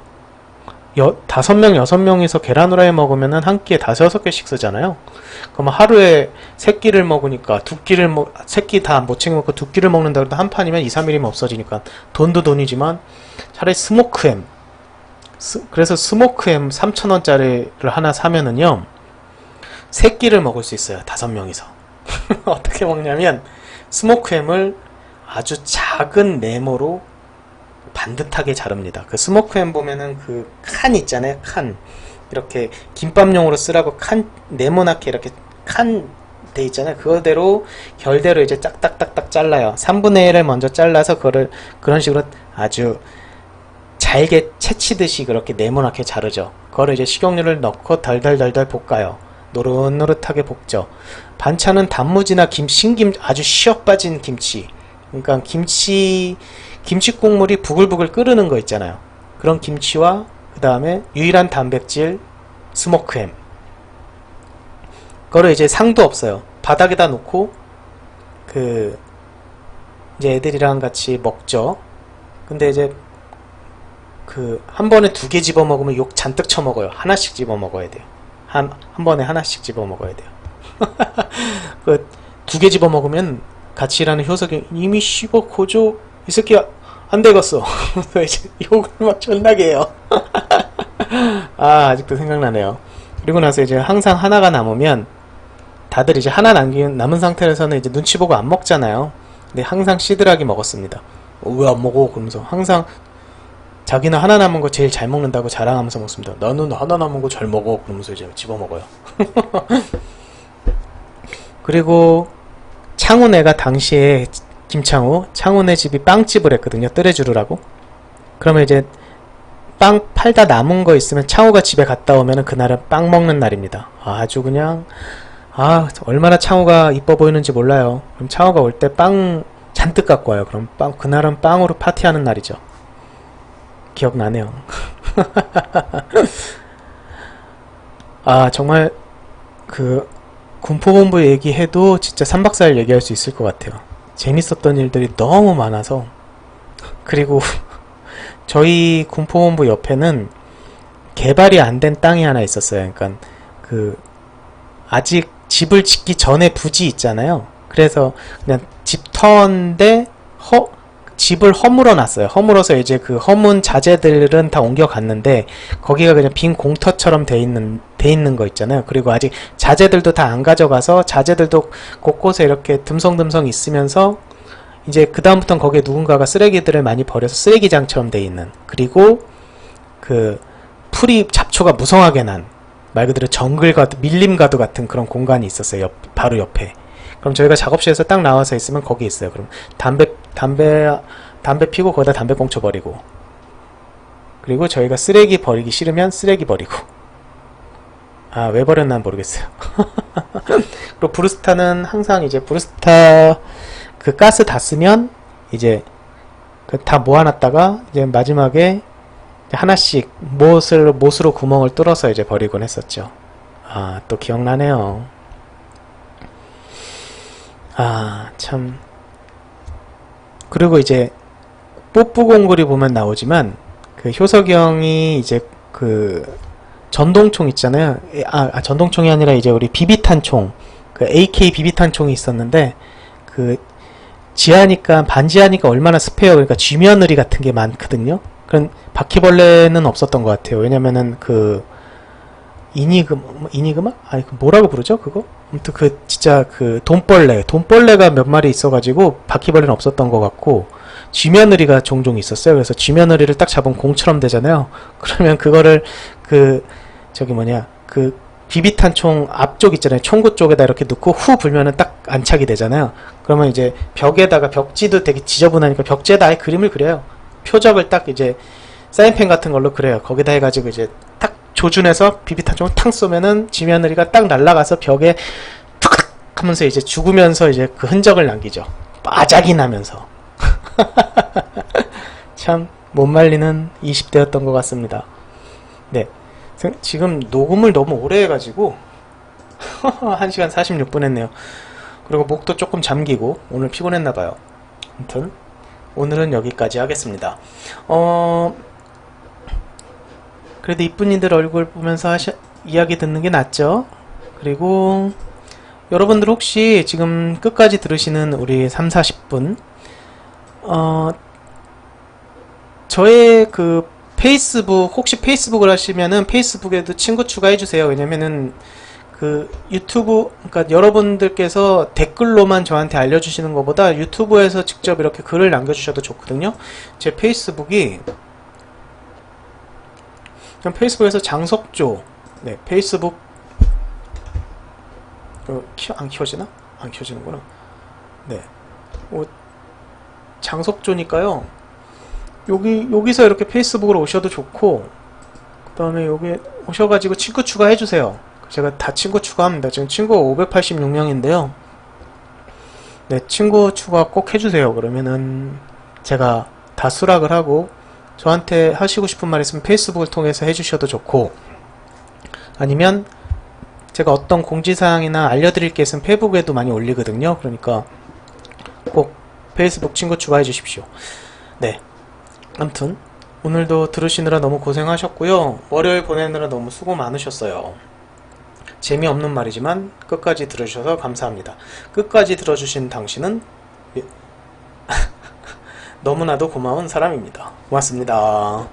5명, 6명이서 계란 후라이 먹으면은 한 끼에 5, 6개씩 쓰잖아요. 그럼 하루에 3끼를 먹으니까 3끼 다 못 챙겨 먹고 2끼를 먹는다 그래도 한 판이면 2, 3일이면 없어지니까 돈도 돈이지만 차라리 스모크햄. 그래서 스모크햄 3,000원짜리를 하나 사면은요 3끼를 먹을 수 있어요. 5명이서. 어떻게 먹냐면 스모크햄을 아주 작은 네모로 반듯하게 자릅니다. 그 스모크햄 보면은 그 칸 있잖아요. 칸. 이렇게 김밥용으로 쓰라고 칸 네모나게 이렇게 칸 돼 있잖아요. 그거대로 결대로 이제 짝딱딱딱 잘라요. 3분의 1을 먼저 잘라서 그거를 그런 식으로 아주 잘게 채치듯이 그렇게 네모나게 자르죠. 그거를 이제 식용유를 넣고 달달달달 볶아요. 노릇노릇하게 볶죠. 반찬은 단무지나 신김 아주 시억 빠진 김치. 그러니까 김치 국물이 부글부글 끓는 거 있잖아요. 그런 김치와 그 다음에 유일한 단백질 스모크햄. 그거를 이제 상도 없어요. 바닥에다 놓고 이제 애들이랑 같이 먹죠. 근데 이제 한 번에 2개 집어 먹으면 욕 잔뜩 쳐먹어요. 하나씩 집어 먹어야 돼요. 한 번에 하나씩 집어 먹어야 돼요. 2개 집어 먹으면 같이 일하는 효석이 이미 씹어 고조 이 새끼야 안 되겠어. 이제 욕을 막 존나게 해요. 아직도 생각나네요. 그리고 나서 이제 항상 하나가 남으면 다들 이제 하나 남은 상태에서는 이제 눈치 보고 안 먹잖아요. 근데 항상 시들하게 먹었습니다. 왜 안 먹어? 그러면서 항상 자기는 하나 남은 거 제일 잘 먹는다고 자랑하면서 먹습니다. 나는 하나 남은 거 잘 먹어. 그러면서 이제 집어먹어요. 그리고 창훈애가 당시에 창훈애 집이 빵집을 했거든요. 뜨레주르라고. 그러면 이제 빵 팔다 남은 거 있으면 창호가 집에 갔다 오면은 그날은 빵 먹는 날입니다. 아주 그냥 얼마나 창호가 이뻐 보이는지 몰라요. 그럼 창호가 올 때 빵 잔뜩 갖고 와요. 그럼 그날은 빵으로 파티하는 날이죠. 기억나네요. 정말 군포본부 얘기해도 진짜 3박 4일 얘기할 수 있을 것 같아요. 재밌었던 일들이 너무 많아서. 그리고 저희 군포본부 옆에는 개발이 안 된 땅이 하나 있었어요. 그러니까 그 아직 집을 짓기 전에 부지 있잖아요. 그래서 그냥 집 터인데 집을 허물어 놨어요. 허물어서 이제 그 허문 자재들은 다 옮겨갔는데 거기가 그냥 빈 공터처럼 돼 있는 거 있잖아요. 그리고 아직 자재들도 다 안 가져가서 자재들도 곳곳에 이렇게 듬성듬성 있으면서 이제 그 다음부터는 거기에 누군가가 쓰레기들을 많이 버려서 쓰레기장처럼 돼 있는, 그리고 그 풀이 잡초가 무성하게 난 말 그대로 정글가드, 밀림가드 같은 그런 공간이 있었어요. 바로 옆에. 그럼 저희가 작업실에서 딱 나와서 있으면 거기 있어요. 그럼 담배 피고 거기다 담배 꽁초 버리고, 그리고 저희가 쓰레기 버리기 싫으면 쓰레기 버리고. 아, 왜 버렸나 모르겠어요. 그리고 브루스타는 항상 이제 브루스타 그 가스 다 쓰면 이제 그 다 모아놨다가 이제 마지막에 하나씩 못으로 구멍을 뚫어서 이제 버리곤 했었죠. 아, 또 기억나네요. 아, 참. 그리고 이제 뽀뿌공구리 보면 나오지만 그 효석이 형이 이제 그 전동총 있잖아요. 전동총이 아니라 이제 우리 비비탄총, 그 AK 비비탄총이 있었는데, 그 지하니까 반지하니까 얼마나 습해요. 그러니까 쥐며느리 같은 게 많거든요. 그런 바퀴벌레는 없었던 것 같아요. 왜냐면은 그 이니그마? 아니, 그 뭐라고 부르죠 그거? 아무튼 그 진짜 그 돈벌레가 몇 마리 있어가지고 바퀴벌레는 없었던 것 같고, 쥐며느리가 종종 있었어요. 그래서 쥐며느리를 딱 잡으면 공처럼 되잖아요. 그러면 그거를 그 비비탄총 앞쪽 있잖아요. 총구 쪽에다 이렇게 넣고 후 불면은 딱 안착이 되잖아요. 그러면 이제 벽에다가, 벽지도 되게 지저분하니까 벽지에다 아예 그림을 그려요. 표적을 딱 이제 사인펜 같은 걸로 그래요. 거기다 해가지고 이제 딱 조준해서 비비탄총을 탕 쏘면은 쥐며느리가 딱 날아가서 벽에 툭 하면서 이제 죽으면서 이제 그 흔적을 남기죠. 빠작이 나면서. 참 못 말리는 20대였던 것 같습니다. 네, 지금 녹음을 너무 오래 해가지고 1시간 46분 했네요. 그리고 목도 조금 잠기고 오늘 피곤했나봐요. 아무튼 오늘은 여기까지 하겠습니다. 그래도 이쁜이들 얼굴 보면서 이야기 듣는 게 낫죠. 그리고 여러분들 혹시 지금 끝까지 들으시는 우리 3-40분 저의 그 페이스북, 혹시 페이스북을 하시면은 페이스북에도 친구 추가해주세요. 왜냐면은 그 유튜브, 그러니까 여러분들께서 댓글로만 저한테 알려주시는 것보다 유튜브에서 직접 이렇게 글을 남겨주셔도 좋거든요. 제 페이스북이, 그냥 페이스북에서 장석조, 네, 페이스북, 안 켜지나? 안 켜지는구나. 네, 장석조니까요. 여기서 이렇게 페이스북으로 오셔도 좋고, 그 다음에 여기 오셔가지고 친구 추가해주세요. 제가 다 친구 추가합니다. 지금 친구가 586명인데요. 네, 친구 추가 꼭 해주세요. 그러면은 제가 다 수락을 하고, 저한테 하시고 싶은 말 있으면 페이스북을 통해서 해주셔도 좋고, 아니면 제가 어떤 공지사항이나 알려드릴 게 있으면 페이북에도 많이 올리거든요. 그러니까 꼭 페이스북 친구 추가해 주십시오. 네, 아무튼 오늘도 들으시느라 너무 고생하셨고요. 월요일 보내느라 너무 수고 많으셨어요. 재미없는 말이지만 끝까지 들어주셔서 감사합니다. 끝까지 들어주신 당신은 너무나도 고마운 사람입니다. 고맙습니다.